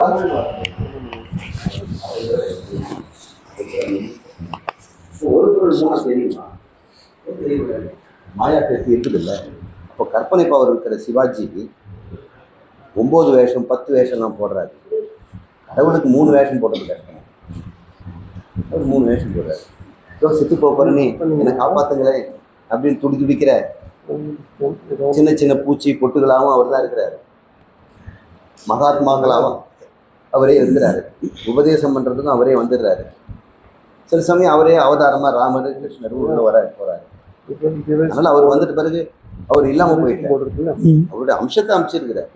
மாயா பேசி இருக்குது இல்லை. அப்போ கற்பனை பவர் இருக்கிற சிவாஜிக்கு 9 வேஷம் 10 வேஷம்லாம் போடுறாரு. கடவுளுக்கு 3 வேஷம் போட்டது கஷ்டம். அவர் 3 வேஷம் போடுறாரு. செத்து போறேன்னு என்னை காப்பாத்துங்களேன் அப்படின்னு துடிக்கிற சின்ன சின்ன பூச்சி பொட்டுகளாகவும் அவர் தான் இருக்கிறாரு. மகாத்மாக்களாகவும் அவரே இருக்கிறாரு. உபதேசம் பண்றதுக்கும் அவரே வந்துடுறாரு. சில சமயம் அவரே அவதாரமா ராமர் கிருஷ்ணர் உள்ள போறாரு. அதனால அவர் வந்துட்ட பிறகு அவர் இல்லாம போயிட்டாரு. அவருடைய அம்சத்தை அமைச்சிருக்கிறார்.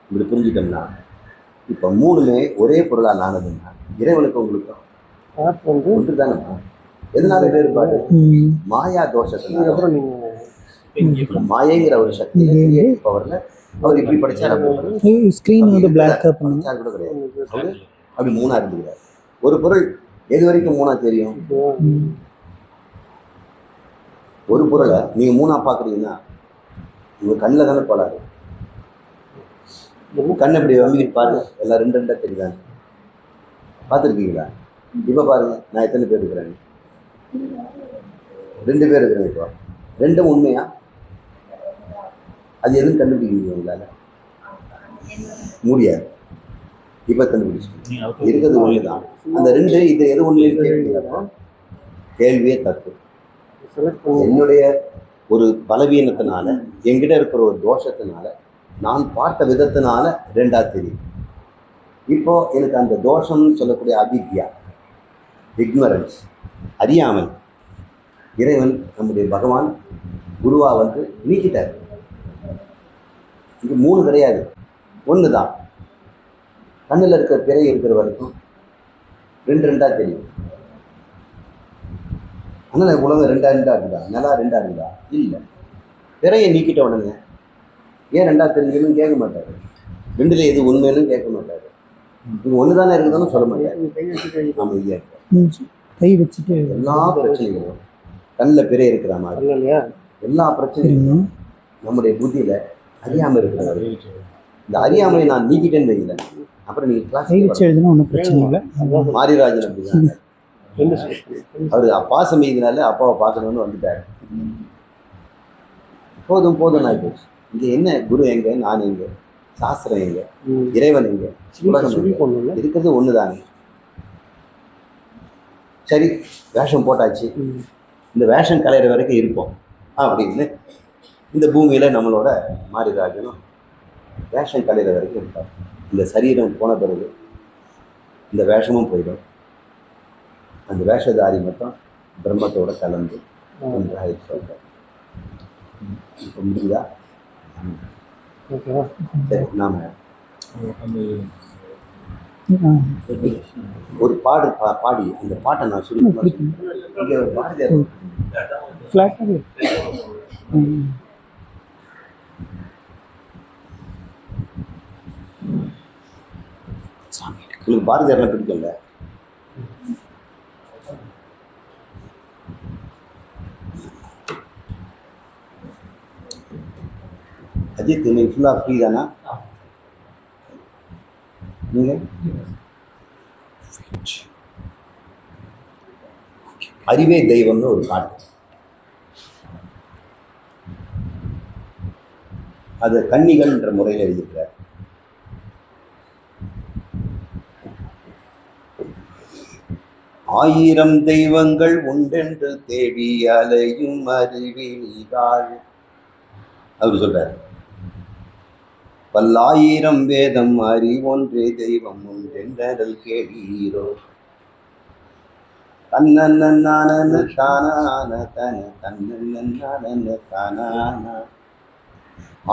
இப்படி புரிஞ்சுட்டோம்னா இப்ப 3மே ஒரே பொருளா நானதுன்னா இறைவனுக்கு உங்களுக்கு ஒன்று தானே. எதனால வேறுபாடு? மாயா தோஷத்தினால. மாயங்கிற ஒரு சக்தி பவர்ல அவர் இப்படி படிச்சார் கூட கிடையாது. அவரு அப்படி 3ஆ இருந்துக்கிறார். ஒரு பொருள் எது வரைக்கும் 3ஆ தெரியும்? ஒரு பொருளை நீங்க 3ஆ பாக்குறீங்கன்னா உங்க கண்ணில் தானே போலாரு. கண் எப்படி வம்பிக்கிட்டு பாருங்க, எல்லாம் 2 தெரியுதாங்க. பார்த்துருக்கீங்களா? இப்ப பாருங்க, நான் எத்தனை பேர் இருக்கிறேன்? 2 பேர் இருக்கிறேன். இப்போ 2ம் உண்மையா? அது எதுவும் கண்டுபிடிக்கிறீங்க உங்களால? முடியாது. இப்ப கண்டுபிடிச்சு இருக்கிறது ஒண்ணுதான். அந்த 2 இது எது ஒண்ணு கேள்விங்களா? கேள்வியே தப்பு. என்னுடைய ஒரு பலவீனத்தினால, என்கிட்ட இருக்கிற ஒரு தோஷத்தினால, நான் பார்த்த விதத்தினால 2ஆ தெரியும். இப்போ எனக்கு அந்த தோஷம்னு சொல்லக்கூடிய அவித்யா, இக்னரன்ஸ், அறியாமை, இறைவன் நம்முடைய பகவான் குருவா வந்து நீக்கிட்டார். இங்க 3 கிடையாது, 1 தான். கண்ணில் இருக்கிற பிறை இருக்கிற வரைக்கும் 2ஆ தெரியும். அதனால உலகம் 2ஆ இருக்குதா? நிலா 2ஆ இருக்குதா? இல்லை. பிறையை நீக்கிட்ட உடனே ஏன் 2ஆ தெரிஞ்சுன்னு கேட்க மாட்டாரு. 2ல எது உண்மைன்னு கேட்க மாட்டாரு. இது 1 தானே இருக்குதான்னு சொல்ல மாட்டாரு. ஆமா, ஐயா கை வச்சுட்டு எல்லா பிரச்சனைகளும் கண்ணில் பிறை இருக்கிற மாதிரி எல்லா பிரச்சனைகளும் நம்முடைய புத்தியில அறியாம இருக்கிறாரு. இந்த அறியாமையை நான் நீக்கிட்டேன்னு வைக்கல. அப்புறம் நீங்க கிளாஸ் வச்சு எழுதுனா ஒன்றும் பிரச்சனை இல்லை. மாரிராஜன் அப்படிதான். அவரு பாசம் மீதினால அப்பாவை பார்க்கணும்னு வந்துட்டாரு. போதும் போதும் நான் போச்சு. இங்க என்ன குரு எங்க, நான் எங்க, சாஸ்திரம் எங்க, இறைவன் எங்க, உலகம் இருக்கிறது ஒண்ணுதானே. சரி, வேஷம் போட்டாச்சு, இந்த வேஷம் கலையிற வரைக்கும் இருப்போம் அப்படின்னு இந்த பூமியில நம்மளோட மாரிராஜனும் வேஷம் கலையிற வரைக்கும் இருப்பார். இந்த சரீரம் போன பிறகு இந்த வேஷமும் போயிடும். அந்த வேஷதாரி மட்டும் பிரம்மத்தோட கலந்து ஒன்றாக சொல்றார். முடியுதா? சரி, நாம ஒரு பாடி அந்த பாட்டை நான் சொல்லி உங்களுக்கு பாரதியார்லாம் பிடிக்கல. அஜித், நீங்க ஃபுல்லா ஃப்ரீ தானா? நீங்க அறிவே தெய்வம்னு ஒரு பாட்டு, அது கன்னிகள்ன்ற முறையில் எழுதியிருக்கிறார். ஆயிரம் தெய்வங்கள் உண்டென்று தேடி அலையும் அறிவிலிகாள் அவர் சொல்றாரு. பல்லாயிரம் வேதம் அறிவொன்றே தெய்வம் உண்டென்றல் கேளீரோ.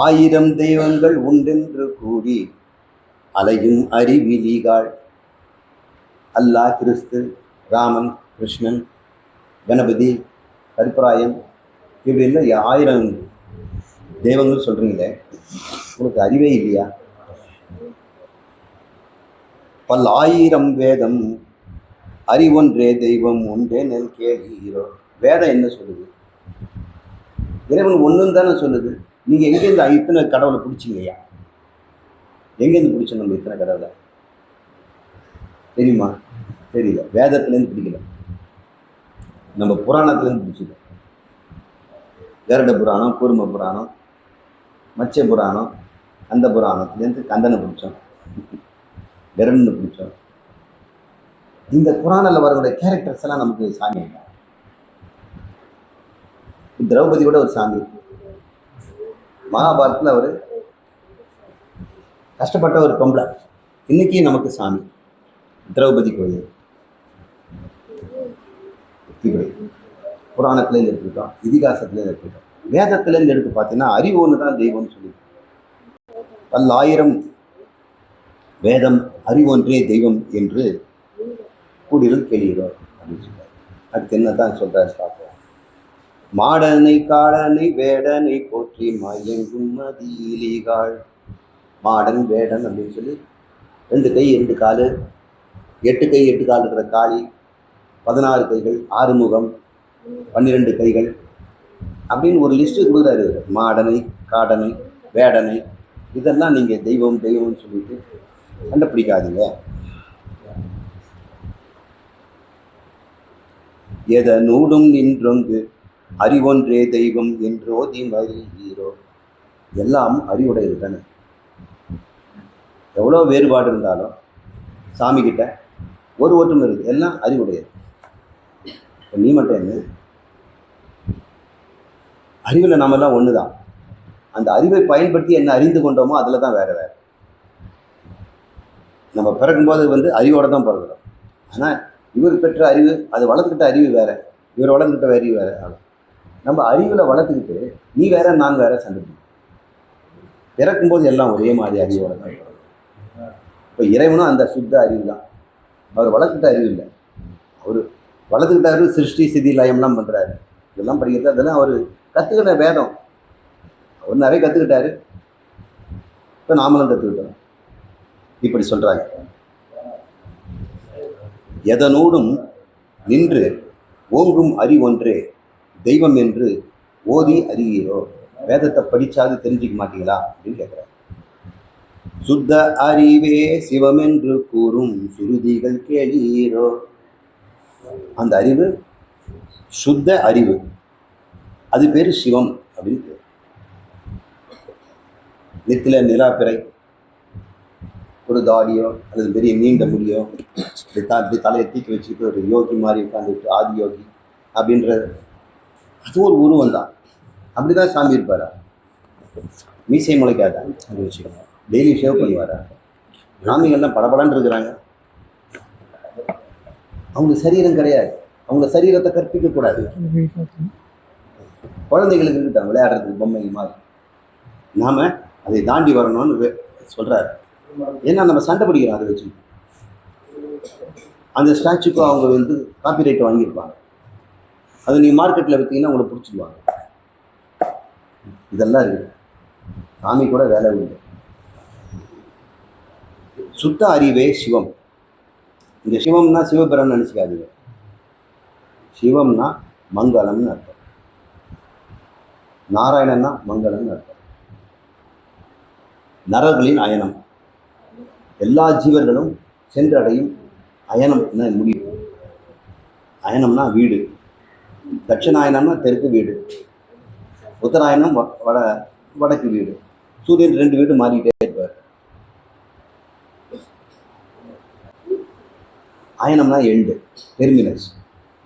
ஆயிரம் தெய்வங்கள் உண்டென்று கூறி அலையும் அறிவிலிகாள். அல்லாஹ், கிறிஸ்து, ராமன், கிருஷ்ணன், கணபதி, கருப்பராயன், இப்படி இல்லை 1000 தெய்வங்கள் சொல்றீங்களே, உங்களுக்கு அறிவே இல்லையா? பல்லாயிரம் வேதம் அறிவொன்றே தெய்வம் ஒன்றே நெல் கேளீரோ. வேதம் என்ன சொல்லுது? இறைவன் ஒன்றுன்னு தானே சொல்லுது. நீங்க எங்கேருந்து இத்தனை கடவுளை பிடிச்சிங்கய்யா? எங்கேருந்து பிடிச்சோம் நம்ம இத்தனை கடவுளை? தெரியுமா? தெரியல. வேதத்துலேருந்து பிடிக்கல, நம்ம புராணத்துலேருந்து பிடிச்சது. கருட புராணம், கூர்ம புராணம், மச்ச புராணம், அந்த புராணத்துலேருந்து கந்தனை பிடிச்சோம், கருடனை பிடிச்சோம். இந்த புராணில் வரக்கூடிய கேரக்டர்ஸ் எல்லாம் நமக்கு சாமி. திரௌபதி கூட ஒரு சாமி. மகாபாரத்தில் அவர் கஷ்டப்பட்ட ஒரு பொம்பளை, இன்னைக்கு நமக்கு சாமி. திரௌபதி கோயில் இப்படி புராணத்துலேருந்து எடுத்துக்கிட்டோம், இதிகாசத்துலேருந்து எடுத்துக்கிட்டோம், வேதத்துலேருந்து எடுத்து பார்த்தீங்கன்னா அறிவு ஒன்று தான் தெய்வம்னு சொல்லி, பல்லாயிரம் வேதம் அறிவொன்றே தெய்வம் என்று கூடியில் கேள்கிறோம் அப்படின்னு சொல்றாரு. அடுத்து என்ன தான் சொல்றாரு பார்ப்போம். மாடனை காடனை வேடனை போற்றி மயங்கும் மதியிலிகாள். மாடன் வேடன் அப்படின்னு சொல்லி 2 கை 2 காலு, 8 கை 8 கால் இருக்கிற காளி, 16 கைகள், 6 முகம், 12 கைகள் அப்படின்னு ஒரு லிஸ்ட்டு கொடுக்குறாரு. மாடனை காடனை வேடனை இதெல்லாம் நீங்கள் தெய்வம் தெய்வம்னு சொல்லிட்டு கண்டுபிடிக்காதீங்க. எதனூடும் நின்றொங்கு அறிவொன்றே தெய்வம் என்றோதி மறியீரோ. எல்லாம் அறிவுடையது தானே. எவ்வளோ வேறுபாடு இருந்தாலும் சாமி கிட்ட ஒரு ஒற்றுமை இருக்குது, எல்லாம் அறிவுடையது. நீ மட்டும் என்ன, அறிவில் நாமெல்லாம் ஒன்று தான். அந்த அறிவை பயன்படுத்தி என்ன அறிந்து கொண்டோமோ அதில் தான் வேறு வேறு. நம்ம பிறக்கும்போது அறிவோடு தான் பிறகுறோம். ஆனால் இவர் பெற்ற அறிவு, அது வளர்த்துக்கிட்ட அறிவு வேறு, இவர் வளர்த்துக்கிட்ட அறிவு வேறு. நம்ம அறிவில் வளர்த்துக்கிட்டு நீ வேற நான் வேற சண்டை பிறக்கும்போது எல்லாம் ஒரே மாதிரி அறிவோட தான். இப்போ இறைவனும் அந்த சுத்த அறிவு தான். அவர் வளர்த்துக்கிட்ட அறிவு இல்லை, அவர் வளர்த்துக்கிட்ட அறிவு சிருஷ்டி சிதி லயம்லாம் பண்ணுறாரு. இதெல்லாம் படிக்கிறது அதெல்லாம் அவர் கற்றுக்கிட்ட வேதம். அவர் நிறைய கற்றுக்கிட்டாரு, இப்போ நாமளும் கற்றுக்கிட்டோம். இப்படி சொல்கிறாங்க. எதனோடும் நின்று ஓங்கும் அறிவொன்றே தெய்வம் என்று ஓதி அறிகிறோ. வேதத்தை படிச்சாது தெரிஞ்சிக்க மாட்டீங்களா அப்படின்னு கேட்குறாரு. சுத்த அறிவே சிவம் என்று கூறும் சுருதிகள் கேளீரோ. அந்த அறிவு சுத்த அறிவு, அது பேர் சிவம் அப்படின்னு பேர். நெத்தில நிலாப்பிறை, ஒரு தாடியோ அல்லது பெரிய நீண்ட முடியோ இப்படி தலையை தூக்கி வச்சுக்கிட்டு ஒரு யோகி மாதிரி உட்காந்துட்டு ஆதி யோகி அப்படின்ற அது ஒரு உருவம் தான். அப்படி தான் சாமி இருப்பாரா? மீசை முளைக்காதா? அது வச்சுக்கோங்க. டெய்லி ஷேவ் பண்ணுவாரா? சாமிகள்லாம் படபடன்னு இருக்கிறாங்க. அவங்க சரீரம் கிடையாது, அவங்க சரீரத்தை கற்பிக்கக்கூடாது. குழந்தைகளுக்கு இருக்கிட்டாங்க விளையாடுறதுக்கு பொம்மைங்க மாதிரி. நாம் அதை தாண்டி வரணும்னு சொல்கிறாரு. ஏன்னா நம்ம சண்டை பிடிக்கிறோம் அதை வச்சு. அந்த ஸ்டாச்சுக்கு அவங்க காப்பிரைட் வாங்கியிருப்பாங்க. அது நீங்கள் மார்க்கெட்டில் விற்றீங்கன்னா உங்களை பிடிச்சிடுவாங்க. இதெல்லாம் இருக்குது. சாமி கூட வேலை உண்டு. சுத்த அறிவே சிவம். இந்த சிவம்னா சிவபிரன்னு நினச்சிக்காதீங்க. சிவம்னா மங்களம்னு அர்த்தம். நாராயணன்னா மங்களம்னு அர்த்தம். நரர்களின் அயனம், எல்லா ஜீவர்களும் சென்றடையும் அயனம்னா முடிவு. அயனம்னா வீடு. தட்சிணாயனம்னா தெற்கு வீடு, உத்தராயணம் வடக்கு வீடு. சூரியன் 2 வீடு மாறிக்கிட்டே இருப்பார். அயனம்னா எண்டு, டெர்மினஸ்.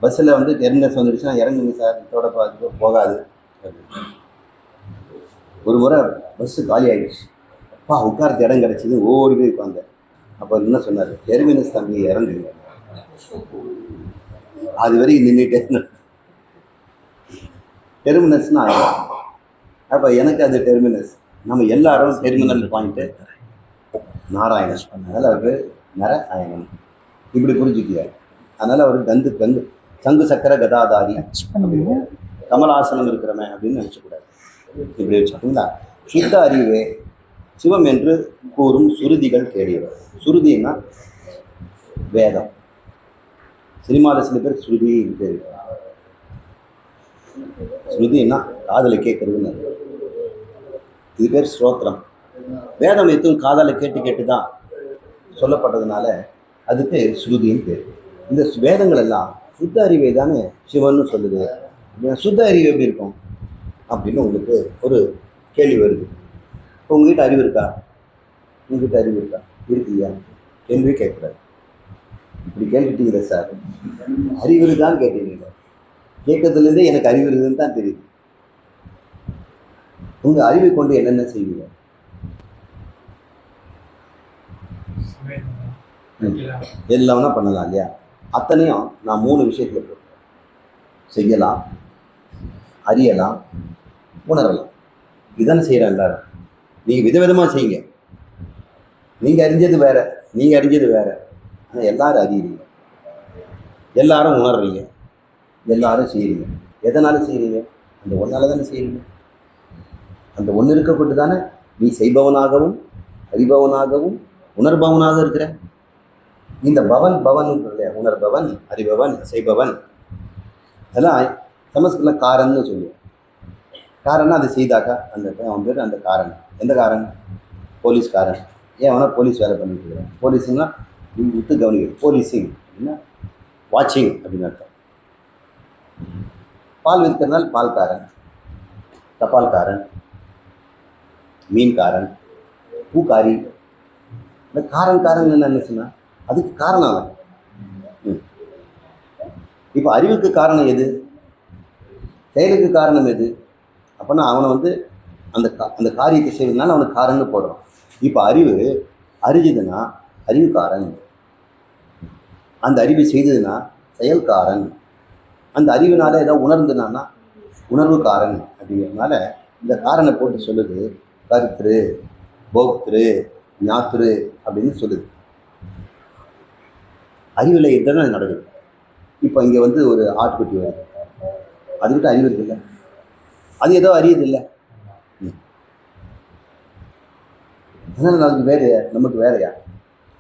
பஸ்ஸில் டெர்மினஸ் வந்துடுச்சுன்னா இறங்குங்க சார், இதோட பார்த்து போகாது. ஒரு முறை பஸ்ஸு காலி ஆகிடுச்சு. அப்பா உட்கார்த்து இடம் கிடச்சிது, ஓடி போய் உட்காந்தேன். அப்போ என்ன சொன்னார்? டெர்மினஸ் தம்பி இறங்குங்க. அது வரைக்கும் நின்றுட்டே. டெர்மினஸ்னா ஆயிரம். அப்போ எனக்கு அது டெர்மினஸ். நம்ம எல்லாரும் டெர்மினல் பாயிண்ட்டு நாராயணன். அதனால் அவருக்கு நர அயனம் இப்படி புரிஞ்சுக்கிறார். அதனால் அவர் கந்து சங்கு சக்கர கதாதாரி, கமலாசனம் இருக்கிறவன் அப்படின்னு நினச்சக்கூடாது. இப்படி வச்சுக்கிங்களா? சுத்த அறிவே சிவம் என்று கூறும் சுருதிகள் தேடியவர். சுருதின்னா வேதம். சினிமாவில் சில பேர் ஸ்ருதி பேர். ஸ்ருதின்னா காதில் கேட்கறதுன்னு. இது பேர் ஸ்ரோத்திரம். வேதம் எதுவும் காதால கேட்டு கேட்டு தான் சொல்லப்பட்டதுனால அதுக்கு ஸ்ருதின்னு பேர். இந்த வேதங்கள் எல்லாம் சுத்த அறிவை தானே சிவன்னு சொல்லுது. சுத்த அறிவு எப்படி இருக்கும் அப்படின்னு உங்களுக்கு ஒரு கேள்வி வருது. இப்போ உங்ககிட்ட அறிவு இருக்கா? உங்ககிட்ட அறிவு இருக்கா? இருக்குல்லையா? கேள்வியே கேட்கக்கூடாது. இப்படி கேட்டுட்டீங்களே சார், அறிவு இருக்கான்னு கேட்டீங்க. கேட்கறதுலேருந்தே எனக்கு அறிவு இருக்குதுன்னு தான் தெரியுது. உங்க அறிவை கொண்டு என்னென்ன செய்வீங்க? எல்லாம்னா பண்ணலாம் இல்லையா? அத்தனையும் நான் 3 விஷயத்துல போட்டேன். செய்யலாம், அறியலாம், உணரலாம். இதுதானே செய்கிறேன் எல்லாரும். நீங்கள் விதவிதமாக செய்யுங்க. நீங்கள் அறிஞ்சது வேற, நீங்கள் அறிஞ்சது வேற. ஆனால் எல்லாரும் அறியுறீங்க, எல்லாரும் உணர்றீங்க, எல்லாரும் செய்கிறீங்க. எதனால செய்கிறீங்க? அந்த ஒன்றால தானே செய்கிறீங்க. அந்த ஒன்று இருக்கப்பட்டு தானே நீ செய்பவனாகவும் அறிபவனாகவும் உணர்பவனாக இருக்கிற. இந்த பவன் பவன் இல்லையா? உணர்பவன், அறிபவன், செய்பவன், அதெல்லாம் சமஸ்கிருதம் காரன்னு சொல்லுவோம். காரன்னா அதை செய்தாக்கா அந்த அவன் பேர் அந்த காரன். எந்த காரன்? போலீஸ்காரன். ஏன் அவனா போலீஸ் வேலை பண்ணிட்டு இருக்கிறான்? போலீஸுங்கன்னா நீ விட்டு கவனிக்க. போலீஸிங் அப்படின்னா வாட்சிங் அப்படின்னு அர்த்தம். பால் விற்கிறதுனால பால்காரன், தபால்காரன், மீன்காரன், பூக்காரி. இந்த காரன் என்ன சொன்னா அதுக்கு காரணம் அவன். இப்போ அறிவுக்கு காரணம் எது? செயலுக்கு காரணம் எது? அப்போனா அவனை அந்த அந்த காரியத்தை செய்வதனால அவனுக்கு காரன்னு போடுறான். இப்போ அறிவு அறிஞ்சதுன்னா அறிவுக்காரன், அந்த அறிவை செய்ததுன்னா செயல்காரன், அந்த அறிவினால ஏதாவது உணர்ந்துனான்னா உணர்வுக்காரன். அப்படிங்கிறதுனால இந்த காரனை போட்டு சொல்லுது கருத்திரு, போக்திரு, ஞாத்திரு அப்படின்னு சொல்லுது. அறிவில் இதுதானே நடக்குது. இப்போ இங்கே ஒரு ஆட்டுக்குட்டி வருது, அதுக்கிட்ட அறிவு இருக்குல்ல, அது ஏதோ அறியுது இல்லை. அதனால் நமக்கு வேறையா?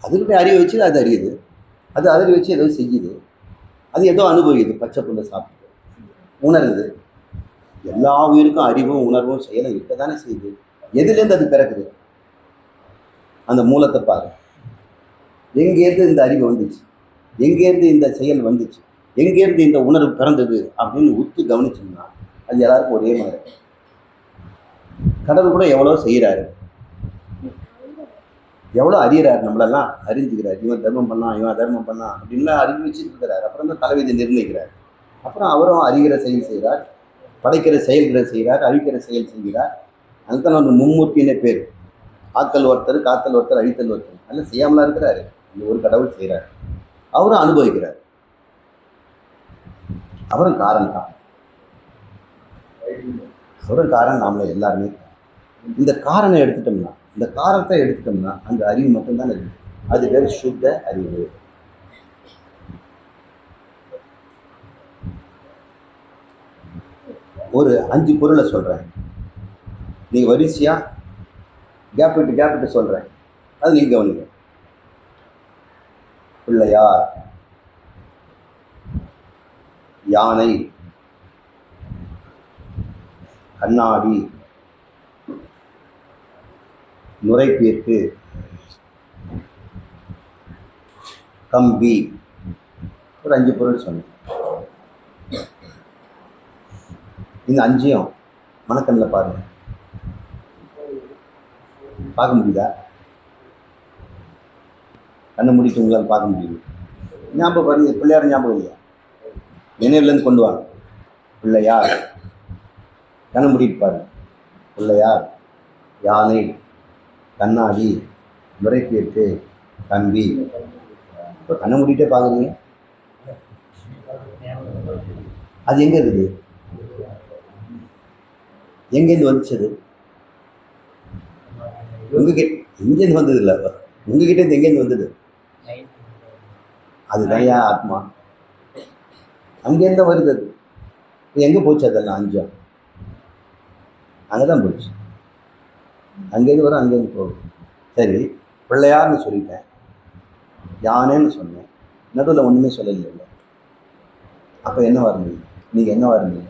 அதுக்கிட்ட அறிவை வச்சு அது அறியுது, அது அறிவை வச்சு ஏதோ செய்யுது, அது ஏதோ அனுபவிக்குது, பச்சை புல்லை சாப்பிட்டு உணருது. எல்லா உயிருக்கும் அறிவும் உணர்வும் செயலும் இருக்க தானே செய்யுது. எதுலேருந்து அது பிறக்குது? அந்த மூலத்தை பாரு. எங்கேருந்து இந்த அறிவு வந்துச்சு, எங்கேருந்து இந்த செயல் வந்துச்சு, எங்கேருந்து இந்த உணர்வு பிறந்தது அப்படின்னு உத்து கவனிச்சோம்னா அது எல்லாருக்கும் ஒரே மாதிரி. கடவுள் கூட எவ்வளோ செய்கிறாரு, எவ்வளோ அறிகிறாரு, நம்மளெல்லாம் அறிஞ்சுக்கிறார். இவன் தர்மம் பண்ணான், இவன் அதர்மம் பண்ணான் அப்படின்லாம் அறிஞ்சு வச்சுட்டு இருக்கிறார். அப்புறம் தான் தலைவிதி நிர்ணயிக்கிறார். அப்புறம் அவரும் அறிகிற செயல் செய்கிறார், படைக்கிற செயல்களை செய்கிறார், அழிக்கிற செயல் செய்கிறார். அதுதான் வந்து மும்மூர்த்தினே பேர். ஆக்கல் ஒருத்தர், காத்தல் ஒருத்தர், அழித்தல் ஒருத்தர். அதெல்லாம் செய்யாமலாம் இருக்கிறாரு. இந்த ஒரு கடவுள் செய்கிறார், அவரும் அனுபவிக்கிறார். அவரும் காரணம் தான். அவரும் காரணம், நாமளே எல்லாருமே. இந்த காரணம் எடுத்துட்டோம்னா, இந்த காரணத்தை எடுத்துட்டோம்னா அந்த அறிவு மட்டும்தான் இருக்கு. அது பேர் சுத்த அறிவு. ஒரு 5 பொருளை சொல்றேன், நீங்க வரிசையா கேப் விட்டு சொல்றேன், அது நீங்க கவனிங்க. பிள்ளையார், யானை, கண்ணாடி, நுரைப்பீர்க்கு, கம்பி. ஒரு 5 பொருள் சொன்னேன். இந்த 5ஐயும் மனக்கண்ணில் பாருங்க. பார்க்க முடியுதா? கண்ணை முடிட்டு உங்களால் பார்க்க முடியுது. ஞாபகம் பாருங்க. பிள்ளையார் ஞாபகம் இல்லையா? நினைவுலேருந்து கொண்டு வாங்க. பிள்ளையார், கண்ணை முடிட்டு பாருங்க. பிள்ளையார், யானை, கண்ணாடி, நுரைப்பீர்க்கு, கம்பி. இப்போ கண்ணை மூடிட்டே பார்க்குறீங்க. அது எங்கே இருக்குது? எங்கேருந்து வந்துச்சது? உங்ககிட்ட எங்கேருந்து வந்தது இல்லை, உங்ககிட்ட இருந்து எங்கேருந்து வந்தது? அதுதான் ஆத்மா. அங்கேருந்து வருது. அது எங்கே போச்சு? அதெல்லாம் 5 அங்கே தான் போச்சு. அங்கேருந்து வரும், அங்கேருந்து போகும். சரி, பிள்ளையார்னு சொல்லிட்டேன், யானைன்னு சொன்னேன், நடுவில் ஒன்றுமே சொல்லலை. அப்போ என்ன வரணும்? நீங்கள் என்ன வரணும்?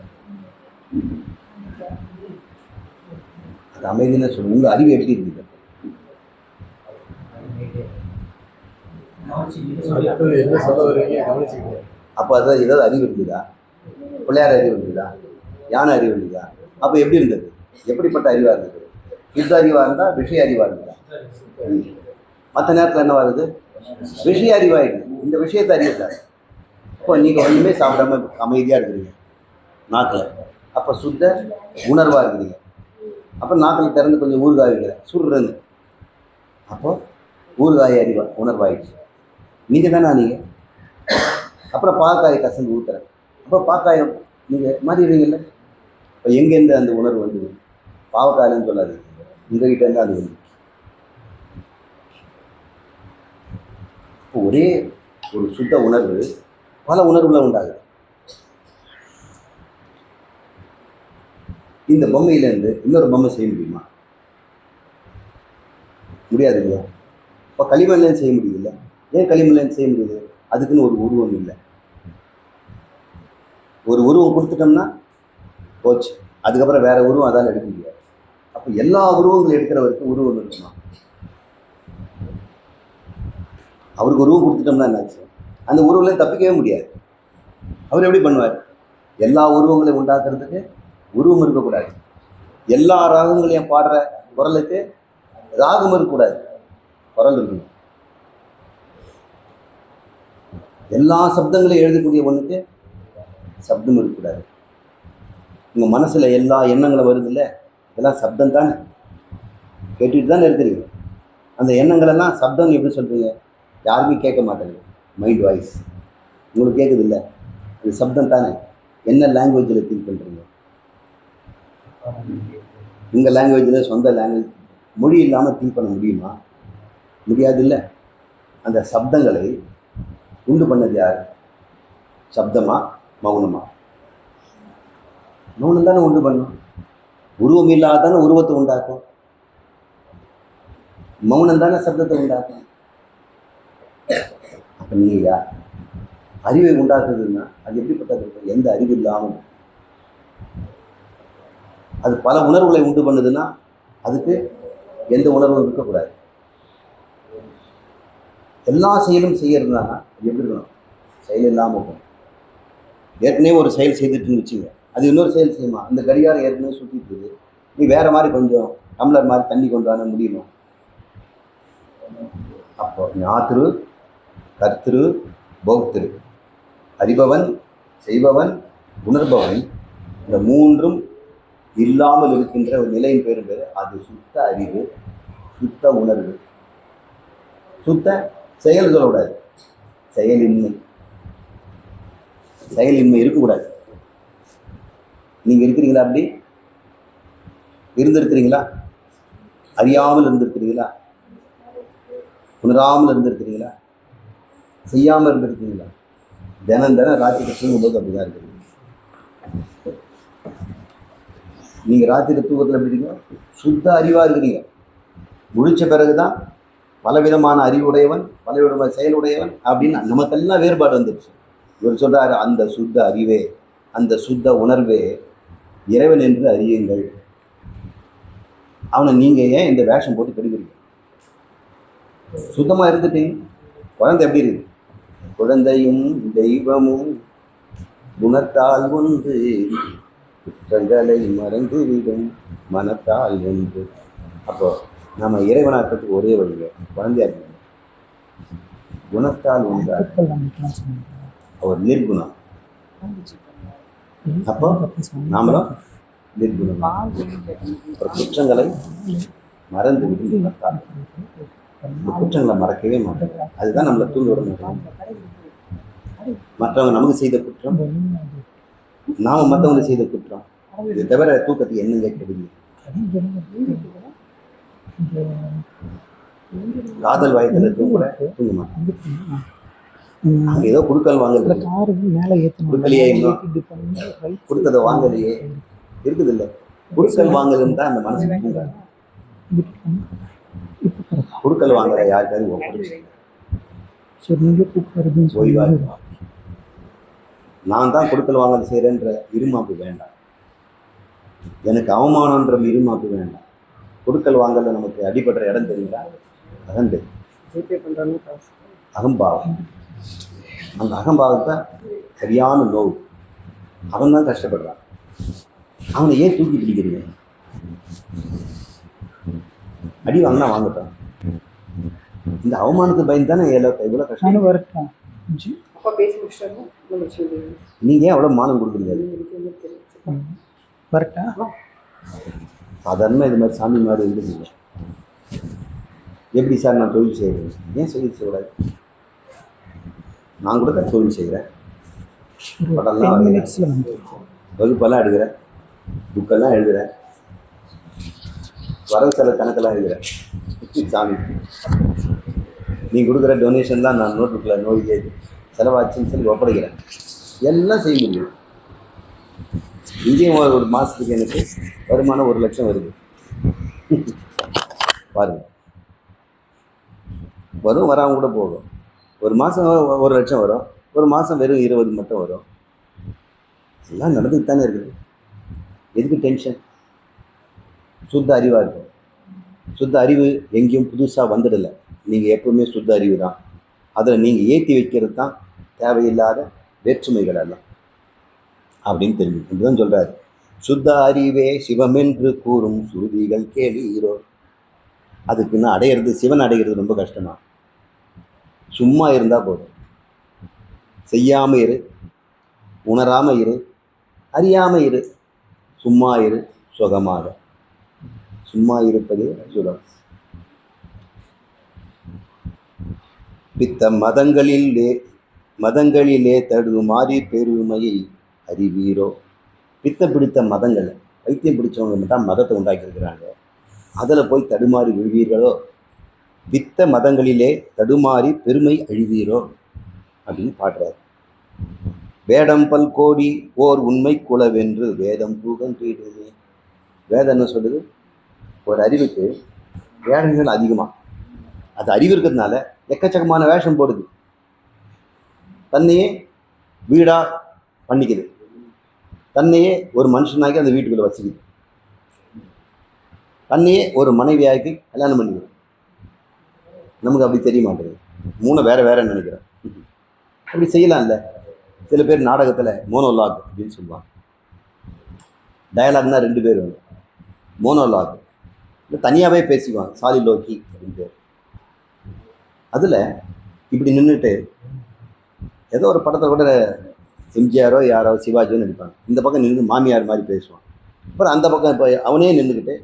அது அமைதின்னு சொல்லுங்கள். உங்கள் அறிவு எப்படி இருக்குது? அடுத்தது என்ன சொல்ல வருவீங்க கவனிச்சுக்கோங்க. அப்போ அதான் ஏதாவது அறிவு இருந்ததா? பிள்ளையார் அறிவு இருந்ததா? யானை அறிவு இருந்ததா? அப்போ எப்படி இருந்தது? எப்படிப்பட்ட அறிவாக இருந்தது? யுத்த அறிவாக இருந்தால் விஷய அறிவாக இருந்ததா? மற்ற நேரத்தில் என்ன வருது? விஷய அறிவாயிடுது. இந்த விஷயத்தை அறிவித்தார். இப்போ நீங்கள் ஒன்றுமே சாப்பிடாம அமைதியாக இருக்கிறீங்க நாக்கில். அப்போ சுத்த உணர்வாக இருக்கிறீங்க. அப்போ நாக்கில் திறந்து கொஞ்சம் ஊறுகாய் வைக்கிறேன் சுடுறது. அப்போ ஊறுகாய் அறிவா உணர்வாயிடுச்சு. நீங்கள் தானே நீங்கள். அப்புறம் பாக்காய் கசந்து ஊற்றுறேன். அப்போ பாக்காயம் நீங்கள் மாறிடுவீங்கல்ல. இப்போ எங்கேருந்து அந்த உணர்வு வந்தது? பாவக்காயிலன்னு சொல்லாது, உங்ககிட்ட இருந்து அது வந்து. இப்போ ஒரே ஒரு சுத்த உணர்வு பல உணர்வுல உண்டாகுது. இந்த பொம்மையிலேருந்து இன்னொரு பொம்மை செய்ய முடியுமா? முடியாது இல்லையா? இப்போ களிமண்லேருந்து செய்ய முடியுது இல்லை? ஏன் களிமண்லேருந்து செய்ய முடியுது? அதுக்குன்னு ஒரு உருவம் இல்லை. ஒரு உருவம் கொடுத்துட்டோம்னா போச்சு. அதுக்கப்புறம் வேற உருவம் அதால் எடுக்க முடியாது. அப்போ எல்லா உருவங்களும் எடுக்கிறவருக்கு உருவம் இருக்குமா? அவருக்கு உருவம் கொடுத்துட்டோம்னா என்னாச்சு? அந்த உருவம் தப்பிக்கவே முடியாது. அவர் எப்படி பண்ணுவார்? எல்லா உருவங்களையும் உண்டாக்குறதுக்கு உருவம் இருக்கக்கூடாது. எல்லா ராகங்களையும் பாடுற குரலுக்கு ராகம் இருக்கக்கூடாது, குரல் இருக்கணும். எல்லா சப்தங்களையும் எழுதக்கூடிய ஒன்றுக்கு சப்தம் இருக்கக்கூடாது. உங்கள் மனசில் எல்லா எண்ணங்களும் வருது இல்லை, இதெல்லாம் சப்தம் தானே, கேட்டுட்டு தானே இருக்கிறீங்க. அந்த எண்ணங்களெல்லாம் சப்தம் எப்படி சொல்கிறீங்க? யாருமே கேட்க மாட்டேங்க. மைண்ட் வாய்ஸ் உங்களுக்கு கேட்குது இல்லை, அது சப்தம் தானே. என்ன லாங்குவேஜில் திங்க் பண்ணுறீங்க? உங்கள் லாங்குவேஜில், சொந்த லாங்குவேஜ், மொழி இல்லாமல் திங்க் பண்ண முடியுமா? முடியாது இல்லை. அந்த சப்தங்களை உண்டு பண்ணது யார்? சப்தமா மௌனமா? மௌனம் தானே உண்டு பண்ணும். உருவம் இல்லாதானே உருவத்தை உண்டாக்கும். மௌனம் தானே சப்தத்தை உண்டாக்கும். அப்போ நீங்கள் யார்? அறிவை உண்டாக்குறதுன்னா அது எப்படிப்பட்டது? எந்த அறிவு இல்லாமல் அது பல உணர்வுகளை உண்டு பண்ணுதுன்னா அதுக்கு எந்த உணர்வும் இருக்கக்கூடாது. எல்லா செயலும் செய்யறதுனா அது எப்படி இருக்கணும்? செயல் இல்லாமல் இருக்கும். ஏற்கனவே ஒரு செயல் செய்துட்டுன்னு வச்சுங்க, அது இன்னொரு செயல் செய்யுமா? அந்த கடிகாரம் ஏற்கனவே சுற்றிட்டு இருக்குது, நீ வேற மாதிரி கொஞ்சம் டம்ளர் மாதிரி தண்ணி கொண்டு வர முடியுமா? அப்போ ஞாத்திரு, கர்த்திரு, போக்திரு, அறிபவன், செய்பவன், உணர்பவன், இந்த மூன்றும் இல்லாமல் இருக்கின்ற ஒரு நிலையின் பேரும் பேர். அது சுத்த அறிவு, சுத்த உணர்வு. சுத்த செயல் சொல்லக்கூடாது, செயலின்மை. செயலின்மை இருக்கக்கூடாது. நீங்க இருக்கிறீங்களா? அப்படி இருந்திருக்கிறீங்களா? அறியாமல் இருந்திருக்கிறீங்களா? உணராமல் இருந்திருக்கிறீங்களா? செய்யாமல் இருந்திருக்கிறீங்களா? தினம் தினம் ராத்திரி தூங்கும்போது அப்படிதான் இருக்கிறீங்க. நீங்க ராத்திரி தூக்கத்தில் எப்படி இருக்கீங்க? சுத்த அறிவா இருக்கிறீங்க. முழிச்ச பிறகுதான் பலவிதமான அறிவுடையவன், பலவிதமான செயலுடையவன் அப்படின்னு நமக்கெல்லாம் வேறுபாடு வந்துடுச்சு. இவர் சொல்றாரு, அந்த சுத்த அறிவே, அந்த சுத்த உணர்வே இறைவன் என்று அறியுங்கள். அவனை நீங்க ஏன் இந்த வேஷம் போட்டு கெடுக்கிறீங்க? சுத்தமா இருந்துட்டீங்க. குழந்தை எப்படி இருக்கு? குழந்தையும் தெய்வமும் குணத்தால் ஒன்று, குற்றங்களை மறந்துவிடும் மனத்தால் ஒன்று. அப்போ நம்ம இறைவனாக்கிறதுக்கு ஒரே வழிங்க குழந்தையா இருக்கு. குணத்தால் ஒன்றார், அவர் நிர்குணம். அப்போ நாமளும் நிர்குணம். அப்புறம் குற்றங்களை மறந்து விடும். இந்த குற்றங்களை மறக்கவே மாட்டோம். அதுதான் நம்மளை தூங்க விட மாட்டோம். மற்றவங்க நமக்கு செய்த குற்றம், நாம மற்றவங்க செய்த குற்றம், இதை தவிர தூக்கத்துக்கு என்னங்க கெடுதி? காதல் வயத்துல தூங்க மாட்டோம். அங்க ஏதோ குடுக்கல் வாங்கல, குடுக்கலையே, இன்னும் கொடுத்ததை வாங்கலையே, இருக்குது இல்லை. குடுக்கல் வாங்கலன்னு தான் அந்த மனசு தூங்க. குடுக்கல் வாங்கல யாருக்காவது ஓய்வா இருக்கும். நான் தான் கொடுக்கல் வாங்கல் செய்கிறேன்ற இருமாப்பு வேண்டாம். எனக்கு அவமானன்ற இருமாப்பு வேண்டாம். கொடுக்கல் வாங்கல நமக்கு அடிபடுற இடம் தெரியுங்களா? அகந்தை. அகம்பாவம். அந்த அகம்பாவத்தை சரியான நோவு. அவன் தான் கஷ்டப்படுறான். அவனை ஏன் தூக்கி பிடிக்கிறீங்க? அடி வாங்கினா வாங்கட்டான். இந்த அவமானத்துக்கு பயந்து தானே இவ்வளோ கஷ்டம். நானும் வரட்டா நீங்கள் ஏன் அவ்வளோ மானம் கொடுக்குறீங்க? வரட்டா சாதாரணமாக இது மாதிரி சாமி மாதிரி இருந்துங்க. எப்படி சார் நான் தொழில் செய்கிறேன்? ஏன் தொழில் செய்யக்கூடாது? நான் கூட தான் தொழில் செய்கிறேன். படம்லாம் 10 வரைகிறேன், மினிட்ஸில் வந்து வகுப்பெல்லாம் எடுக்கிறேன், புக்கெல்லாம் எழுதுகிறேன், வரவு செலவு கணக்கெல்லாம் எழுதுகிறேன். சாமி நீ கொடுக்குற டொனேஷன் தான் நான் நோட் புக்கில் நோய் செலவாச்சுன்னு சொல்லி ஒப்படைக்கிறேன். எல்லாம் செய்ய முடியும். இங்கேயும் ஒரு மாதத்துக்கு எனக்கு வருமானம் 1 லட்சம் வருது. பாருங்க, வரும் வராமல் கூட போகும். ஒரு மாதம் 1 லட்சம் வரும், ஒரு மாதம் வெறும் 20 மட்டும் வரும். எல்லாம் நடந்துட்டு தானே இருக்குது. எதுக்கு டென்ஷன்? சுத்த அறிவாக இருக்கும். சுத்த அறிவு எங்கேயும் புதுசாக வந்துடலை. நீங்கள் எப்பவுமே சுத்த அறிவு தான். அதில் நீங்கள் ஏற்றி வைக்கிறது தான் தேவையில்லாத வேற்றுமைகள் எல்லாம் அப்படின்னு தெரியும். இதுதான் சொல்கிறாரு. சுத்த அறிவே சிவமென்று கூறும் சுருதிகள் கேளீரோ. அதுக்குன்னு அடையிறது, சிவன் அடைகிறது ரொம்ப கஷ்டமா? சும்மா இருந்தால் போதும். செய்யாமல் இரு, உணராமல் இரு, அறியாமல் இரு, சும்மா இரு சுகமாக. சும்மா இருப்பது சுகம். பித்த மதங்களிலே தடுமாறி பெருமையை அறிவீரோ. பித்த பிடித்த மதங்கள், வைத்தியம் பிடிச்சவங்க தான் மதத்தை உண்டாக்கியிருக்கிறாங்க. அதில் போய் தடுமாறி விழுவீர்களோ. பித்த மதங்களிலே தடுமாறி பெருமை அழிவீரோ அப்படின்னு பாடுறாரு. வேடம் பல்கோடி ஓர் உண்மை குலவென்று வேதம் புகழ்ந்திடுமே. வேதம் என்ன சொல்லுது? ஒரு அறிவுக்கு வேடங்கள் அதிகமாக. அது அறிவு இருக்கிறதுனால எக்கச்சக்கமான வேஷம் போடுது. தன்னையே வீடாக பண்ணிக்குது, தன்னையே ஒரு மனுஷனாக்கி அந்த வீட்டுக்குள்ளே வச்சுக்குது, தன்னையே ஒரு மனைவியாக்கி கல்யாணம் பண்ணிக்குது. நமக்கு அப்படி தெரிய மாட்டேங்குது. 3 வேற நினைக்கிறேன். அப்படி செய்யலாம்ல. சில பேர் நாடகத்தில் மோனோலாக் அப்படின்னு சொல்லுவாங்க. டயலாக்னா 2 பேர் வேணும். மோனோலாக் தனியாகவே பேசிக்குவாங்க, சாலிலோக்கி அப்படின்னு பேர். அதில் இப்படி நின்றுட்டு ஏதோ ஒரு படத்தை கூட எம்ஜிஆரோ யாரோ சிவாஜியோ நடிப்பாங்க. இந்த பக்கம் நின்று மாமியார் மாதிரி பேசுவான். அப்புறம் அந்த பக்கம் இப்போ அவனே நின்றுக்கிட்டு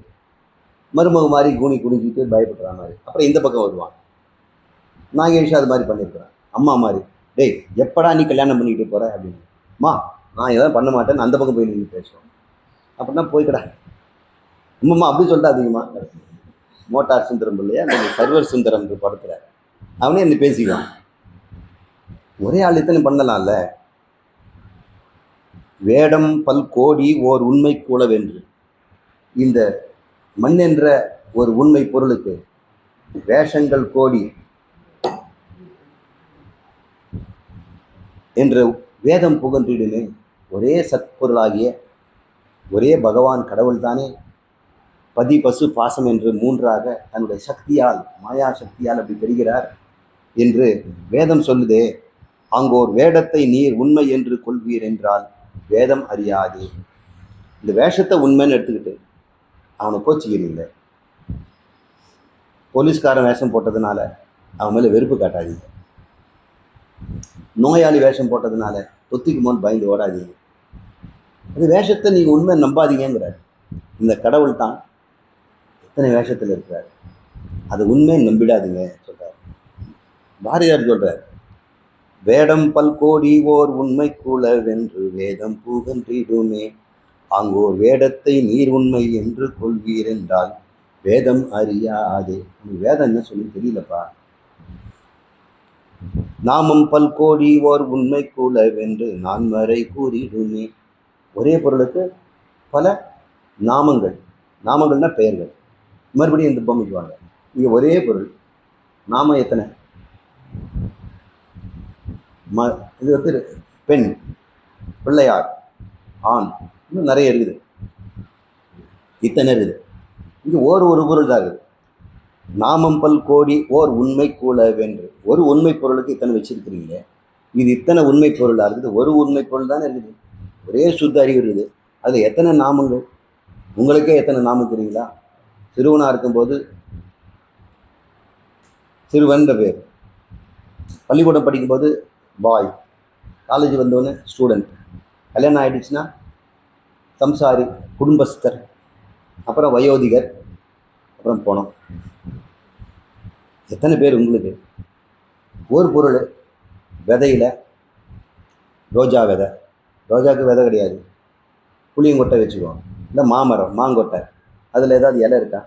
மருமக மாதிரி குனிஞ்சிட்டு பயப்படுற மாதிரி. அப்புறம் இந்த பக்கம் வருவான். நாகேஷ் அது மாதிரி பண்ணியிருக்கிறான். அம்மா மாதிரி, டேய் எப்படா நீ கல்யாணம் பண்ணிக்கிட்டு போகிற அப்படின்னு. மா நான் எதாவது பண்ண மாட்டேன்னு அந்த பக்கம் போய் நின்று பேசுவான். அப்படின்னா போய்க்கடா அம்மா அப்படி சொல்லிட்டு அதிகமாக. மோட்டார் சுந்தரம் இல்லையா, அந்த சர்வர் சுந்தரம் படத்தில் அவனே என்ன பேசிக்குவான். ஒரே ஆள் இத்தனை பண்ணலாம்ல. வேடம் பல்கோடி ஓர் உண்மை கூலவென்று. இந்த மண் என்ற ஒரு உண்மை பொருளுக்கு வேஷங்கள் கோடி என்று வேதம் புகன்றிடுமே. ஒரே சத்பொருளாகிய ஒரே பகவான் கடவுள் தானே பதி பசு பாசம் என்று 3ஆக தன்னுடைய சக்தியால், மாயா சக்தியால் அப்படி பெறுகிறார் என்று வேதம் சொல்லுதே. அங்கோர் வேடத்தை நீர் உண்மை என்று கொள்வீர் என்றால் வேதம் அறியாது. இந்த வேஷத்தை உண்மைன்னு எடுத்துக்கிட்டு அவனை கோச்சிக்கிறீங்க. போலீஸ்காரன் வேஷம் போட்டதுனால அவன் மேலே வெறுப்பு காட்டாதீங்க. நோயாளி வேஷம் போட்டதுனால தொத்திக்குமோன்னு பயந்து ஓடாதீங்க. அந்த வேஷத்தை நீங்கள் உண்மை நம்பாதீங்கிறார். இந்த கடவுள் தான் எத்தனை வேஷத்தில் இருக்கிறார், அது உண்மை நம்பிடாதீங்க சொல்கிறார். பாரதியார் சொல்கிறார், வேடம் பல்கோடி ஓர் உண்மை கூலவென்று வேதம் புகன்றிடுமே. அங்கோர் வேடத்தை நீர் உண்மை என்று கொள்வீர் என்றால் வேதம் அறியாது. வேதம் என்ன சொல்லி தெரியலப்பா. நாமம் பல்கோடி ஓர் உண்மை கூலவென்று நான்மறை கூறிடுமே. ஒரே பொருளுக்கு பல நாமங்கள். நாமங்கள்னா பெயர்கள். மறுபடியும் இந்த பொம்மைக்கு வாங்க. இங்கே ஒரே பொருள், நாமம் எத்தனை? இது வந்து பெண், பிள்ளையார், ஆண், இன்னும் நிறைய இருக்குது. இத்தனை இருக்குது. இங்கே ஒரு பொருள் தான் இருக்குது. நாமம் பல் கோடி ஓர் உண்மை கூல வென்று. ஒரு உண்மை பொருளுக்கு இத்தனை வச்சிருக்கிறீங்க, இது இத்தனை உண்மை பொருளாக இருக்குது. ஒரு உண்மை பொருள் தானே இருக்குது, ஒரே சுத்த அறிவு இருக்குது. அதில் எத்தனை நாமங்கள்? உங்களுக்கே எத்தனை நாமம் தெரியுங்களா? சிறுவனாக இருக்கும்போது சிறுவன்ற பேர், பள்ளிக்கூடம் படிக்கும்போது பாய், காலேஜ் வந்தோடனே ஸ்டூடெண்ட், கல்யாணம் ஆகிடுச்சுன்னா சம்சாரி, குடும்பஸ்தர், அப்புறம் வயோதிகர், அப்புறம் போனோம். எத்தனை பேர் உங்களுக்கு? ஒரு பொருள், விதையில் ரோஜா விதை, ரோஜாவுக்கு விதை கிடையாது, புளியங்கொட்டை வச்சுக்குவோம். இல்லை மாமரம், மாங்கொட்டை, அதில் ஏதாவது இலை இருக்கா?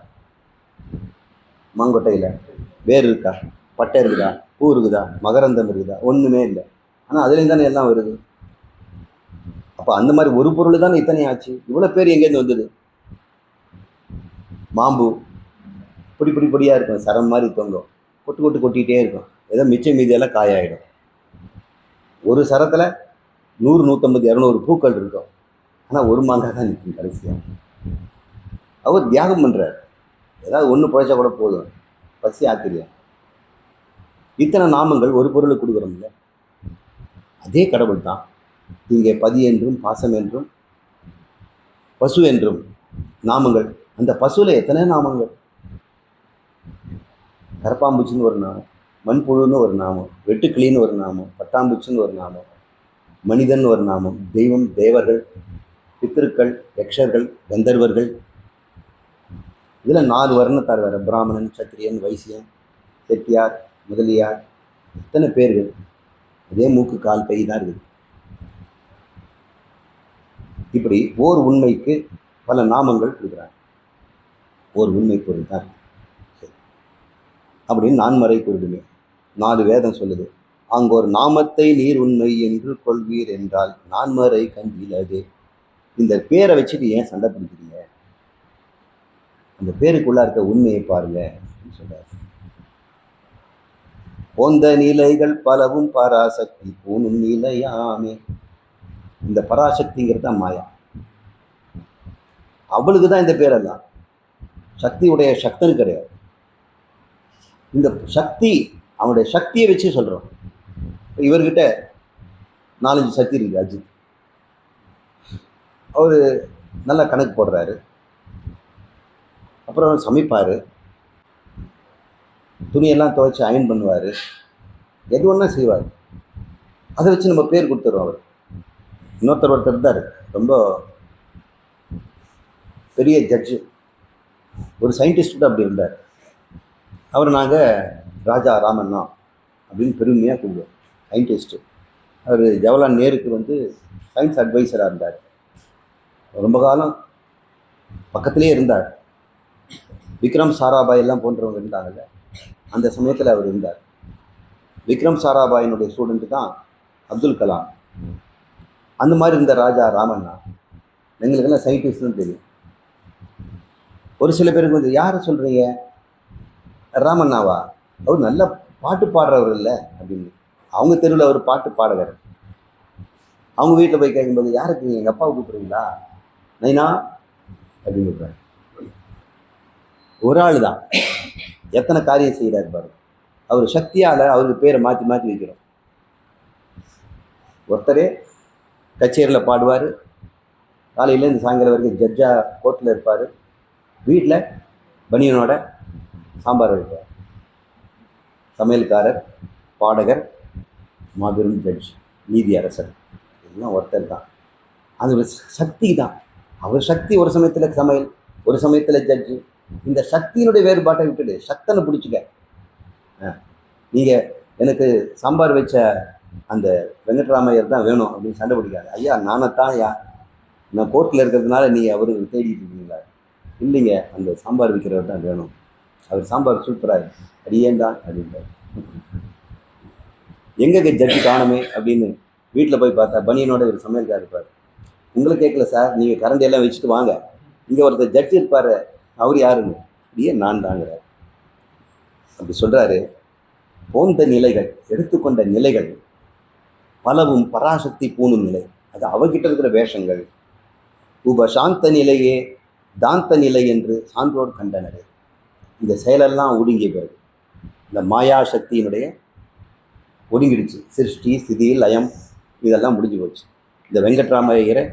மாங்கொட்டையில் வேர் இருக்கா? பட்டை இருக்குதா? பூ இருக்குதா? மகரந்தம் இருக்குதா? ஒன்றுமே இல்லை. ஆனால் அதுலேயும் தானே எல்லாம் வருது. அப்போ அந்த மாதிரி ஒரு பொருள் தானே இத்தனை ஆச்சு. இவ்வளோ பேர் எங்கேருந்து வந்தது? மாம்பு பொடி பொடி பொடியாக இருக்கும், சரம் மாதிரி தொங்கும், கொட்டு கொட்டு கொட்டிகிட்டே இருக்கும். ஏதோ மிச்சம் மீதியெல்லாம் காயாயிடும். ஒரு சரத்தில் 100, 150, 200 பூக்கள் இருக்கும். ஆனால் ஒரு மாங்காய் தான் நிற்கும் கடைசியாக. அவர் தியாகம் பண்ணுறார். ஏதாவது ஒன்று பிழைச்சா கூட போதும், பசி ஆத்திரியம். இத்தனை நாமங்கள் ஒரு பொருளுக்கு கொடுக்குறோம்ல, அதே கடவுள் தான் இங்கே பதி என்றும் பாசம் என்றும் பசு என்றும் நாமங்கள். அந்த பசுவில் எத்தனை நாமங்கள்? கரப்பாம்பூச்சின்னு ஒரு நாமம், மண்புழுன்னு ஒரு நாமம், வெட்டுக்கிளின்னு ஒரு நாமம், பட்டாம்பூச்சின்னு ஒரு நாமம், மனிதன் ஒரு நாமம், தெய்வம், தேவர்கள், பித்திருக்கள், யக்ஷர்கள், கந்தர்வர்கள். இதில் 4 வர்ணத்தார் வேறு, பிராமணன், சத்திரியன், வைசியன், செட்டியார், முதலியார், எத்தனை பேர்கள். அதே மூக்கு, கால், கை தான் இருக்குது. இப்படி ஓர் உண்மைக்கு பல நாமங்கள் கொடுக்குறாங்க. ஓர் உண்மை பொருள் தான் அப்படின்னு நான்மறை பொருளுமே 4 வேதம் சொல்லுது. அங்கே ஒரு நாமத்தை நீர் உண்மை என்று கொள்வீர் என்றால் நான்மறை கண்டிலது. இந்த பேரை வச்சுட்டு ஏன் சண்டை பிடிக்கிறீங்க? அந்த பேருக்குள்ளே இருக்க உண்மையை பாருங்க அப்படின்னு சொல்றாரு. போந்த நிலைகள் பலவும் பராசக்தி பூணும் நிலையாமே. இந்த பராசக்திங்கிறது தான் மாயா. அவளுக்கு தான் இந்த பேரெல்லாம். சக்தியுடைய சக்தனு கிடையாது. இந்த சக்தி அவனுடைய சக்தியை வச்சு சொல்கிறோம். இவர்கிட்ட 4-5 சக்தி இருக்குது. அஜித் அவர் நல்லா கணக்கு போடுறாரு, அப்புறம் சமைப்பார், துணியெல்லாம் துவைச்சி அயன் பண்ணுவார், எது ஒன்றா செய்வார். அதை வச்சு நம்ம பேர் கொடுத்துருவோம். அவர் ஒருத்தர் தான் ரொம்ப பெரிய ஜட்ஜு, ஒரு சயின்டிஸ்ட் கூட அப்படி இருந்தார். அவர் நாங்கள் ராஜா ராமண்ணா அப்படின்னு பெருமையாக கூப்பிடுவோம். சயின்டிஸ்ட்டு அவர் ஜவஹர்லால் நேருக்கு சயின்ஸ் அட்வைசராக இருந்தார். ரொம்ப காலம் பக்கத்துலேயே இருந்தார். விக்ரம் சாராபாய் எல்லாம் போன்றவங்க இருந்தாங்கல்ல, அந்த சமயத்தில் அவர் இருந்தார். விக்ரம் சாராபாயினுடைய ஸ்டூடெண்ட்டு தான் அப்துல் கலாம். அந்த மாதிரி இருந்த ராஜா ராமண்ணா. எங்களுக்கெல்லாம் சயின்டிஸ்ட்னு தெரியும். ஒரு சில பேருக்கு யாரை சொல்கிறீங்க? ராமண்ணாவா? அவர் நல்ல பாட்டு பாடுறவர் இல்லை அப்படின்னு. அவங்க தெருவில் அவர் பாட்டு பாடகர். அவங்க வீட்டில் போய் கேட்கும்போது, யாருக்கு எங்கள் அப்பாவை கூப்பிட்றீங்களா? நைனா அப்படின்னு கூப்பிட்றாரு. ஒரு ஆள் தான் எத்தனை காரியம் செய்கிறார் பாரு. அவர் சக்தியால் அவருக்கு பேரை மாற்றி மாற்றி வைக்கிறோம். ஒருத்தரே கச்சேரியில் பாடுவார், காலையிலேருந்து சாயங்காலம் வரைக்கும் ஜட்ஜாக கோர்ட்டில் இருப்பார், வீட்டில் பனியனோட சாம்பார் வைப்பார். சமையல்காரர், பாடகர், மாபெரும் ஜட்ஜ், நீதி அரசர், இதெல்லாம் ஒருத்தர் தான். அது ஒரு சக்தி தான். அவர் சக்தி ஒரு சமயத்தில் சமையல், ஒரு சமயத்தில் ஜட்ஜு. இந்த சக்தியினுடைய வேறுபாட்டை விட்டுடு, சக்தனை பிடிச்சிக்க. நீங்கள் எனக்கு சாம்பார் வச்ச அந்த வெங்கட்ராமையர் தான் வேணும் அப்படின்னு சண்டை பிடிக்காது. ஐயா நானைத்தான் நான் கோர்ட்டில் இருக்கிறதுனால நீங்கள் அவருக்கு தேடிட்டு இருக்கீங்களா? இல்லைங்க, அந்த சாம்பார் விற்கிறவர் தான் வேணும், அவர் சாம்பார் சூப்பராக அடியேன் தான் அப்படின்றார். எங்கே ஜட்ஜு காணுமே அப்படின்னு வீட்டில் போய் பார்த்தா பனியனோட ஒரு சமையல்கார் இருப்பார். உங்களை கேட்கல சார், நீங்கள் கரண்டி எல்லாம் வச்சுட்டு வாங்க, இங்கே ஒருத்தர் ஜட்ஜு இருப்பார், அவர் யாருங்க? அப்படியே நான் தாங்கிறார். அப்படி சொல்கிறாரு. போந்த நிலைகள், எடுத்துக்கொண்ட நிலைகள் பலவும் பராசக்தி பூணும் நிலை, அது அவகிட்ட இருக்கிற வேஷங்கள். உபசாந்த நிலையே தாந்த நிலை என்று சான்றோர் கண்டனர். இந்த செயலெல்லாம் ஒடுங்கிய பிறகு இந்த மாயா சக்தியினுடைய ஒடுங்கிடுச்சு. சிருஷ்டி ஸ்திதி லயம் இதெல்லாம் முடிஞ்சு போச்சு. இந்த வெங்கட்ராம ஐயரை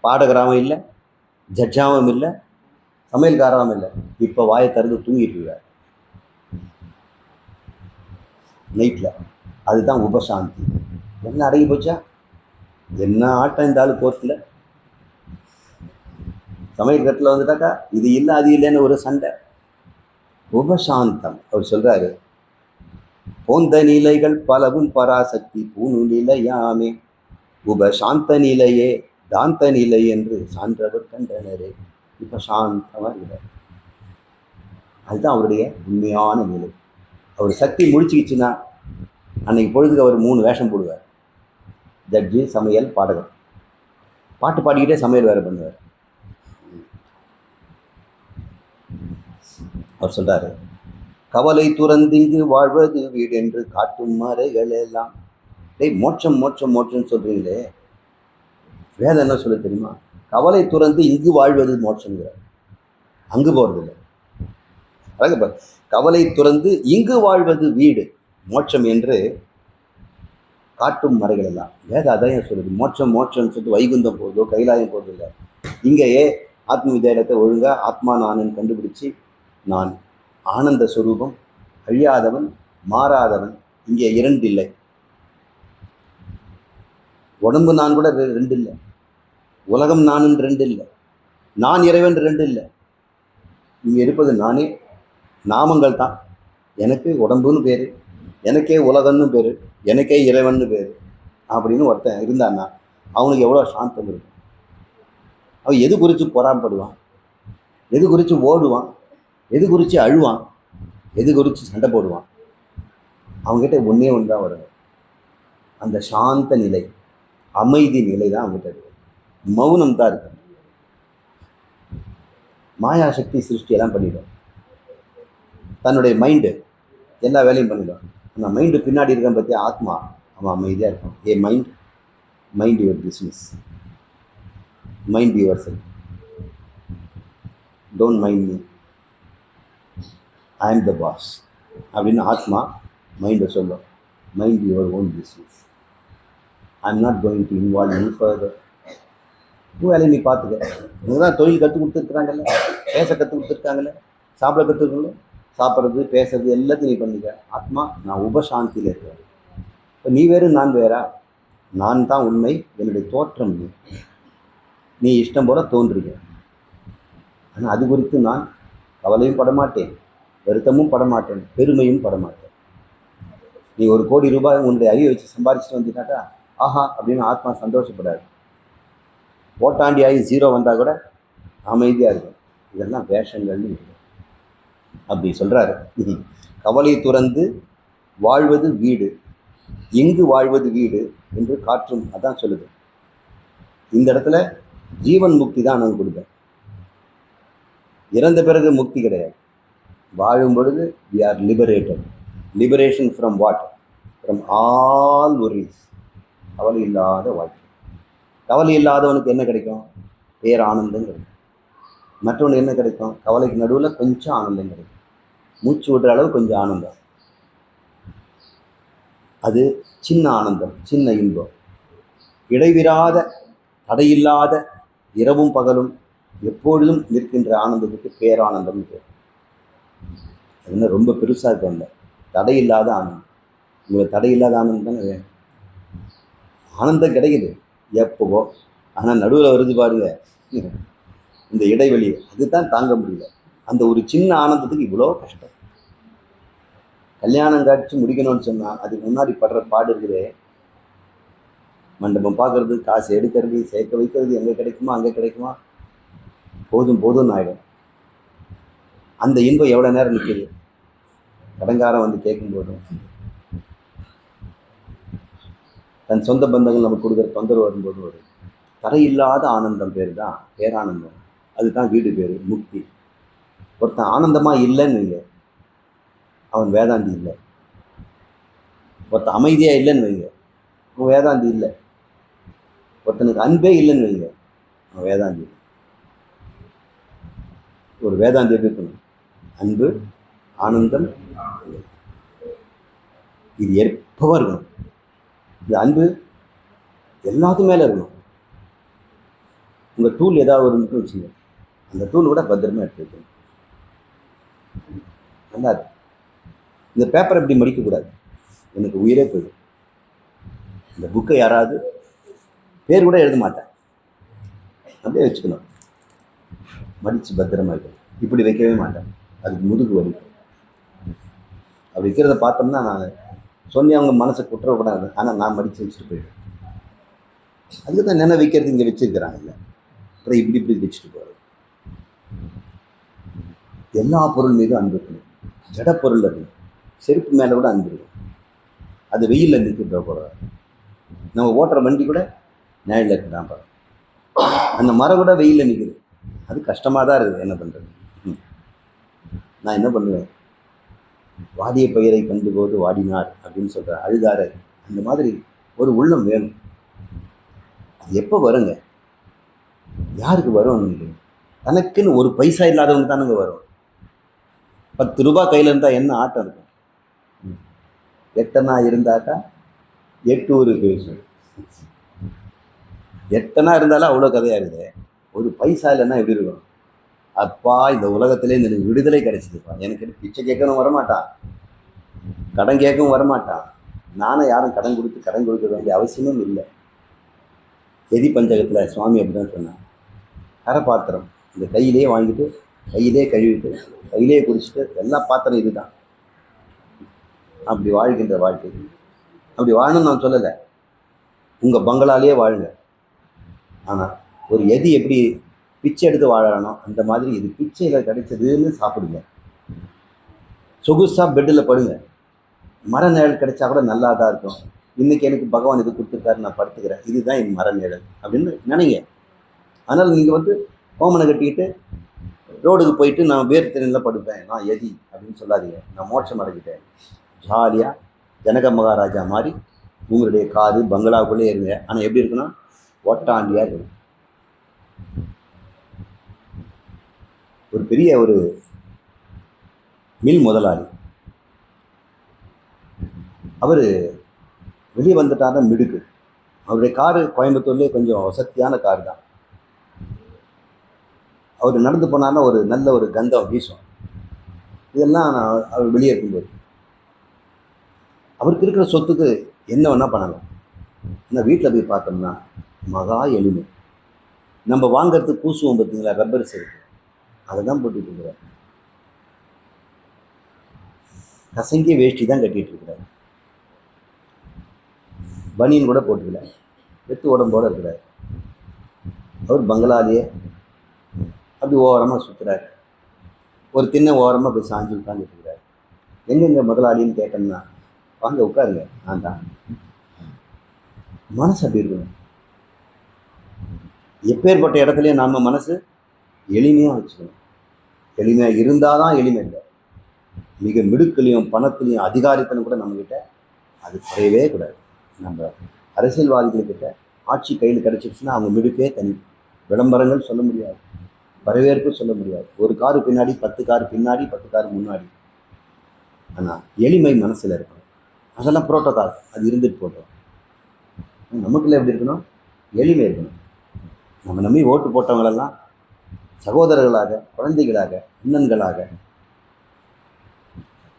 பாடகராகவும் இல்லை, ஜட்ஜாவும் இல்லை, சமையல்காராகவும் இல்லை. இப்போ வாயை திறந்து தூங்கிட்டு இருக்கார் நைட்டில். அதுதான் உபசாந்தி. என்ன அடங்கி போச்சா? என்ன ஆட்டம் இந்த ஆள் கோர்ட்டில். சமையல் கட்டில் வந்துட்டாக்கா இது இல்லை அது இல்லைன்னு ஒரு சண்டை. உபசாந்தம். அவர் சொல்றாரு, போந்த நிலைகள் பலவும் பராசக்தி பூணு நிலையாமே உபசாந்த நிலையே தாந்த நிலை என்று சான்றவர் கண்டனரே. இப்ப சாந்தமா இருக்கிறார். அதுதான் அவருடைய உண்மையான நிலை. அவர் சக்தி முடிச்சுக்கிச்சுன்னா அன்னைக்கு பொழுதுக்கு அவர் 3 வேஷம் போடுவார். ஜட்ஜி, சமையல், பாடகர். பாட்டு பாடிக்கிட்டே சமையல் வேற பண்ணுவார். அவர் சொல்றாரு, கவலை துறந்திங்கு வாழ்வது வீடு என்று காட்டும் மறைகள் எல்லாம். டேய், மோட்சம் மோட்சம் மோட்சம் சொல்றீங்களே, வேதம் என்ன சொல்ல தெரியுமா? கவலை துறந்து இங்கு வாழ்வது மோட்சங்கிறார். அங்கு போறதில்லை. அழகு. கவலை துறந்து இங்கு வாழ்வது வீடு மோட்சம் என்று காட்டும் மறைகள் எல்லாம். வேதம் அதையும் சொல்லுது. மோட்சம் மோட்சம்னு சொல்லிட்டு வைகுந்தம் போகுதோ கைலாயம் போகிறது இல்லை. இங்கேயே ஆத்ம வித்தியாலயத்தை ஒழுங்கா ஆத்மா நானுன்னு கண்டுபிடிச்சு, நான் ஆனந்த ஸ்வரூபம், அழியாதவன், மாறாதவன். இங்கே 2 இல்லை. உடம்பு நான் கூட 2 இல்லை. உலகம் நானுன்னு 2 இல்லை. நான் இறைவன் 2 இல்லை. இங்கே இருப்பது நானே. நாமங்கள் தான். எனக்கு உடம்புன்னு பேர், எனக்கே உலகம்னு பேர், எனக்கே இறைவன்னு பேர் அப்படின்னு ஒருத்தன் இருந்தான்னா அவனுக்கு எவ்வளோ சாந்தம் இருக்கும். அவன் எது குறித்து பொறாமப்படுவான், எது குறித்து ஓடுவான், எது குறித்து அழுவான், எது குறித்து சண்டை போடுவான்? அவங்ககிட்ட ஒன்றே ஒன்று தான் வரும். அந்த சாந்த நிலை, அமைதி நிலை தான் அவங்ககிட்ட இருக்கு. மௌனம் தான் இருக்கு. மாயாசக்தி சிருஷ்டியெல்லாம் பண்ணிடும். தன்னுடைய மைண்டு எல்லா வேலையும் பண்ணிடும். அந்த மைண்டு பின்னாடி இருக்கான் பற்றியா ஆத்மா, அவன் அமைதியாக இருக்கும். Hey mind, mind your business, mind yourself, don't mind me, I am the boss அப்படின்னு ஆத்மா மைண்டை சொல்லும். Mind your own business, I am not going to involve any further. வேலையை நீ பார்த்துக்க. இவங்க தான் தொழில் கற்றுக் கொடுத்துருக்குறாங்கல்ல, பேச கற்றுக் கொடுத்துருக்காங்கல்ல, சாப்பிட கற்றுக்கல, சாப்பிட்றது பேசுறது எல்லாத்தையும் நீ பண்ணிக்க. ஆத்மா, நான் உபசாந்தியில் இருக்கிறேன். இப்போ நீ வேறு நான் வேறா? நான் தான் உண்மை, என்னுடைய தோற்றம் நீ. நீ இஷ்டம் போல தோன்றுங்க. ஆனால் அது குறித்து நான் கவலையும் படமாட்டேன், வருத்தமும் படமாட்டேன், பெருமையும் படமாட்டேன். நீ 1 கோடி ரூபாய் உன்னுடைய அறிவை வச்சு சம்பாதிச்சுட்டு வந்துட்டாக்கா ஆஹா அப்படின்னு ஆத்மா சந்தோஷப்படாது. ஓட்டாண்டி ஆகி 0 வந்தால் கூட அமைதியாக இருக்கும். இதெல்லாம் வேஷங்கள்னு அப்படி சொல்கிறாரு. கவலை துறந்து வாழ்வது வீடு, எங்கு வாழ்வது வீடு என்று காற்றும் அதான் சொல்லுது. இந்த இடத்துல ஜீவன் முக்தி தான் நான் கொடுப்பேன். இறந்த பிறகு முக்தி கிடையாது. வாழும் பொழுது we are liberated. Liberation from what? From all worries. கவலை இல்லாத வாழ்க்கை. கவலை இல்லாதவனுக்கு என்ன கிடைக்கும்? பேரானந்தம் கிடைக்கும். மற்றவனுக்கு என்ன கிடைக்கும்? கவலைக்கு நடுவில் கொஞ்சம் ஆனந்தம் கிடைக்கும். மூச்சு விடுற அளவு கொஞ்சம் ஆனந்தம். அது சின்ன ஆனந்தம், சின்ன இன்பம். இடைவிராத தடையில்லாத இரவும் பகலும் எப்பொழுதும் நிற்கின்ற ஆனந்தத்துக்கு பேரானந்தம் பேர். அது என்ன ரொம்ப பெருசாக இருக்கும். அந்த தடையில்லாத ஆனந்தம். உங்களுக்கு தடையில்லாத ஆனந்தம் தானே வேணும். ஆனந்தம் கிடைக்குது எப்பவோ, ஆனால் நடுவில் வருது பாருங்க இந்த இடைவெளி, அதுதான் தாங்க முடியல. அந்த ஒரு சின்ன ஆனந்தத்துக்கு இவ்வளோ கஷ்டம். கல்யாணம் காட்சி முடிக்கணும்னு சொன்னால் அதுக்கு முன்னாடி படுற பாடு இருக்குதே. மண்டபம் பார்க்கறது, காசு எடுக்கிறது, சேர்க்க வைக்கிறது, எங்கே கிடைக்குமா அங்கே கிடைக்குமா, போதும் போதும்னு ஆகிடும். அந்த இன்பம் எவ்வளோ நேரம் நிற்கிது? கடங்காரம் வந்து கேட்கும்போதும், தன் சொந்த பந்தங்கள் நமக்கு கொடுக்குற தொந்தரவு வரும்போது வரும். தடையில்லாத ஆனந்தம் பேர் தான் பேரானந்தம். அதுதான் வீடு பேர், முக்தி. ஒருத்தன் ஆனந்தமாக இல்லைன்னு வைங்க, அவன் வேதாந்தி இல்லை. ஒருத்தன் அமைதியாக இல்லைன்னு வைங்க, அவன் வேதாந்தி இல்லை. ஒருத்தனுக்கு அன்பே இல்லைன்னு வைங்க, அவன் வேதாந்தி இல்லை. ஒரு வேதாந்தி எப்படி இருக்கணும்? அன்பு, ஆனந்தம், இது எப்பவும் இருக்கணும். இந்த அன்பு எல்லாத்துக்கும் மேலே இருக்கணும். உங்கள் டூல் ஏதாவது ஒரு வச்சுங்க, அந்த டூல் கூட பத்திரமா எடுத்து வைக்கணும். நல்லா இருக்கு. இந்த பேப்பரை இப்படி மடிக்கக்கூடாது, எனக்கு உயிரே போயிடும். இந்த புக்கை யாராவது பேர் கூட எழுத மாட்டேன், அப்படியே வச்சுக்கணும், மடித்து பத்திரமா வைக்கணும். இப்படி வைக்கவே மாட்டேன், அதுக்கு முதுகு வலி. அப்படி வைக்கிறத பார்த்தோம்னா நான் சொல்லி அவங்க மனசை குற்றப்படாது, ஆனால் நான் மடித்து வச்சுட்டு போயிடுவேன். அதுக்கு தான் நினை வைக்கிறது இங்கே வச்சுருக்கிறாங்கல்ல, அப்புறம் இப்படி இப்படி வச்சுட்டு போகிறது. எல்லா பொருள் மீதும் அன்பு இருக்கணும். ஜட பொருள் இருக்கணும். செருப்பு மேலே கூட அன்பு இருக்கும். அது வெயிலில் நிற்க போகிறாரு. நம்ம ஓட்டுற வண்டி கூட நிழலில் இருக்குதான் பாரு. அந்த மரம் கூட வெயிலில் நிற்குது, அது கஷ்டமாக தான் இருக்குது. என்ன பண்ணுறது? நான் என்ன பண்ணுவேன், வாடிய பயிரை கண்டுபோது வாடினார் அப்படின்னு சொல்கிறேன், அழுதாரு. அந்த மாதிரி ஒரு உள்ளம் வேணும். அது எப்போ வருங்க? யாருக்கு வரும்? தனக்குன்னு ஒரு பைசா இல்லாதவங்க தானுங்க வரும். 10 ரூபாய் கையில் இருந்தால் என்ன ஆட்டம் இருக்கும்? 8 இருந்தாக்கா 8 ஊருக்கு பேசும். 8 இருந்தாலும் அவ்வளோ கதையாக இருக்குது. ஒரு பைசா இல்லைன்னா எப்படி இருக்கும்? அப்பா, இந்த உலகத்திலே எனக்கு விடுதலை கிடைச்சிதுப்பா. எனக்கு பிச்சை கேட்கணும் வரமாட்டான், கடன் கேட்கவும் வரமாட்டான். நானும் யாரும் கடன் கொடுக்க வேண்டிய அவசியமும் இல்லை. எதி பஞ்சகத்தில் சுவாமி அப்படி தான் சொன்னான். கரப்பாத்திரம் இந்த கையிலே வாங்கிட்டு, கையிலே கழுவிட்டு, கையிலே குடிச்சிட்டு, எல்லா பாத்திரம் இது தான். அப்படி வாழ்கின்ற வாழ்க்கை. அப்படி வாழணும்னு நான் சொல்லலை, உங்கள் பங்களாலேயே வாழுங்க. ஆனால் ஒரு எதி எப்படி பிச்சை எடுத்து வாழறானோ அந்த மாதிரி இது பிச்சையில் கிடைச்சதுன்னு சாப்பிடுங்க. சொகுசாக பெட்டில் படுங்க. மர நிழல் கிடைச்சா கூட நல்லா தான் இருக்கும். இன்றைக்கி எனக்கு பகவான் இது கொடுத்துருக்காரு, நான் படுத்துக்கிறேன், இதுதான் என் மர நிழல் அப்படின்னு நினைங்க. அதனால் நீங்கள் கோமனை கட்டிக்கிட்டு ரோடுக்கு போயிட்டு நான் வேறு திறனில் படுப்பேன், நான் எதி அப்படின்னு சொல்லாதீங்க. நான் மோட்சம் அடைஞ்சிட்டேன். ஜாலியாக ஜனக மகாராஜா மாதிரி உங்களுடைய காரு பங்களாவுக்குள்ளே இருங்க. ஆனால் எப்படி இருக்குன்னா ஒட்டாண்டியாக இருக்கணும். ஒரு பெரிய ஒரு மில் முதலாளி, அவர் வெளியே வந்துட்டார்னா மிடுக்கு. அவருடைய காரு கோயம்புத்தூர்லேயே கொஞ்சம் வசதியான கார் தான். அவர் நடந்து போனார்னா ஒரு நல்ல ஒரு கந்தம் வீசும். இதெல்லாம் அவர் வெளியே இருக்கும்போது அவருக்கு இருக்கிற சொத்துக்கு என்ன வேணால் பண்ணலாம். ஆனால் வீட்டில் போய் பார்த்தோம்னா மகா எளிமை. நம்ம வாங்கிறதுக்கு பூசுவோம் பார்த்தீங்களா, ரப்பர் செருப்பு, அதை தான் போட்டுட்டு இருக்கிறார். கசங்கிய வேஷ்டி தான் கட்டிகிட்டு இருக்கிறார். பனியன் கூட போட்டுக்கல, வெத்து உடம்போடு இருக்கிறார். அவர் பங்களாலேயே அப்படி ஓரமாக சுற்றுறாரு. ஒரு திண்ணை ஓரமாக போய் சாஞ்சி உட்காந்துட்டு இருக்கிறார். எங்கெங்க முதலாளின்னு கேட்டோம்னா, வாங்க உட்காருங்க, நான் தான். மனசு அப்படி இருக்கணும். எப்பேற்பட்ட இடத்துலையும் நம்ம மனசு எளிமையாக வச்சுக்கணும். எளிமையாக இருந்தால் தான் எளிமை இல்லை. மிக மிடுக்கலையும் பணத்துலையும் அதிகாரத்திலும் கூட நம்மக்கிட்ட அது குறையவே கூடாது. நம்ம அரசியல்வாதிகள்கிட்ட ஆட்சி கையில் கிடச்சிருச்சுன்னா அவங்க மிடுக்கே தனி. விளம்பரங்கள் சொல்ல முடியாது, வரவேற்பு சொல்ல முடியாது. ஒரு காரு பின்னாடி 10 காரு பின்னாடி, 10 காரு முன்னாடி. ஆனால் எளிமை மனசில் இருக்கணும். அதெல்லாம் புரோட்டோகால், அது இருந்துட்டு போட்டோம். நமக்குள்ள எப்படி இருக்கணும்? எளிமை இருக்கணும். நம்ம நம்பி ஓட்டு போட்டவங்களெல்லாம் சகோதரர்களாக, குழந்தைகளாக, அண்ணன்களாக,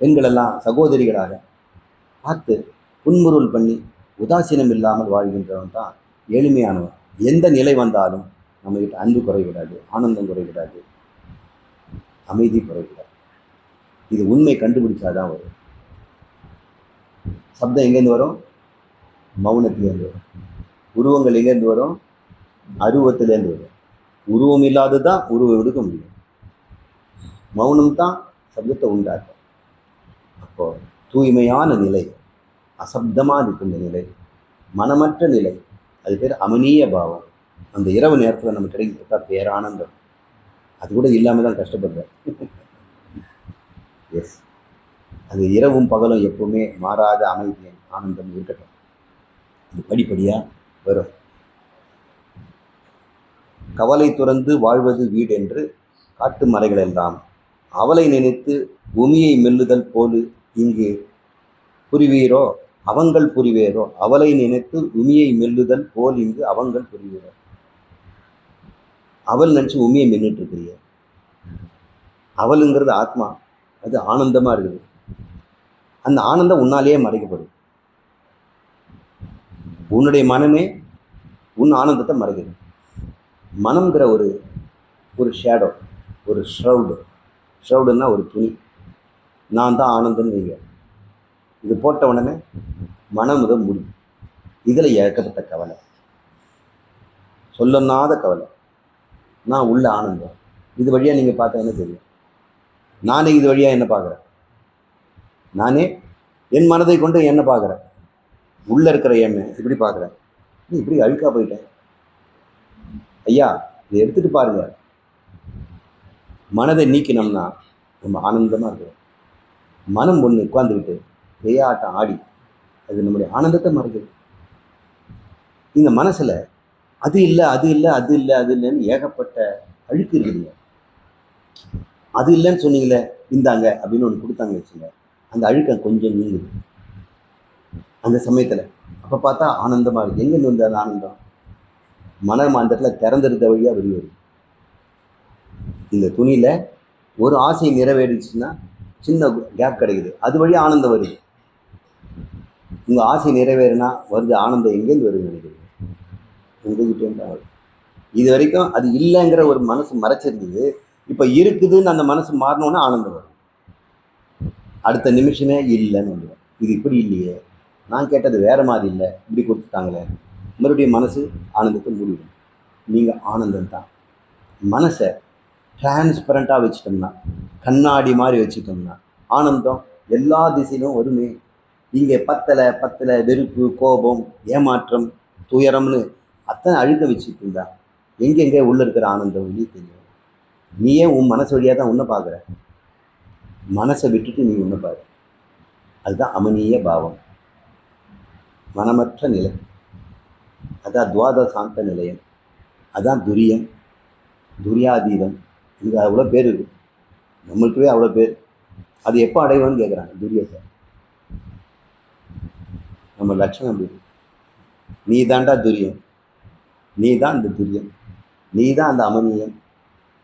பெண்களெல்லாம் சகோதரிகளாக பார்த்து புன்முறுவல் பண்ணி உதாசீனம் இல்லாமல் வாழ்கின்றவன் தான் எளிமையானவன். எந்த நிலை வந்தாலும் நம்மகிட்ட அன்பு குறைவிடாது, ஆனந்தம் குறைவிடாது, அமைதி குறைவிடாது. இது உண்மை கண்டுபிடிச்சாதான் வரும். சப்தம் எங்கேருந்து வரும்? மௌனத்திலேருந்து வரும். உருவங்கள் எங்கேருந்து வரும்? அருவத்திலேருந்து வரும். உருவம் இல்லாதது தான் உருவம் எடுக்க முடியும். மௌனம் தான் சப்தத்தை உண்டாக்கும். அப்போ தூய்மையான நிலை, அசப்தமாக இருக்கின்ற நிலை, மனமற்ற நிலை, அது பேர் அமனீய பாவம். அந்த இரவு நேரத்தில் நம்ம கிடைக்கப்பட்டா பேரானந்தம். அது கூட இல்லாமல் தான் கஷ்டப்படுறேன். எஸ், அது இரவும் பகலும் எப்பவுமே மாறாத அமைதியும் ஆனந்தம் இருக்கட்டும். இது படிப்படியாக வரும். கவலை துறந்து வாழ்வது வீடு என்று காட்டு மலைகள் எல்லாம் அவளை நினைத்து உமியை மெல்லுதல் போலு இங்கு புரிவீரோ அவங்கள் புரிவேரோ. அவளை நினைத்து உமியை மெல்லுதல் போல் இங்கு அவங்கள் புரிவீரோ. அவள் நினச்சி உமியை மென்னுட்டு இருக்கிறீங்க. அவளுங்கிறது ஆத்மா, அது ஆனந்தமாக இருக்குது. அந்த ஆனந்தம் உன்னாலேயே மறைக்கப்படும். உன்னுடைய மனமே உன் ஆனந்தத்தை மறைக்குது. மனம்ங்கிற ஒரு ஷேடோ, ஒரு ஷ்ரவுடுன்னா ஒரு துணி. நான் தான் ஆனந்தம்னு வைங்க. இது போட்ட உடனே மனம் இதை முடியும். இதில் ஏற்கப்பட்ட கவலை, சொல்லனாத கவலை. நான் உள்ள ஆனந்தம். இது வழியாக நீங்கள் பார்த்தா என்ன தெரியும்? நானே இது வழியாக என்ன பார்க்குறேன்? நானே என் மனதை கொண்டு என்ன பார்க்குறேன்? உள்ளே இருக்கிற எண்ணை இப்படி பார்க்குறேன். இப்படி அழுக்கா போயிட்டேன் ஐயா, இதை எடுத்துகிட்டு பாருங்க. மனதை நீக்கினோம்னா நம்ம ஆனந்தமாக இருக்கிறோம். மனம் ஒன்று உட்காந்துக்கிட்டு பேயாட்டம் ஆடி அது நம்முடைய ஆனந்தத்தை மறைக்குது. இந்த மனசில் அது இல்லை அது இல்லை அது இல்லை அது இல்லைன்னு ஏகப்பட்ட அழுக்கு இருக்குதுங்க. அது இல்லைன்னு சொன்னீங்களே, இந்தாங்க அப்படின்னு ஒன்று கொடுத்தாங்க வச்சுங்க, அந்த அழுக்க கொஞ்சம் நீங்குது அந்த சமயத்தில். அப்போ பார்த்தா ஆனந்தமாக இருக்குது. எங்கேருந்து வந்து அந்த ஆனந்தம்? மனம் அந்த இடத்துல திறந்திருந்த வழியாக வெளியேறும். இந்த துணியில் ஒரு ஆசை நிறைவேறிச்சுன்னா சின்ன கேப் கிடைக்குது, அது வழியாக ஆனந்தம் வருது. உங்கள் ஆசை நிறைவேறினா வருது ஆனந்தம். எங்கேருந்து வருதுன்னு நினைக்கிறீங்க? உங்ககிட்டேருந்து தான் வருது. இது வரைக்கும் அது இல்லைங்கிற ஒரு மனசு மறைச்சிருந்தது. இப்போ இருக்குதுன்னு அந்த மனசு மாறினோன்னா ஆனந்தம் வரும். அடுத்த நிமிஷமே இல்லைன்னு வந்துடும். இது இப்படி இல்லையே, நான் கேட்டது வேறு மாதிரி இல்லை, இப்படி கொடுத்துட்டாங்களே. மறுபடியும் மனசு ஆனந்தத்தை மூடிடும். நீங்கள் ஆனந்தம் தான். மனசை டிரான்ஸ்பரண்ட்டாக வச்சுட்டோம்னா, கண்ணாடி மாதிரி வச்சுட்டோம்னா ஆனந்தம் எல்லா திசையிலும் வருமே. இங்கே பத்தலை வெறுப்பு, கோபம், ஏமாற்றம், துயரம்னு அத்தனை அழுக்க வச்சுட்டு இருந்தா எங்கெங்கே உள்ளே இருக்கிற ஆனந்தம் வெளியே தெரியும். நீயே உன் மனசு வழியாக தான் உன்னை பார்க்குற. மனசை விட்டுட்டு நீ உன்னை பாரு. அதுதான் அமனிய பாவம், மனமற்ற நிலை. அதான் துவாத சாந்த நிலையம். அதான் துரியம், துரியாதீதம். இதுக்கு அவ்வளோ பேர் இருக்குது. நம்மளுக்குவே அவ்வளோ பேர். அது எப்போ அடைவோன்னு கேட்குறாங்க துரியத்தை. நம்ம லட்சணம் அப்படி. நீ தாண்டா துரியம், நீ தான் இந்த துரியம், நீ தான் அந்த அமனியம்.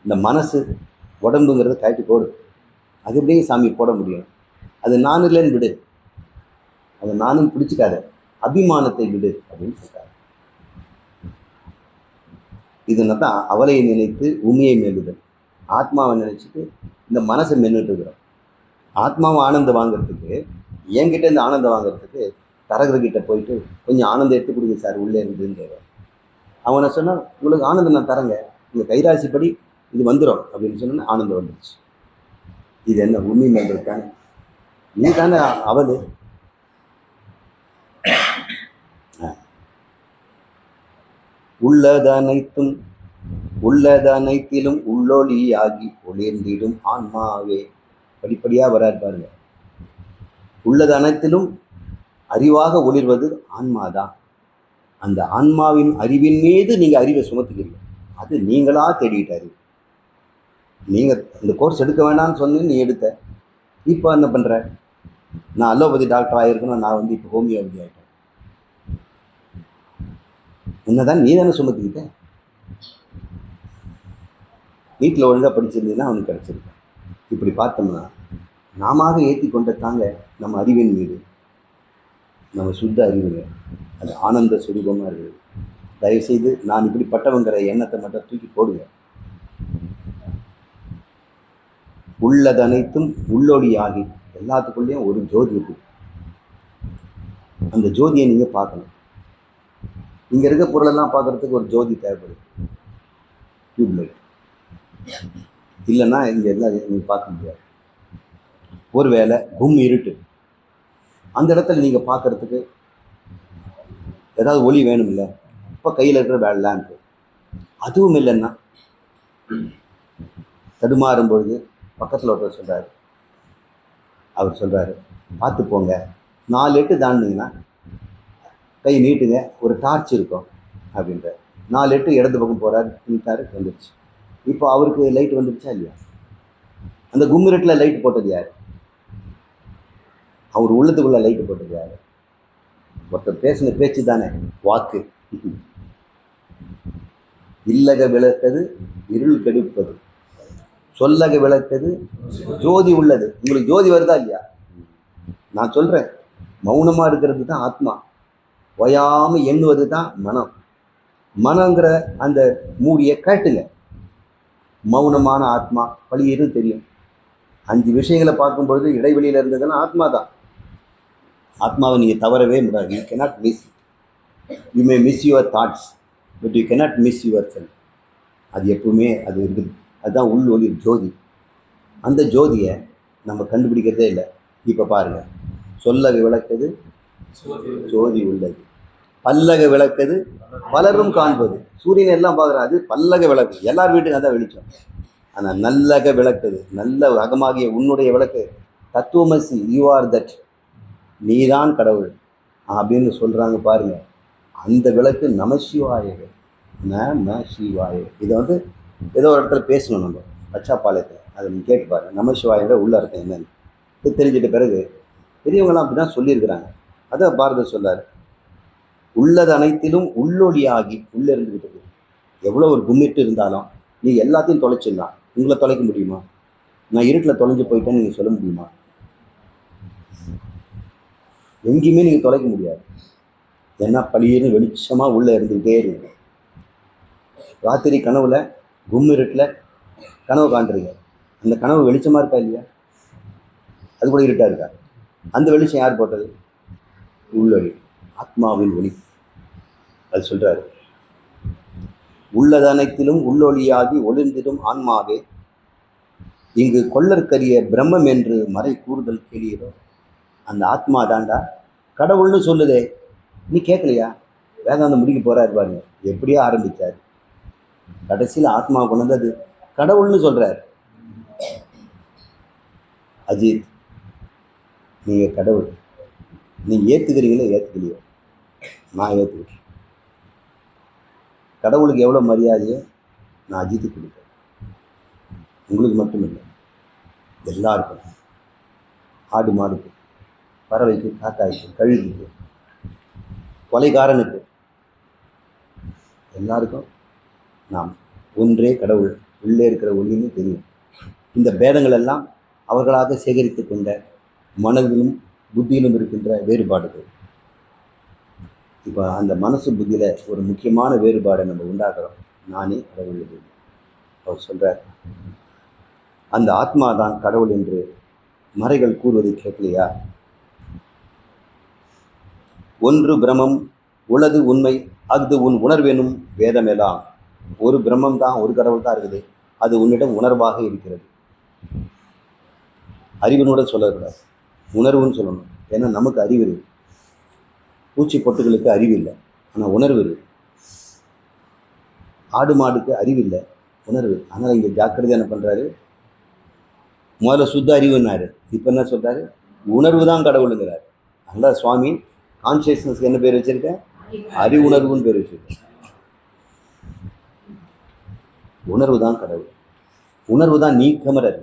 இந்த மனசு உடம்புங்கிறத கழட்டி போடு. அது எப்படியே சாமி போட முடியும்? அது நான் இல்லைன்னு விடு, அதை நானும் பிடிச்சிக்காத, அபிமானத்தை விடு அப்படின்னு சொல்றாரு. இதுன்னா தான் அவளை நினைத்து உமியை மெல்லுதல். ஆத்மாவை நினைச்சிட்டு இந்த மனசை மென்னுட்டு இருக்கிறோம். ஆத்மாவை ஆனந்தம் வாங்கிறதுக்கு, என்கிட்ட இந்த ஆனந்தம் வாங்கிறதுக்கு தரகர்கிட்ட போயிட்டு கொஞ்சம் ஆனந்தம் எடுத்து கொடுங்க சார் உள்ளே இருந்துன்னு கேட்குறேன். அவனை சொன்னால் உங்களுக்கு ஆனந்தம் நான் தரேங்க, உங்கள் கைராசிப்படி இது வந்துடும் அப்படின்னு சொன்னோன்னா ஆனந்தம் வந்துடுச்சு. இது என்ன உண்மை மேல் தானே? நீ தானே அவள். உள்ளதனைத்திலும் உள்ளொளியாகி ஒளிர்ந்திடும் ஆன்மாவே. படிப்படியாக வராது பாருங்க. உள்ளது அனைத்திலும் அறிவாக ஒளிர்வது ஆன்மாதான். அந்த ஆன்மாவின் அறிவின் மீது நீங்கள் அறிவை சுமத்துக்கிறீங்க. அது நீங்களா தேடிட்டாரு. நீங்கள் இந்த கோர்ஸ் எடுக்க வேண்டாம்னு சொன்னி நீ எடுத்த. இப்போ என்ன பண்ணுற? நான் அலோபதி டாக்டர் ஆகிருக்கணும், நான் வந்து இப்போ ஹோமியோபதி ஆகிட்டேன். உன்னதான் நீ தானே சுமத்திக்கிட்ட. வீட்டில் ஒழுங்காக படிச்சிருந்தீங்கன்னா அவனுக்கு கிடச்சிருக்கேன். இப்படி பார்த்தோம்னா நாம ஏற்றி கொண்ட தாங்க நம்ம அறிவின் மீது, நம்ம சுத்த அறிவுங்க, அது ஆனந்த சுரூபமாக இருக்குது. தயவுசெய்து நான் இப்படி பட்டவங்கிற எண்ணத்தை மட்டும் தூக்கி போடுங்க. உள்ளது அனைத்தும் உள்ளொளி ஆகி, எல்லாத்துக்குள்ளேயும் ஒரு ஜோதி இருக்குது. அந்த ஜோதியை நீங்கள் பார்க்கணும். இங்கே இருக்க பொருளெல்லாம் பார்க்குறதுக்கு ஒரு ஜோதி தேவைப்படுது, டியூப்லைட். இல்லைன்னா இங்கே எல்லாம் நீங்கள் பார்க்க முடியாது. ஒரு வேளை கும் இருட்டு, அந்த இடத்துல நீங்கள் பார்க்குறதுக்கு ஏதாவது ஒளி வேணும் இல்லை? இப்போ கையில் இருக்கிற லேம்பு அதுவும் இல்லைன்னா தடுமாறும் பொழுது பக்கத்தில் ஒருத்தர் சொல்கிறாரு, அவர் சொல்கிறாரு பார்த்து போங்க, 4 எட்டு தாண்டிங்கன்னா கை நீட்டுங்க, ஒரு டார்ச் இருக்கும் அப்படின்ற. 4 எட்டு இடது பக்கம் போகிறாரு, நீட்டாரு, வந்துடுச்சு. இப்போ அவருக்கு லைட் வந்துடுச்சா இல்லையா? அந்த கும்மிருட்டில் லைட் போட்டது யார்? அவர் உள்ளத்துக்குள்ள லைட்டு போட்டது யார்? ஒருத்தர் பேசின பேச்சு தானே வாக்கு. இல்லக விளக்கது இருள் கெடுப்பது, சொல்லக விளக்கது ஜோதி உள்ளது. உங்களுக்கு ஜோதி வருதா இல்லையா? நான் சொல்றேன், மௌனமா இருக்கிறது தான் ஆத்மா, ஓயாம எண்ணுவது தான் மனம். மனங்கிற அந்த மூடியை கேட்டுங்க. மௌனமான ஆத்மா பழியிரு தெரியும். 5 விஷயங்களை பார்க்கும் பொழுது இடைவெளியில் இருந்ததுன்னா ஆத்மா தான். ஆத்மாவை நீங்கள் தவறவே முடியாது. You cannot miss. You may miss your thoughts, but you cannot miss your self. அது எப்பவுமே அது இருக்குது. அதுதான் உள் ஒளி ஜோதி. அந்த ஜோதியை நம்ம கண்டுபிடிக்கிறதே இல்லை. இப்போ பாருங்க, சொல்லக விளக்குது ஜோதி உள்ளது, பல்லக விளக்குது பலரும் காண்பது. சூரியன் எல்லாம் பார்க்குறான், அது பல்லக விளக்கு, எல்லார் வீட்டுக்கும் அதான் வெளிச்சம். ஆனால் நல்லக விளக்குது, நல்ல அகமாகிய உன்னுடைய விளக்கு. தத்துவமசி, யூ ஆர் தட், நீதான் கடவுள் அப்படின்னு சொல்கிறாங்க பாருங்க. அந்த விளக்கு நமசிவாய, நமசிவாய. இதை வந்து ஏதோ ஒரு இடத்துல பேசணும் நம்ம பச்சாப்பாளையத்தில், அதை நீங்கள் கேட்டு பாருங்க. நமசிவாயோட உள்ள அர்த்தம் என்னன்னு இது தெரிஞ்சிட்ட பிறகு பெரியவங்களாம் அப்படி தான் சொல்லியிருக்கிறாங்க. அதை பாரதர் சொல்லார், உள்ளது அனைத்திலும் உள்ளொளியாகி உள்ளே இருந்துக்கிட்டு. எவ்வளோ ஒரு கும்மிட்டு இருந்தாலும் நீ எல்லாத்தையும் தொலைச்சிடலாம். உங்களை தொலைக்க முடியுமா? நான் இருட்டில் தொலைஞ்சு போயிட்டேன்னு நீங்கள் சொல்ல முடியுமா? எங்கேயுமே நீங்கள் தொலைக்க முடியாது. ஏன்னா பளிர்னு வெளிச்சமாக உள்ளே இருந்துக்கிட்டே இருக்கு. ராத்திரி கனவுல கும்மிருட்டில் கனவு காண்றீங்க, அந்த கனவு வெளிச்சமாக இருக்கா இல்லையா? அது கூட இருட்டாக இருக்கா? அந்த வெளிச்சம் யார் போட்டது? உள்ளொளி, ஆத்மாவின் ஒளி. அது சொல்றாரு, உள்ளது அனைத்திலும் உள்ளொளியாகி ஒளிர்ந்திடும் ஆன்மாவே, இங்கு கொள்ளற்கரிய பிரம்மம் என்று மறை கூறுதல் கேளீரோ. அந்த ஆத்மா தாண்டா கடவுள்னு சொல்லுதே, நீ கேட்கலையா? வேதாந்தம் முடிக்க போறாரு பாருங்க, எப்படியோ ஆரம்பிச்சார், கடைசியில் ஆத்மா கொண்டு வந்து அது கடவுள்னு சொல்றாரு. அஜித், நீங்க கடவுள், நீங்க ஏத்துக்கிறீங்களோ ஏத்துக்கலையோ, நான் ஏத்துக்கிட்டேன். கடவுளுக்கு எவ்வளோ மரியாதையோ நான் அஜித்துக்கு கொடுப்பேன். உங்களுக்கு மட்டும் இல்லை, எல்லாருக்கும். ஆடு மாடுக்கு, பறவைக்கு, காக்காய்க்கு, கழுகுக்கு, கொலைகாரனுக்கு, எல்லாருக்கும் நாம் ஒன்றே கடவுள், உள்ளே இருக்கிற ஒளின்னு தெரியும். இந்த பேதங்கள் எல்லாம் அவர்களாக சேகரித்து கொண்ட மனதிலும் புத்தியிலும் இருக்கின்ற வேறுபாடுகள். இப்போ அந்த மனசு புத்தியில் ஒரு முக்கியமான வேறுபாடை நம்ம உண்டாக்குறோம். நானே கடவுள். அவர் சொல்கிறார், அந்த ஆத்மா தான் கடவுள் என்று மறைகள் கூறுவது கேட்கலையா? ஒன்று பிரமம் உளது உண்மை அஃது உன் உணர்வெனும் வேதமெல்லாம். ஒரு பிரம்மம் தான், ஒரு கடவுள் தான் இருக்குது, அது உன்னிடம் உணர்வாக இருக்கிறது. அறிவுனோட சொல்லக்கூடாது, உணர்வுன்னு சொல்லணும். ஏன்னா நமக்கு அறிவு இருக்கு, பூச்சி பொட்டுகளுக்கு அறிவு இல்லை, ஆனால் உணர்வு இருக்கு. ஆடு மாடுக்கு அறிவு இல்லை, உணர்வு. அதனால் இங்கே ஜாக்கிரதை என்ன பண்ணுறாரு, முதல்ல சுத்த அறிவுன்னாரு, இப்போ என்ன சொல்கிறாரு, உணர்வு தான் கடவுளுங்கிறார். அதனால் சுவாமி கான்சியஸ்னஸ்க்கு என்ன பேர் வச்சுருக்கேன்? அறிவுணர்வுன்னு பேர் வச்சுருக்கேன். உணர்வு தான் கடவுள், உணர்வு தான் நீக்கமறது.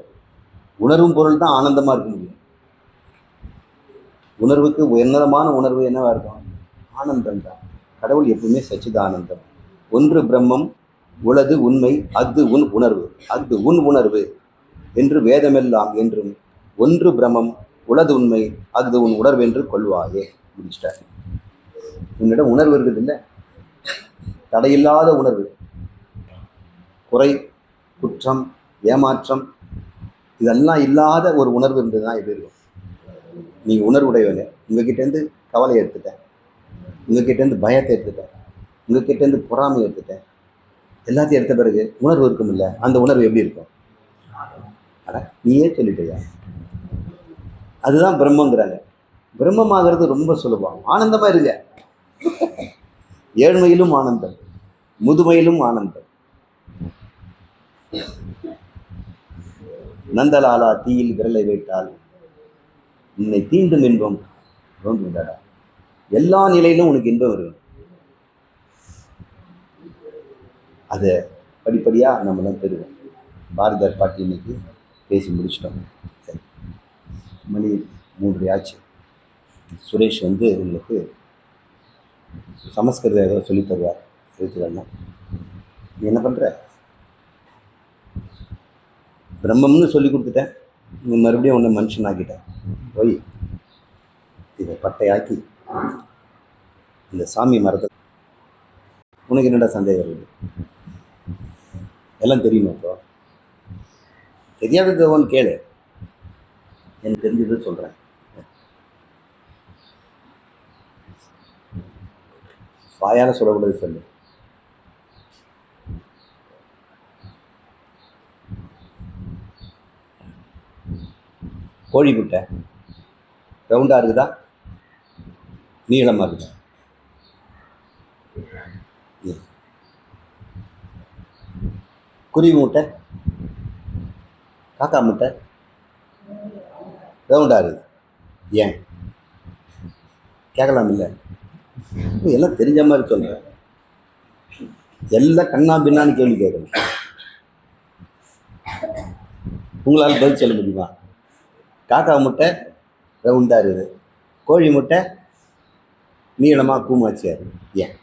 உணர்வும் பொருள் தான் ஆனந்தமாக இருக்க முடியும். உணர்வுக்கு உயர்ந்தமான உணர்வு என்னவா இருக்கும்? ஆனந்தம் தான். கடவுள் எப்பவுமே சச்சிதானந்தம். ஒன்று பிரம்மம் உளது உண்மை அஃது உன் உணர்வு, அஃது உன் உணர்வு என்று வேதமெல்லாம் என்றும் ஒன்று பிரம்மம் உளது உண்மை அஃது உன் உணர்வு என்று கொள்வாயே. முடிச்சிட்டார். உன்னிடம் உணர்வு இருக்குது இல்லை, தடையில்லாத உணர்வு. குறை, குற்றம், ஏமாற்றம் இதெல்லாம் இல்லாத ஒரு உணர்வு இருந்தது தான் எப்படி இருக்கும்? நீங்கள் உணர்வுடையவங்க, உங்ககிட்டேருந்து கவலை எடுத்துட்டேன், உங்ககிட்டேருந்து பயத்தை எடுத்துட்டேன், உங்ககிட்டேருந்து பொறாமை எடுத்துட்டேன், எல்லாத்தையும் எடுத்த பிறகு உணர்வு இருக்கும் இல்லை? அந்த உணர்வு எப்படி இருக்கும்? நீயே சொல்லிட்டியா? அதுதான் பிரம்மங்கிறாங்க. பிரம்மமாகிறது ரொம்ப சுலபம். ஆனந்தமா இருங்க. ஏழ்மையிலும் ஆனந்தம், முதுமையிலும் ஆனந்தம். நந்தலாலா தீயில் விரலை வைத்தால் உன்னை தீண்டும் இன்பம் தோன்றுகிறாடா. எல்லா நிலையிலும் உனக்கு இன்பம் வரும். அதை படிப்படியாக நம்ம தான் பெறுவோம். பாரதியார் பாட்டி இன்னைக்கு பேசி முடிச்சிட்டோம். சரி, மணி 3 ஆச்சு. சுரேஷ் வந்து உங்களுக்கு சமஸ்கிருதம் ஏதோ சொல்லித் தருவார். எழுத்துக்கள்னா நீ என்ன பண்ணுற? பிரம்மம்னு சொல்லி கொடுத்துட்டேன், நீ மறுபடியும் ஒன்று மனுஷன் ஆக்கிட்டேன். போய் இதை பட்டையாக்கி இந்த சாமி மரத்தை. உனக்கு என்னடா சந்தேகம் இருக்குது? எல்லாம் தெரியுமா? இப்போ தெரியாதது ஒன்று கேளு, எனக்கு தெரிஞ்சது சொல்கிறேன். வாயால் சொல்லக்கூடாது, சொல்லு. கோழி முட்டை ரவுண்டாக இருக்குதா, நீளமாக இருக்குதா? குருவி முட்டை, காக்கா முட்டை ரவுண்டாக இருக்குது. ஏன் கேட்கலாம்? இல்லை, எல்லாம் தெரிஞ்ச மாதிரி சொல்கிறேன். எல்லாம் கண்ணா பின்னான்னு கேள்வி கேட்கணும். உங்களால் பதில் சொல்ல முடியுமா? காக்கா முட்டை ரவுண்டாக இருக்குது, கோழி முட்டை நீளமாக கூமாச்சியாக இருக்குது. ஏன்?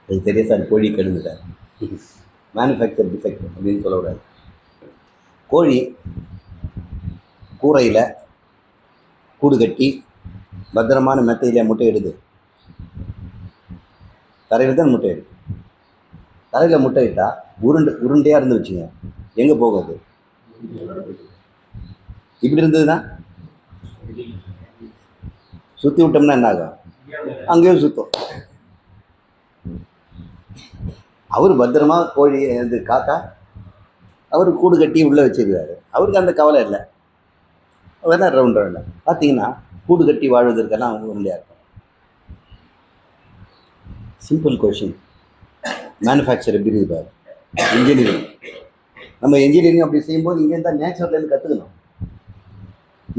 அது தெரிய சார், கோழி கெடுந்துட்டார், மேனுஃபேக்சர் டிஃபெக்ட் அப்படின்னு சொல்லக்கூடாது. கோழி கூரையில் கூடு கட்டி பத்திரமான மெத்தையில் முட்டையிடுது. தரையில் தான் முட்டையிடுது. தரையில் முட்டையிட்டால் உருண்டையாக இருந்து வச்சுங்க, எங்கே போகுது? இப்படி இருந்ததுன்னா சுற்றி விட்டோம்னா என்ன ஆகும்? அங்கேயும் சுத்தம். அவர் பத்திரமா கோழி இது காக்கா அவர் கூடு கட்டி உள்ளே வச்சிருக்காரு, அவருக்கு அந்த கவலை இல்லை. வேணா ரவுண்ட் ரவுண்டாக பார்த்தீங்கன்னா கூடு கட்டி வாழ்வதற்கெல்லாம் அவங்க உருளையாக இருக்கும். Simple question. மேனுஃபேக்சர் எப்படி இருக்குது? இன்ஜினியரிங். நம்ம இன்ஜினியரிங் அப்படி செய்யும்போது இங்கே இருந்தால் நேச்சுரல்லேருந்து கற்றுக்கணும்.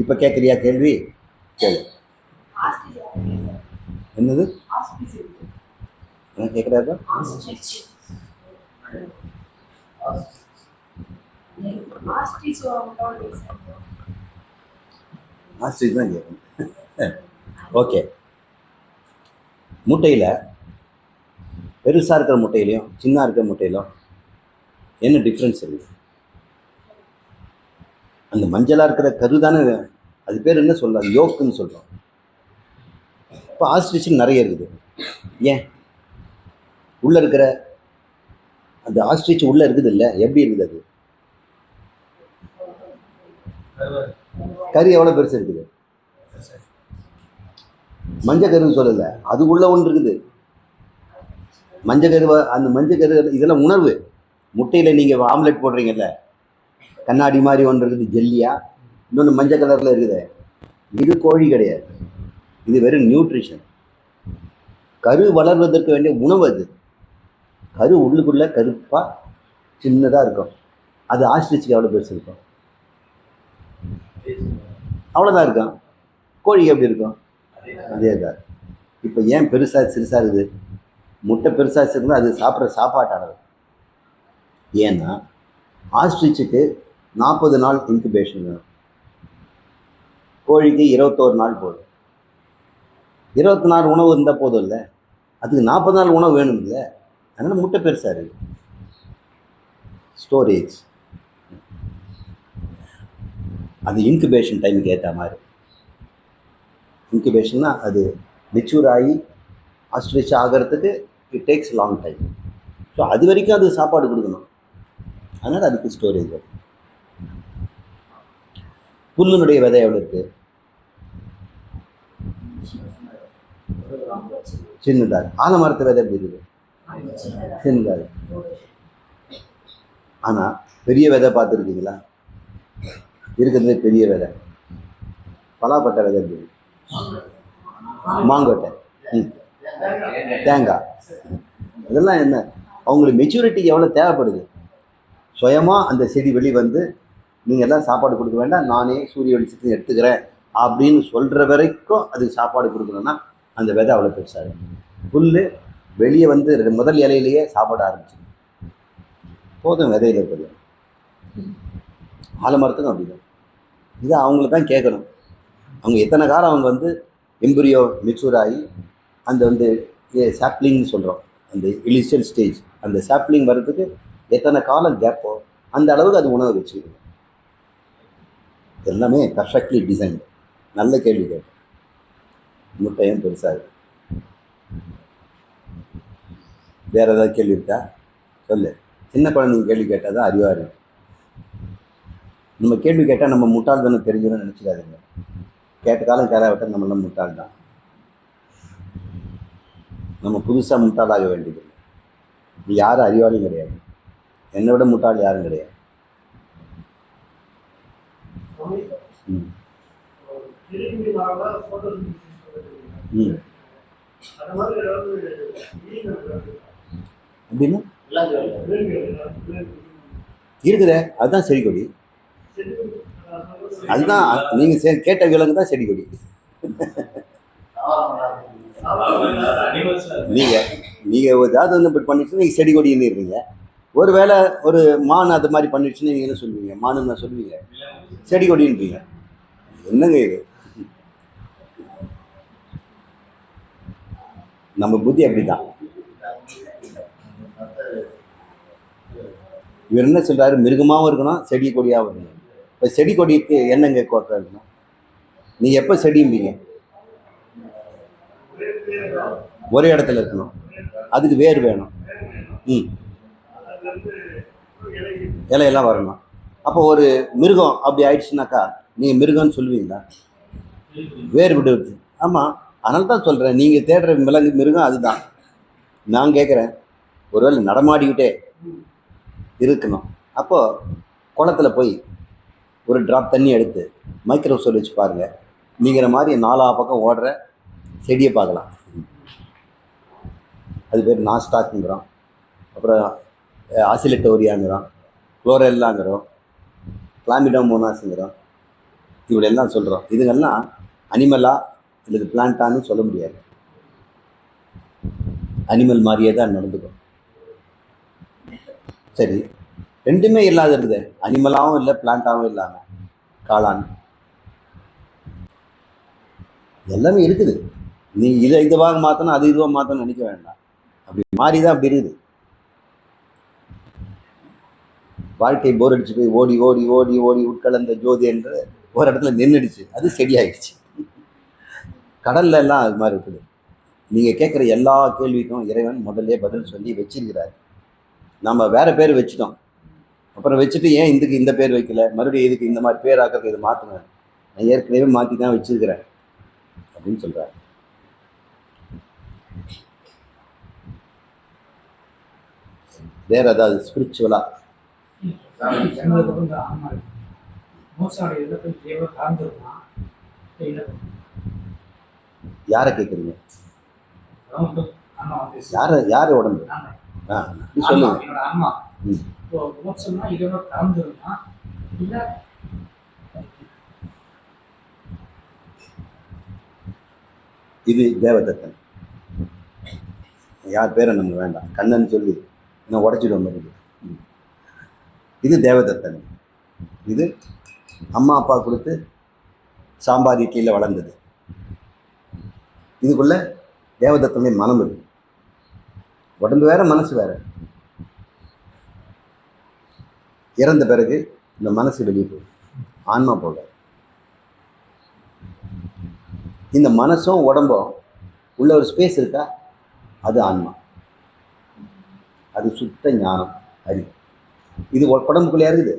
இப்போ கேட்குறியா கேள்வி? கேளு. என்னது என்ன கேட்குறாரு? ஆஸ்ட்ரிச் தான் கேட்கணும். ஓகே, முட்டையில் பெருசாக இருக்கிற முட்டையிலையும் சின்ன இருக்கிற முட்டையிலும் என்ன டிஃப்ரென்ஸ் இருக்குது? அந்த மஞ்சளாக இருக்கிற கரு தானே, அது பேர் என்ன சொல்லலாம்? யோக்குன்னு சொல்கிறோம். இப்போ ஆஸ்ட்ரிச் நிறைய இருக்குது. ஏன்? உள்ளே இருக்கிற அந்த ஆஸ்ட்ரிச் உள்ளே இருக்குது இல்லை, எப்படி இருக்குது? அது கரு எவ்வளோ பெருசு இருக்குது? மஞ்சள் கருன்னு சொல்லலை, அது உள்ள ஒன்று இருக்குது. மஞ்சள் கருவை, அந்த மஞ்சள் கரு இதெல்லாம் உணர்வு. முட்டையில் நீங்கள் ஆம்லெட் போடுறீங்கல்ல, கண்ணாடி மாதிரி ஒன்று இருக்குது ஜெல்லியாக, இன்னொன்று மஞ்சள் கலரில் இருக்குது. இது கோழி கிடையாது, இது வெறும் நியூட்ரிஷன். கரு வளர்வதற்கு வேண்டிய உணவு அது. கரு உள்ளுக்குள்ளே கருப்பாக சின்னதாக இருக்கும். அது ஆஸ்ட்ரிச்சுக்கு எவ்வளோ பெருசு இருக்கும்? அவ்வளோதான் இருக்கும். கோழிக்கு எப்படி இருக்கும்? அதே தான். இப்போ ஏன் பெருசாக சிறுசாக இருக்குது? முட்டை பெருசாக சிறுந்தால் அது சாப்பிட்ற சாப்பாட்டானது. ஏன்னா ஆஸ்ட்ரிச்சுக்கு 40 நாள் இன்குபேஷன் வேணும், கோழிக்கு 21 நாள் போதும். 24 நாள் உணவு இருந்தால் போதும் இல்லை, அதுக்கு 40 நாள் உணவு வேணும் இல்லை. அதனால் முட்டை பெருசாக இருக்குது. ஸ்டோரேஜ் அது இன்குபேஷன் டைமுக்கு ஏற்ற மாதிரி. இன்குபேஷன்னா அது மெச்சூர் ஆகி ஆஸ்ட்ரிச் ஆகிறதுக்கு it takes long time. So அது வரைக்கும் அது சாப்பாடு கொடுக்கணும். அதனால் அதுக்கு ஸ்டோரேஜ் வரும். புல்லுனுடைய விதை எவ்வளோ இருக்குது? சின்னதாக. ஆலமரத்து விதை எப்படி இருக்குது? சின்னதாக. ஆனால் பெரிய விதை பார்த்துருக்கீங்களா? இருக்கிறது பெரிய விதை. பலாப்பட்டை விதை எப்படி இருக்குது? மாங்கொட்டை, தேங்காய், இதெல்லாம் என்ன? அவங்களுக்கு மெச்சூரிட்டி எவ்வளோ தேவைப்படுது? சுயமாக அந்த செடி வெளிவந்து நீங்கள் எல்லாம் சாப்பாடு கொடுக்க வேண்டாம், நானே சூரிய வெளிச்சத்தை எடுத்துக்கிறேன் அப்படின்னு சொல்கிற வரைக்கும் அதுக்கு சாப்பாடு கொடுக்கணுன்னா அந்த விதை அவ்வளோ பெருசாக இருக்கும். புல் வெளியே வந்து முதல் இலையிலேயே சாப்பாட ஆரம்பிச்சிடும். போதும் விதையில் இருக்குது. ஆலமரத்துக்கும் அப்படிதான். இதை அவங்கள தான் கேட்கணும். அவங்க எத்தனை காலம் அவங்க வந்து எம்பரியோ மெச்சூர் ஆகி அந்த வந்து சாப்ளிங்னு சொல்கிறோம், அந்த இனிஷியல் ஸ்டேஜ், அந்த சாப்ளிங் வர்றதுக்கு எத்தனை காலம் கேப்போ அந்த அளவுக்கு அது உணவு வச்சுக்கணும். எல்லாமே பர்ஃபெக்ட்லி டிசைன். நல்ல கேள்வி கேட்டேன். முட்டையும் பெருசாக இருக்கு. வேற ஏதாவது கேள்வி இருக்கா? சொல்லு. சின்ன குழந்தைங்க கேள்வி கேட்டால் தான் அறிவாக இருக்கு. நம்ம கேள்வி கேட்டால் நம்ம முட்டாள் தானே தெரிஞ்சுன்னு நினச்சிக்காதுங்க. கேட்ட காலம் கேளாவிட்டால் நம்மளாம் முட்டாள் தான். நம்ம புதுசாக முட்டாளாக வேண்டியது. யாரும் அறிவாளியும் கிடையாது. என்னை விட முட்டாள் யாரும் கிடையாது. ம் ம் அப்படின்னா இருக்குதே, அதுதான் செடி கொடி. அதுதான் நீங்கள் கேட்ட விலங்கு தான் செடி கொடி. நீங்கள் ஏதாவது ஒன்று இப்படி பண்ணிச்சுன்னா நீங்கள் செடி கொடின்னு இருக்கீங்க. ஒரு வேளை ஒரு மான் அது மாதிரி பண்ணிடுச்சுன்னா நீங்கள் என்ன சொல்லுவீங்க? மானுன்னு நான் சொல்லுவீங்க, செடி கொடின்றீங்க. என்னங்க இது? நம்ம புத்தி அப்படிதான். இவர் என்ன சொல்றாரு? மிருகமாகவும் இருக்கணும், செடி கொடியாகவும் இருக்கணும். இப்போ செடி கொடிக்கு என்னங்க கோட்டை இருக்கணும்? நீங்கள் எப்போ செடியும்பீங்க? ஒரே இடத்துல இருக்கணும், அதுக்கு வேர் வேணும். ம் இலையெல்லாம் வரணும். அப்போ ஒரு மிருகம் அப்படி ஆயிடுச்சுனாக்கா நீங்கள் மிருகம்னு சொல்லுவீங்களா? வேர் விடுவது. ஆமாம், அதனால தான் சொல்கிறேன், நீங்கள் தேடுற மிருகம் அதுதான். நான் கேட்குறேன், ஒருவேளை நடமாடிக்கிட்டே இருக்கணும். அப்போது குளத்தில் போய் ஒரு ட்ராப் தண்ணி எடுத்து மைக்ரோசோல் வச்சு பாருங்கள், நீங்கிற மாதிரி 4 பக்கம் ஓடுற செடியை பார்க்கலாம். அது பேர் நாஸ்டாக்குங்கிறோம், அப்புறம் ஆசிலட்டோரியாங்கிறோம், குளோரெல்லாங்கிறோம், கிளாமிடோமோனாஸுங்கிறோம், இப்படியெல்லாம் சொல்கிறோம். இதுங்கெல்லாம் அனிமலா அல்லது பிளான்ட்டான்னு சொல்ல முடியாது. அனிமல் மாதிரியே தான் நடந்துக்கும். சரி, ரெண்டுமே இல்லாத இருக்குது. அனிமலாகவும் இல்லை, பிளான்ட்டாகவும் இல்லாமல் காளான் எல்லாமே இருக்குது. நீ இதை இதுவாக மாற்றணும், அது இதுவாக மாற்றணும்னு நினைக்க வேண்டாம். அப்படி மாறி தான் அப்படி இருக்குது. வாழ்க்கை போர் அடிச்சு போய் ஓடி ஓடி ஓடி ஓடி உட்கலந்த ஜோதி என்று ஒரு இடத்துல நின்றுடுச்சு, அது செடியாகிடுச்சு. கடல்ல எல்லாம் அது மாதிரி இருக்குது. நீங்கள் கேட்குற எல்லா கேள்விக்கும் இறைவன் முதல்ல பதில் சொல்லி வச்சிருக்கிறார். நம்ம வேற பேர் வச்சுட்டோம். அப்புறம் வச்சுட்டு ஏன் இதுக்கு இந்த பேர் வைக்கல, மறுபடியும் இதுக்கு இந்த மாதிரி பேர் ஆக்கிறதுக்கு இது மாற்றுங்க, நான் ஏற்கனவே மாற்றி தான் வச்சிருக்கிறேன் அப்படின்னு சொல்கிறார். வேற ஏதாவது ஸ்பிரிச்சுவலா? யாரை கேட்குறீங்க? யார உடம்பு? சொல்லுங்க. இது தேவதத்தன். யார் பேரை நம்ம வேண்டாம், கண்ணன் சொல்லி நான் உடச்சிடுவோம் மாதிரி. இது தேவதத்தன். இது அம்மா அப்பா கொடுத்து சாம்பார் இட்லியில் வளர்ந்தது. இதுக்குள்ள தேவதத்தனை மனம் இருக்கு. உடம்பு வேற, மனசு வேற. இறந்த பிறகு இந்த மனசு வெளியே போகுது, ஆன்மா போக. இந்த மனசும் உடம்பும் உள்ள ஒரு ஸ்பேஸ் இருக்கா, அது ஆன்மா. அது சுத்த ஞானம், அறிவு. இது உடம்புக்குள்ளே இருக்குது,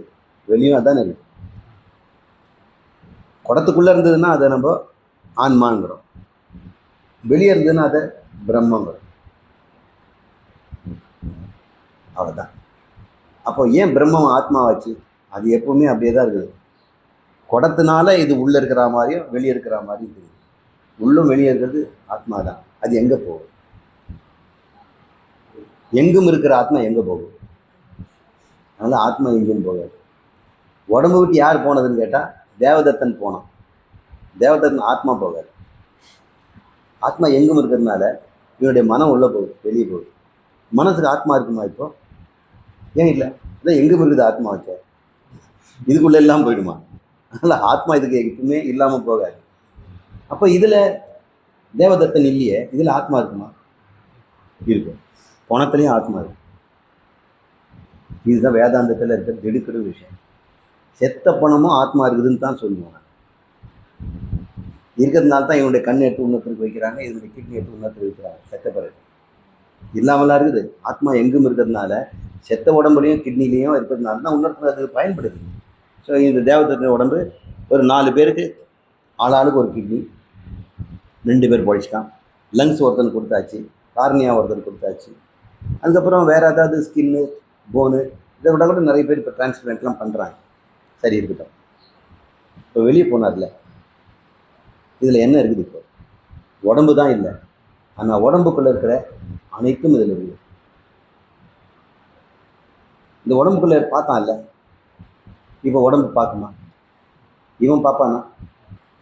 வெளியும் அதானே இருக்கு. குடத்துக்குள்ளே இருந்ததுன்னா அதை நம்ம ஆன்மாங்கிறோம், வெளியே இருந்ததுன்னா அதை பிரம்மங்கிறோம். அவ்வளோதான். அப்போ ஏன் பிரம்மம் ஆத்மாவாச்சு? அது எப்பவுமே அப்படியே தான் இருக்குது. குடத்தினால இது உள்ளே இருக்கிற மாதிரியும் வெளியே இருக்கிற மாதிரியும் இருக்குது. உள்ளும் வெளியே இருக்கிறது ஆத்மா தான். அது எங்கே போகும்? எங்கும் இருக்கிற ஆத்மா எங்கே போகும்? அதனால் ஆத்மா எங்கேயும் போகாது. உடம்பு விட்டு யார் போனதுன்னு கேட்டால் தேவதத்தன் போனான். தேவதத்தன் ஆத்மா போகாது. ஆத்மா எங்கும் இருக்கிறதுனால இவனுடைய மனம் உள்ளே போகுது, வெளியே போகுது. மனசுக்கு ஆத்மா இருக்குமா இப்போ? ஏன் இல்லை? இதான் எங்கே இருக்குது ஆத்மா வச்ச இதுக்குள்ளே எல்லாம் போயிடுமா? அதனால் ஆத்மா இதுக்கு எப்பவுமே இல்லாமல் போகாது. அப்போ இதில் தேவதத்தன் இல்லையே, இதில் ஆத்மா இருக்குமா? இருக்கும். பணத்துலேயும் ஆத்மா இருக்கு. இதுதான் வேதாந்தத்தில் இருக்கிற திடுக்கிற விஷயம். செத்த பணமும் ஆத்மா இருக்குதுன்னு தான் சொல்லுவாங்க. இருக்கிறதுனால தான் இவனுடைய கண் எடுத்து இன்னொருத்தருக்கு வைக்கிறாங்க, இதனுடைய கிட்னி எடுத்து இன்னொருத்தருக்கு வைக்கிறாங்க. செத்த பிறகு இல்லாமலாம் இருக்குது. ஆத்மா எங்கும் இருக்கிறதுனால செத்த உடம்புலையும் கிட்னிலையும் இருக்கிறதுனால தான் இன்னொருத்தர் அது பயன்படுது. ஸோ இந்த தேவதத்தின் உடம்பு ஒரு 4 பேருக்கு ஆளாளுக்கு ஒரு கிட்னி, 2 பேர் படிச்சிட்டான். லங்ஸ் ஒருத்தன் கொடுத்தாச்சு, கார்னியா ஒருத்தர் கொடுத்தாச்சு. அதுக்கப்புறம் வேறு ஏதாவது ஸ்கின்னு, போனு, இதை விட கூட நிறைய பேர் இப்போ டிரான்ஸ்பிளான்ட்லாம் பண்ணுறாங்க. சரி இருக்கட்டும். இப்போ வெளியே போனார்ல, இதில் என்ன இருக்குது? இப்போ உடம்பு தான் இல்லை, ஆனால் உடம்புக்குள்ளே இருக்கிற அனைத்தும் இதில் இருக்குது. இந்த உடம்புக்குள்ளே பார்த்தான்ல, இப்போ உடம்பு பார்க்குமா? இவன் பார்ப்பானா?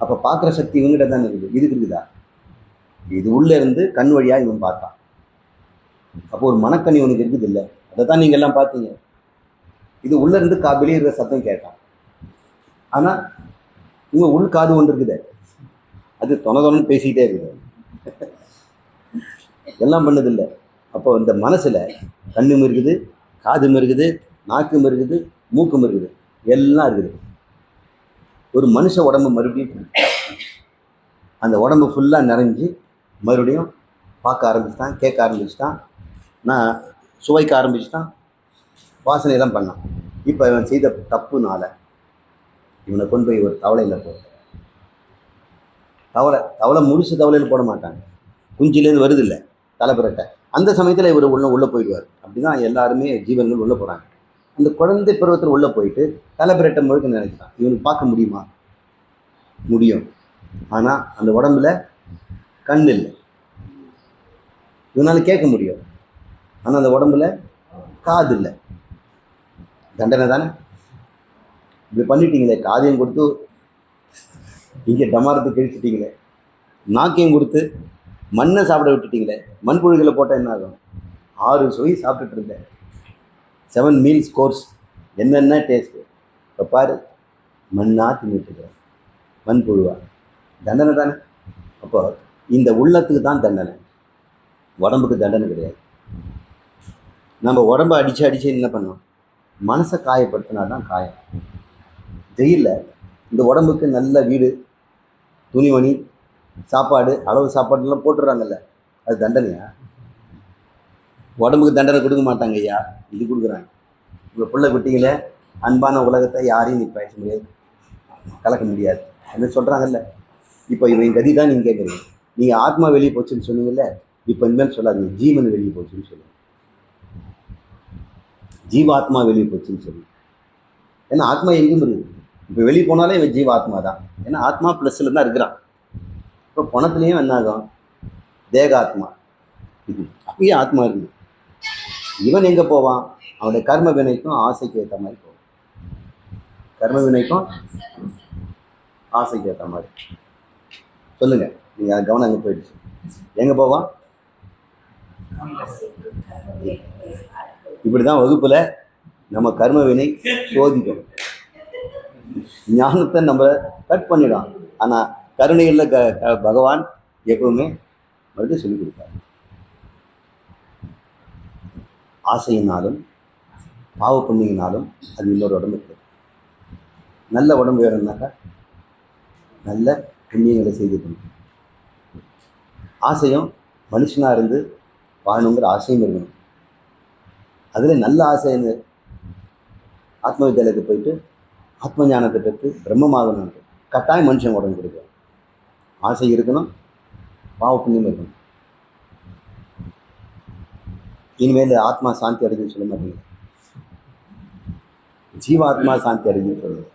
அப்போ பார்க்குற சக்தி இவங்ககிட்ட தானே இருக்குது. இதுக்கு இருக்குதா? இது உள்ளே இருந்து கண் வழியாக இவன் பார்த்தான். அப்போ ஒரு மனக்கண் இவனுக்கு இருக்குது இல்லை? அதை தான் நீங்கள் எல்லாம் பார்த்தீங்க. இது உள்ளே இருந்து வெளியிடுற சத்தம் கேட்டான். ஆனால் இவன் உள் காது ஒன்று இருக்குது, அது தொணன்னு பேசிக்கிட்டே இருக்குது, எல்லாம் பண்ணதில்லை. அப்போ இந்த மனசில் கண்ணும் இருக்குது, காதும் இருக்குது, நாக்கும் இருக்குது, மூக்கும் இருக்குது, எல்லாம் இருக்குது. ஒரு மனுஷ உடம்பு மறுபடியும் அந்த உடம்பு ஃபுல்லாக நிறைஞ்சி மறுபடியும் பார்க்க ஆரம்பிச்சிட்டான், கேட்க ஆரம்பிச்சிட்டான், நான் சுவைக்க ஆரம்பிச்சிட்டான், வாசனையெல்லாம் பண்ணான். இப்போ இவன் செய்த தப்புனால இவனை கொண்டு போய் ஒரு தவளையில் போட. தவளை முழுசு தவளையில் போட மாட்டாங்க, குஞ்சிலேருந்து வருது இல்லை தலைப்பிரட்டை. அந்த சமயத்தில் இவர் உள்ளே போயிடுவார். அப்படி தான் எல்லாருமே ஜீவன்கள் உள்ளே போகிறாங்க. அந்த குழந்தை பருவத்தில் உள்ளே போயிட்டு தலைப்பிரட்டை முழுக்க நினைக்கிறான். இவனுக்கு பார்க்க முடியுமா? முடியும். ஆனால் அந்த உடம்புல கண் இல்லை. இவனால் கேட்க முடியும், ஆனால் அந்த உடம்புல காது இல்லை. தண்டனை தானே? இப்படி பண்ணிட்டீங்களே, காதையும் கொடுத்து இங்கே டமாரத்தை கழிச்சிட்டிங்களே, நாக்கையும் கொடுத்து மண்ணை சாப்பிட விட்டுட்டீங்களே. மண்புழுகளை போட்டால் என்ன ஆகும்? 6 சுவை சாப்பிட்டுட்டு இருந்தேன், 7 மீல்ஸ் கோர்ஸ், என்னென்ன டேஸ்ட்டு. இப்போ பாரு, மண்ணா தின்னுட்டுருக்கேன், மண்புழுவா. தண்டனை தானே? அப்போ இந்த உள்ளத்துக்கு தான் தண்டனை, உடம்புக்கு தண்டனை கிடையாது. நம்ம உடம்பை அடித்து என்ன பண்ணோம்? மனசை காயப்படுத்தினா தான் காயம். ஜெயிலில் இந்த உடம்புக்கு நல்ல வீடு, துணிமணி, சாப்பாடு, அளவு சாப்பாடுலாம் போட்டுடுறாங்கல்ல, அது தண்டனையா? உடம்புக்கு தண்டனை கொடுக்க மாட்டாங்க ஐயா, இது கொடுக்குறாங்க. உங்கள் பிள்ளை குட்டிங்களே, அன்பான உலகத்தை யாரையும் நீ பேச முடியாது, கலக்க முடியாது அப்படின்னு சொல்கிறாங்கல்ல. இப்போ இவன் கதி தான் நீங்கள் கேட்குறீங்க. நீங்கள் ஆத்மா வெளியே போச்சுன்னு சொன்னீங்கல்ல, இப்போ இனிமேல் சொல்லாதீங்க ஜீவன் வெளியே போச்சுன்னு சொல்லுங்கள். ஜீவாத்மா வெளியே போச்சுன்னு சொல்லுங்கள். ஏன்னா ஆத்மா எங்கேயும் இருக்குது. இப்போ வெளியே போனாலே இவன் ஜீவாத்மா தான். ஏன்னா ஆத்மா ப்ளஸ்ஸில் தான் இருக்கிறான். இப்போ பணத்துலேயும் என்ன ஆகும்? தேகாத்மா, அப்பயே ஆத்மா இருக்குது. இவன் எங்கே போவான்? அவனுடைய கர்ம வினைக்கும் ஆசைக்கு ஏற்ற மாதிரி போவான். கர்ம வினைக்கும் ஆசைக்கு ஏற்ற மாதிரி. சொல்லுங்க, நீங்கள் அது கவனம் அங்கே போயிடுச்சு. எங்கே போவான்? இப்படி தான் வகுப்பில் நம்ம கர்ம வினை சோதிக்கும். ஞானத்தை நம்ம கட் பண்ணிடும். ஆனால் கருணையில் பகவான் எப்பவுமே மறுபடியும் சொல்லிக் கொடுப்பார். ஆசையினாலும் பாவ புண்ணியினாலும் அது இன்னொரு உடம்பு இருக்குது. நல்ல உடம்பு வேணும்னாக்கா நல்ல புண்ணியங்களை செய்துக்கணும். ஆசையும் மனுஷனாக இருந்து வாழணுங்கிற ஆசையும் இருக்கணும். அதில் நல்ல ஆசைன்னு ஆத்ம வித்யாலயத்துக்கு போயிட்டு ஆத்ம ஞானத்தை பெற்று பிரம்மமாகணும். கட்டாயம் மனுஷன் உடம்பு கொடுக்கும். ஆசை இருக்கணும், பாவ புண்ணியம் இருக்கணும். இனிமேல் ஆத்மா சாந்தி அடைஞ்சுன்னு சொல்ல மாட்டீங்க, ஜீவாத்மா சாந்தி அடைஞ்சுன்னு சொல்லுங்க.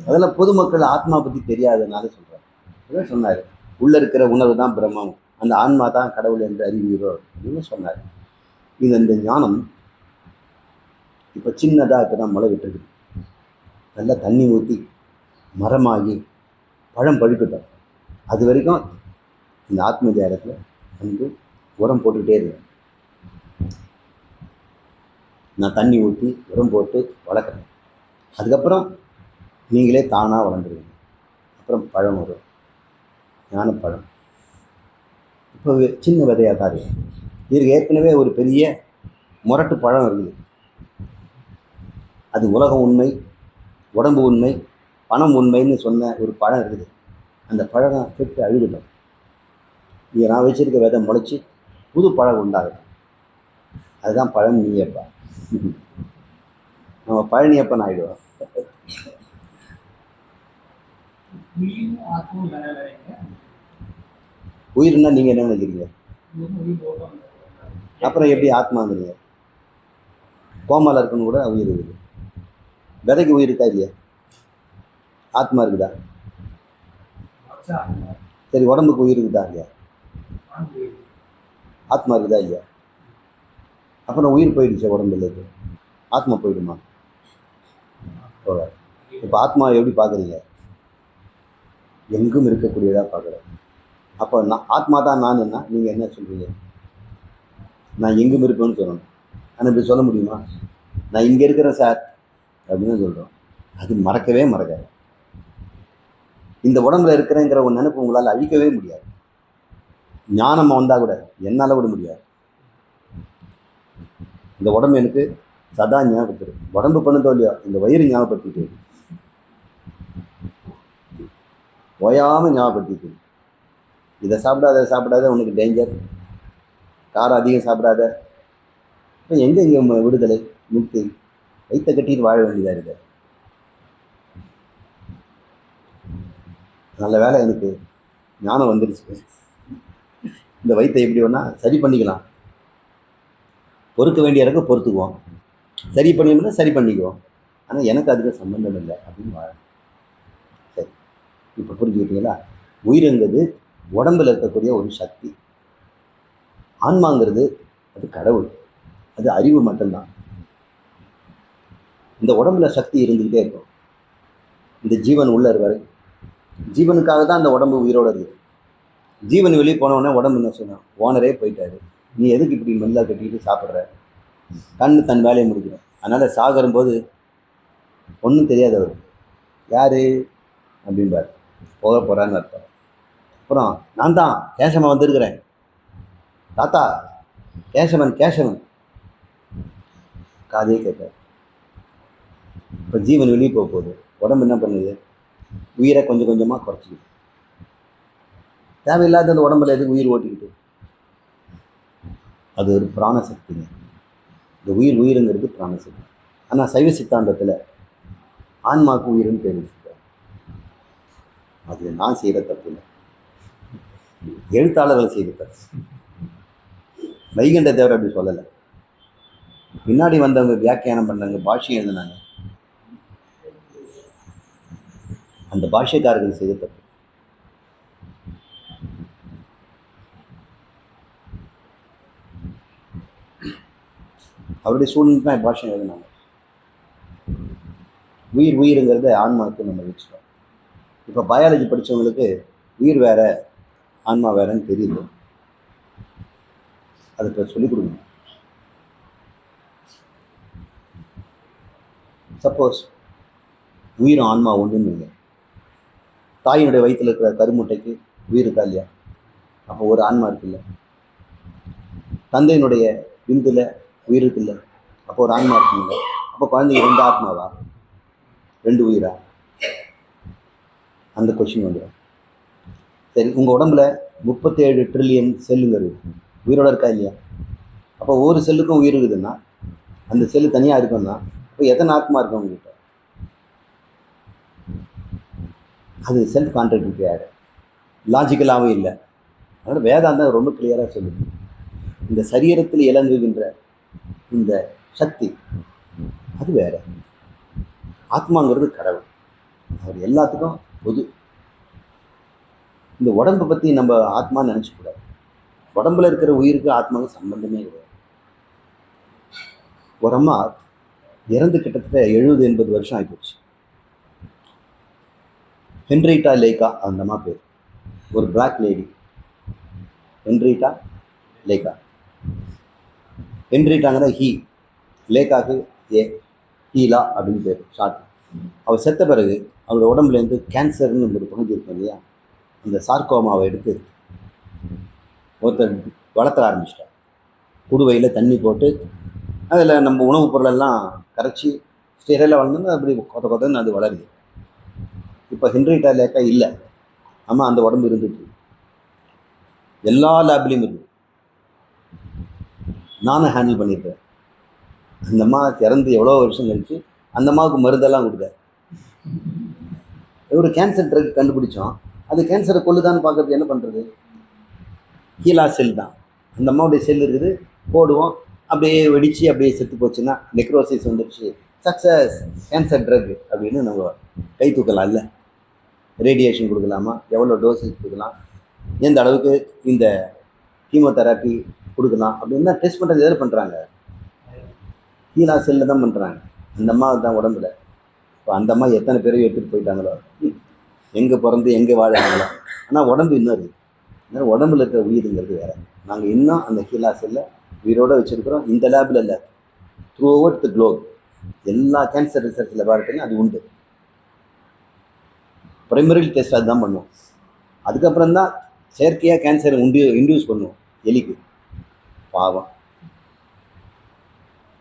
அதெல்லாம் பொதுமக்கள் ஆத்மா பற்றி தெரியாததுனால சொல்கிறார். அதான் சொன்னார், உள்ளே இருக்கிற உணர்வு தான் பிரம்மம், அந்த ஆன்மா தான் கடவுள் என்று அறிவீரோ அப்படின்னு சொன்னார். இந்த ஞானம் இப்போ சின்னதாக இப்போ தான் முளை விட்டுருக்கு. நல்லா தண்ணி ஊற்றி மரமாகி பழம் பழுக்கட்டும். அது வரைக்கும் இந்த ஆத்ம தியானத்தில் வந்து உரம் போட்டுக்கிட்டே இருக்கு. நான் தண்ணி ஊற்றி உரம் போட்டு வளர்க்குறேன். அதுக்கப்புறம் நீங்களே தானாக வளர்ந்துருவீங்க. அப்புறம் பழம் வரும், ஞானப்பழம். இப்போ சின்ன விதையாக தான் இருக்குது. இதுக்கு ஏற்கனவே ஒரு பெரிய முரட்டு பழம் இருக்குது. அது உலகம் உண்மை, உடம்பு உண்மை, பணம் உண்மைன்னு சொன்ன ஒரு பழம் இருக்குது. அந்த பழம் கெட்டு அழுகிடும். இங்கே நான் வச்சிருக்க விதை முளைச்சி புது பழம் உண்டாகும். அதுதான் பழனியப்பா. நம்ம பழனியப்பன் ஆகிடுவோம். உயிர்னா நீங்கள் என்ன நினைக்கிறீங்க? அப்புறம் எப்படி ஆத்மாங்கிறீங்க? கோமால இருக்குன்னு கூட உயிர் இருக்குது. விதைக்கு உயிர் இருக்கா இல்லையா? ஆத்மா இருக்குதா? சரி, உடம்புக்கு உயிர் இருக்குதா இல்லையா? ஆத்மா இருக்குதா இல்லையா? அப்புறம் உயிர் போயிடுச்சு, உடம்புல இருக்கு, ஆத்மா போயிடுமா? போகாது. இப்போ ஆத்மா எப்படி பார்க்குறீங்க? எங்கும் இருக்கக்கூடியதாக பார்க்குறேன். அப்போ நான் ஆத்மா தான் நான் என்ன, நீங்கள் என்ன சொல்கிறீங்க? நான் எங்கும் இருப்பேன்னு சொல்லணும். ஆனால் இப்படி சொல்ல முடியுமா? நான் இங்கே இருக்கிறேன் சார் அப்படின்னு சொல்கிறோம். அது மறக்கவே மறக்காது. இந்த உடம்புல இருக்கிறேங்கிற ஒரு நினைப்பு உங்களால் அழிக்கவே முடியாது. ஞானம் வந்தால் கூட என்னால் விட முடியாது. இந்த உடம்பு எனக்கு சதா ஞாபகப்படுத்து. உடம்பு பண்ணதோ இல்லையோ, இந்த வயிறு ஞாபகப்படுத்திட்டு ஓயாமல் ஞாபகப்படுத்திட்டு, இதை சாப்பிடாத சாப்பிடாத உனக்கு டேஞ்சர், காரம் அதிகம் சாப்பிடாத. இப்போ எங்கே விடுதலை முக்தி? வயிற்ற கட்டிட்டு வாழ வேண்டியதாக இருக்குது. நல்ல வேலை எனக்கு ஞானம் வந்துருச்சு. இந்த வயிற்றை எப்படி வேணால் சரி பண்ணிக்கலாம். பொறுக்க வேண்டிய இடக்கு பொறுத்துக்குவோம், சரி பண்ணிக்கணும்னா சரி பண்ணிக்குவோம். ஆனால் எனக்கு அதுக்கு சம்பந்தம் இல்லை அப்படின்னு வாழ. சரி, இப்போ புரிஞ்சுக்கிட்டீங்களா? உயிருங்கிறது உடம்பில் இருக்கக்கூடிய ஒரு சக்தி. ஆன்மாங்கிறது அது கடவுள், அது அறிவு மட்டும்தான். இந்த உடம்புல சக்தி இருந்துக்கிட்டே இருக்கும். இந்த ஜீவன் உள்ள வரை ஜீவனுக்காக தான் அந்த உடம்பு உயிரோடு இருக்குது. ஜீவன் வெளியே போனவுடனே உடம்பு என்ன சொன்னான்? ஓனரே போயிட்டாரு, நீ எதுக்கு இப்படி மெல்ல கட்டிக்கிட்டு சாப்பிட்ற? கண்ணு தன் வேலையை முடிக்கிறேன். அதனால் சாகரும்போது ஒன்றும் தெரியாதவர் யார் அப்படின்பார், போக போகிறான்னு அர்த்தம். அப்புறம் நான் தான் கேசவன் வந்திருக்கிறேன், தாத்தா கேசவன் கேசவன், காதே கேட்கார். இப்போ ஜீவன் வெளியே போக போகுது. உடம்பு என்ன பண்ணுது? உயிரை கொஞ்சம் கொஞ்சமாக குறைச்சிக்கிது. தேவையில்லாத அந்த உடம்புல எதுக்கு உயிர் ஓட்டிக்கிட்டு? அது ஒரு பிராணசக்திங்க. இந்த உயிருங்கிறது பிராணசக்தி. ஆனால் சைவ சித்தாந்தத்தில் ஆன்மாவுக்கு உயிர்னு பேர் வச்சுருக்காங்க. அது நான் செய்கிற தப்பு இல்லை, எழுத்தாளர்கள் செய்கிற தப்பு. வைகுண்ட தேவர் அப்படி சொல்லலை. பின்னாடி வந்தவங்க வியாக்கியானம் பண்ணாங்க, பாஷ்யம் எழுதினாங்க. அந்த பாஷ்யக்காரர்கள் செய்த தப்பு. அவருடைய சூழ்நிலை தான் பாஷ்யம் எழுதினாங்க. உயிருங்கிறத ஆன்மாவுக்கு நம்ம வச்சுட்டோம். இப்போ பயாலஜி படித்தவங்களுக்கு உயிர் வேற ஆன்மா வேறன்னு தெரியுது. அதை இப்போ சொல்லிக் கொடுங்க. சப்போஸ் உயிரும் ஆன்மா ஒன்றுன்னு வைங்க. தாயினுடைய வயிற்றில் இருக்கிற கருமுட்டைக்கு உயிர் இருக்கா இல்லையா? அப்போ ஒரு ஆன்மா இருக்குல்ல. தந்தையினுடைய விந்துல உயிர் இருக்குல்ல, அப்போ ஒரு ஆன்மா இருக்குல்ல. அப்போ குழந்தைக்கு 2 ஆத்மாவா, 2 உயிரா? அந்த கொஸ்டின் வந்துடும். சரி, உங்கள் உடம்புல 37 ட்ரில்லியன் செல்லுங்கிறது உயிரோட இருக்கா இல்லையா? அப்போ ஒவ்வொரு செல்லுக்கும் உயிர் இருக்குதுன்னா, அந்த செல்லு தனியாக இருக்குன்னா, இப்போ எத்தனை ஆத்மா இருக்கும் உங்ககிட்ட? அது செல்ஃப் கான்ட்ராடிக்டரி ஆகிடும், லாஜிக்கலாகவே இல்லை. அதனால் வேதாந்தம் ரொம்ப கிளியராக சொல்லுது. இந்த சரீரத்தில் இலங்குகின்ற இந்த சக்தி அது வேற. ஆத்மாங்கிறது கடவுள், அவர் எல்லாத்துக்கும் பொது. இந்த உடம்பை பற்றி நம்ம ஆத்மா நினச்சக்கூடாது. உடம்புல இருக்கிற உயிருக்கு ஆத்மாவுக்கு சம்பந்தமே கிடையாது. ஒரு அம்மா இறந்து கிட்டத்தட்ட 70-80 வருஷம் ஆகிப்போச்சு. ஹென்ரிட்டா லேக்கா அந்த அம்மா பேர். ஒரு பிளாக் லேடி, ஹென்ரிட்டா லேக்கா. ஹென்ரிட்டாங்கிற ஹீ, லேக்காக்கு ஏ ஹீலா அப்படின்னு பேர் ஷார்ட். அவர் செத்த பிறகு அவரோட உடம்புலேருந்து கேன்சர்னு ஒரு பகுதி இருக்கும் இல்லையா, அந்த சார்கோமாவை எடுத்து ஒருத்தர் வளர்த்த ஆரம்பிச்சிட்டார். குடுவையில் தண்ணி போட்டு அதில் நம்ம உணவுப் பொருளெல்லாம் கரைச்சி ஸ்டெரைலாக வளர்ந்து அப்படி கொத்தன்னு அது வளருது. இப்போ ஹென்ரிட்டா லேக்கா இல்லை, ஆமாம் அந்த உடம்பு இருந்துட்டு எல்லா லேப்லேயும் இருக்குது. நானும் ஹேண்டில் பண்ணியிருக்கேன். அந்த அம்மா இறந்து எவ்வளோ வருஷம் கழிச்சு அந்த அம்மாவுக்கு மருந்தெல்லாம் கொடுக்க ஒரு கேன்சர் ட்ரக் கண்டுபிடிச்சோம். அது கேன்சரை கொல்லுதான்னு பார்க்கறது என்ன பண்ணுறது? ஹீலா செல் தான், அந்த அம்மாவுடைய செல் இருக்குது, போடுவோம் அப்படியே வெடித்து அப்படியே செத்து போச்சுன்னா நெக்ரோசிஸ் வந்துடுச்சு, சக்ஸஸ் கேன்சர் ட்ரக் அப்படின்னு நம்ம கை தூக்கலாம். இல்லை ரேடியேஷன் கொடுக்கலாமா, எவ்வளோ டோசேஜ் கொடுக்கலாம், எந்த அளவுக்கு இந்த கீமோதெராப்பி கொடுக்கலாம் அப்படின்னா டெஸ்ட் பண்ணுறது எதில் பண்ணுறாங்க? ஹீலா செல்லில் தான் பண்ணுறாங்க. அந்த அம்மா தான் உடம்புல. இப்போ அந்த அம்மா எத்தனை பேரையும் எடுத்துகிட்டு போயிட்டாங்களோ, எங்கே பிறந்து எங்கே வாழாங்களோ, ஆனால் உடம்பு இன்னும் இருக்குது. அதனால் உடம்புல இருக்கிற உயிருங்கிறது வேறு. நாங்கள் இன்னும் அந்த ஹீலா செல்லை உயிரோடு வச்சுருக்கிறோம். இந்த லேபில் இல்லை, த்ரூ ஓவர் த குளோப் எல்லா கேன்சர் ரிசர்ச் லெபார்ட்டரியும் அது உண்டு. ப்ரைமரி டெஸ்ட் அதுதான் பண்ணுவோம். அதுக்கப்புறம் தான் செயற்கையாக கேன்சரை இன்டியூஸ் பண்ணுவோம் எலிக்கு. பாவம்,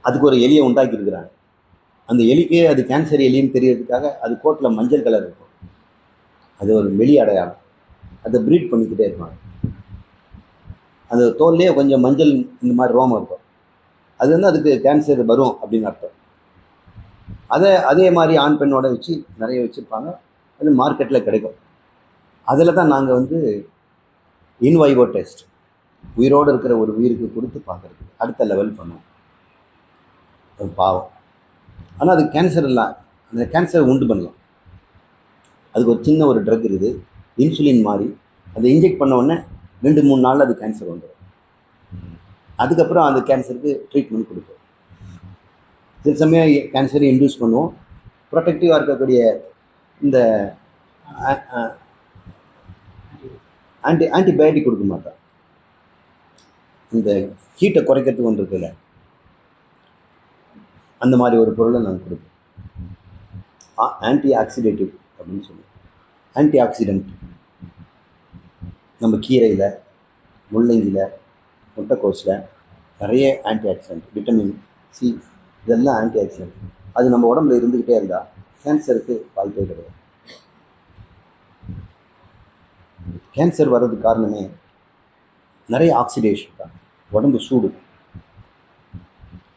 அதுக்கு ஒரு எலியை உண்டாக்கியிருக்கிறாங்க. அந்த எலிக்கு அது கேன்சர் எலின்னு தெரியறதுக்காக அது கோட்டில் மஞ்சள் கலர் இருக்கும், அது ஒரு வெளி அடையாளம். அதை ப்ரீட் பண்ணிக்கிட்டே இருப்பாங்க. அந்த தோல்லையே கொஞ்சம் மஞ்சள் இந்த மாதிரி ரோமம் இருக்கும், அது வந்து அதுக்கு கேன்சர் வரும் அப்படின்னு அர்த்தம். அதே மாதிரி ஆண் பெண்ணோட வச்சு நிறைய வச்சுருப்பாங்க. அது மார்க்கெட்டில் கிடைக்கும். அதில் தான் நாங்கள் வந்து இன்வைவோ டெஸ்ட் உயிரோடு இருக்கிற ஒரு உயிருக்கு கொடுத்து பார்க்குறது அடுத்த லெவல் பண்ணுவோம். அது பாவம், ஆனால் அது கேன்சர் இல்லை, அந்த கேன்சரை உண்டு பண்ணலாம். அதுக்கு ஒரு சின்ன ஒரு ட்ரக் இருக்குது, இன்சுலின் மாதிரி. அதை இன்ஜெக்ட் பண்ண உடனே 2-3 நாளில் அது கேன்சர் வந்துடும். அதுக்கப்புறம் அந்த கேன்சருக்கு ட்ரீட்மெண்ட் கொடுப்போம். சில சமயம் கேன்சரை இன்டியூஸ் பண்ணுவோம். ப்ரொடெக்டிவாக இருக்கக்கூடிய இந்த ஆன்டிபயோட்டிக் கொடுக்க மாட்டோம். இந்த ஹீட்டை குறைக்கிறதுக்கு ஒன்று இருக்குல்ல, அந்த மாதிரி ஒரு பொருளை நாங்கள் கொடுப்போம். ஆன்டி ஆக்சிடேட்டிவ் அப்படின்னு சொல்லுவோம். ஆன்டி ஆக்சிடென்ட் நம்ம கீரையில், முள்ளங்கியில், முட்டைக்கோஸில் நிறைய ஆன்டி ஆக்சிடென்ட், விட்டமின் சி, இதெல்லாம் ஆன்டி ஆக்சிடென்ட். அது நம்ம உடம்புல இருந்துக்கிட்டே இருந்தால் கேன்சருக்கு வாய்ப்பே கிடையாது. கேன்சர் வர்றதுக்கு காரணமே நிறைய ஆக்சிடேஷன் தான். உடம்பு சூடு,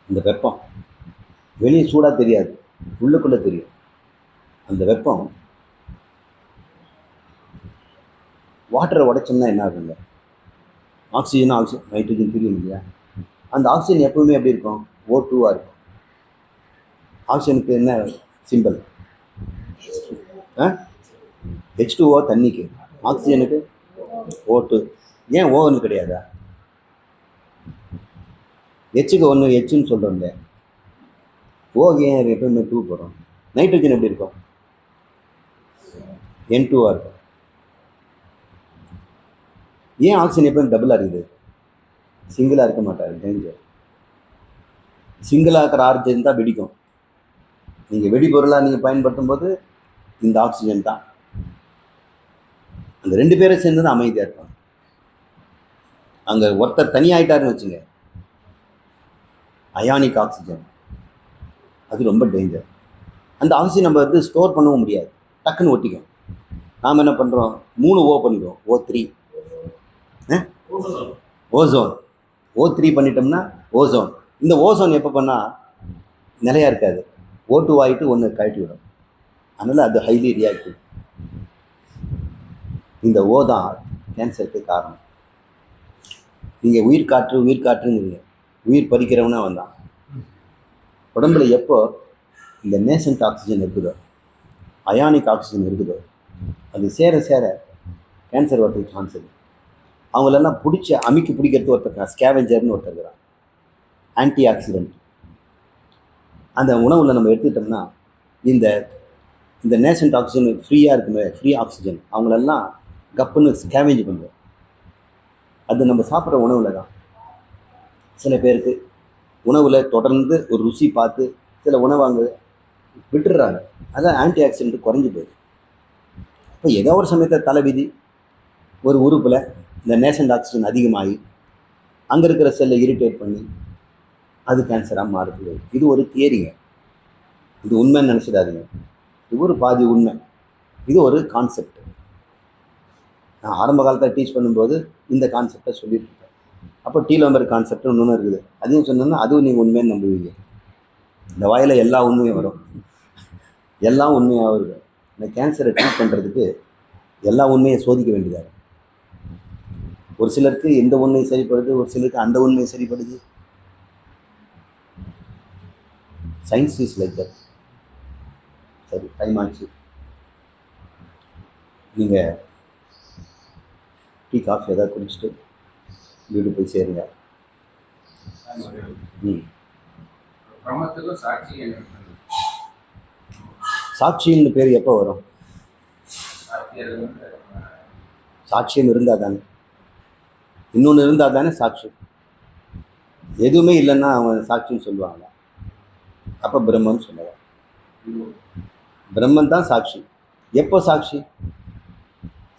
இந்த வெப்பம் வெளியே சூடாக தெரியாது, உள்ளுக்குள்ளே தெரியும். அந்த வெப்பம் வாட்டரை உடைச்சோம்னா என்ன ஆகுங்க? ஆக்சிஜன் நைட்ரஜன் பிரியும் இல்லையா? அந்த ஆக்சிஜன் எப்பவுமே எப்படி இருக்கும்? O2 இருக்கும். ஆக்சிஜனுக்கு என்ன சிம்பிள்? H2O தண்ணிக்கு, ஆக்சிஜனுக்கு O2. ஏன் ஓன்னு கிடையாதா? ஹெச்சுக்கு ஒன்று ஹெச்சுன்னு சொல்கிறோம் இல்லையா? ஓ ஏன் எப்பவுமே 2 போகிறோம்? நைட்ரஜன் எப்படி இருக்கும்? N2 இருக்கும். ஏன் ஆக்சிஜன் எப்பவும் டபுளாக இருக்குது? சிங்கிளாக இருக்க மாட்டார், டேஞ்சர். சிங்கிளாக இருக்கிற ஆக்சிஜன் தான் வெடிக்கும். நீங்கள் வெடிபொருளாக நீங்கள் பயன்படுத்தும் போது இந்த ஆக்சிஜன் தான், அந்த 2 பேரும் சேர்ந்து தான் அமைதியாக இருப்பாங்க. அங்கே ஒருத்தர் தனியாகிட்டாருன்னு வச்சுங்க, அயானிக் ஆக்சிஜன், அது ரொம்ப டேஞ்சர். அந்த ஆக்சிஜன் நம்ம வந்து ஸ்டோர் பண்ணவும் முடியாது, டக்குன்னு ஒட்டிக்கும். நாம் என்ன பண்ணுறோம்? 3 O பண்ணிடுவோம், O3. ஓசோன், O3 பண்ணிட்டோம்னா ஓசோன். இந்த ஓசோன் எப்போ பண்ணால் நிலையாக இருக்காது, O2 ஆகிட்டு ஒன்று கழட்டி விடும். அதனால் அது ஹைலி ரியாக்டிவ். இந்த ஓ தான் கேன்சருக்கு காரணம். நீங்கள் உயிர் காற்றுங்கிறீங்க, உயிர் பறிக்கிறவனா வந்தான். உடம்புல எப்போ இந்த நேசன்ட் ஆக்சிஜன் இருக்குதோ, அயானிக் ஆக்சிஜன் இருக்குதோ, அது சேர சேர கேன்சர் வரதுக்கு சான்ஸ் இருக்குது. அவங்களெல்லாம் அமுக்கி பிடிக்கிறது ஒருத்தர் ஸ்கேவெஞ்சர்னு ஒருத்தர் இருக்கிறான், ஆன்டி ஆக்சிடென்ட். அந்த உணவில் நம்ம எடுத்துக்கிட்டோம்னா இந்த நேசன்ட் ஆக்சிஜன் ஃப்ரீயாக இருக்குமே, ஃப்ரீ ஆக்சிஜன், அவங்களெல்லாம் கப்புன்னு ஸ்கேவெஞ்ச் பண்ணுவோம். அது நம்ம சாப்பிட்ற உணவில் தான். சில பேருக்கு உணவில் தொடர்ந்து ஒரு ருசி பார்த்து சில உணவை அங்கே விட்டுடுறாங்க. அதான் ஆன்டி ஆக்சிடென்ட் குறைஞ்சி போயிடுது. இப்போ ஏதோ ஒரு சமயத்தை தலைவிதி ஒரு உறுப்பில் இந்த நேசன்ட் ஆக்சிஜன் அதிகமாகி அங்கே இருக்கிற செல்லை இரிட்டேட் பண்ணி அது கேன்சராக மாறுது. இது ஒரு தியரிங்க, இது உண்மைன்னு நினச்சிடாதீங்க. இது ஒரு பாதி உண்மை, இது ஒரு கான்செப்ட். நான் ஆரம்ப காலத்தில் டீச் பண்ணும்போது இந்த கான்செப்டை சொல்லிட்டு இருக்கேன். அப்போ டீலோமர் கான்செப்ட் ஒன்று இருக்குது, அதையும் சொன்னோன்னா அதுவும் நீங்கள் உண்மைன்னு நம்புவீங்க. இந்த வாயில் எல்லா உண்மையும் வரும், எல்லாம் உண்மையாக வருது. இந்த கேன்சரை ட்ரீட் பண்ணுறதுக்கு எல்லா உண்மையை சோதிக்க வேண்டியதாக. ஒரு சிலருக்கு இந்த உண்மை சரிப்படுது, ஒரு சிலருக்கு அந்த உண்மை சரிப்படுது. Science is like that. சரி, டைம் ஆச்சு. நீங்கள் டீ காஃபி ஏதாவது குடிச்சிட்டு வீடு போய் சேருங்க. சாட்சின்னு பேர் எப்போ வரும்? சாட்சியம் இருந்தால் தானே, இன்னொன்று இருந்தால் தானே சாட்சி. எதுவுமே இல்லைன்னா அவன் சாட்சின்னு சொல்லுவாங்க. அப்போ பிரம்மன்னு சொல்லுவாங்க. பிரம்மன் தான் சாட்சி. எப்போ சாட்சி?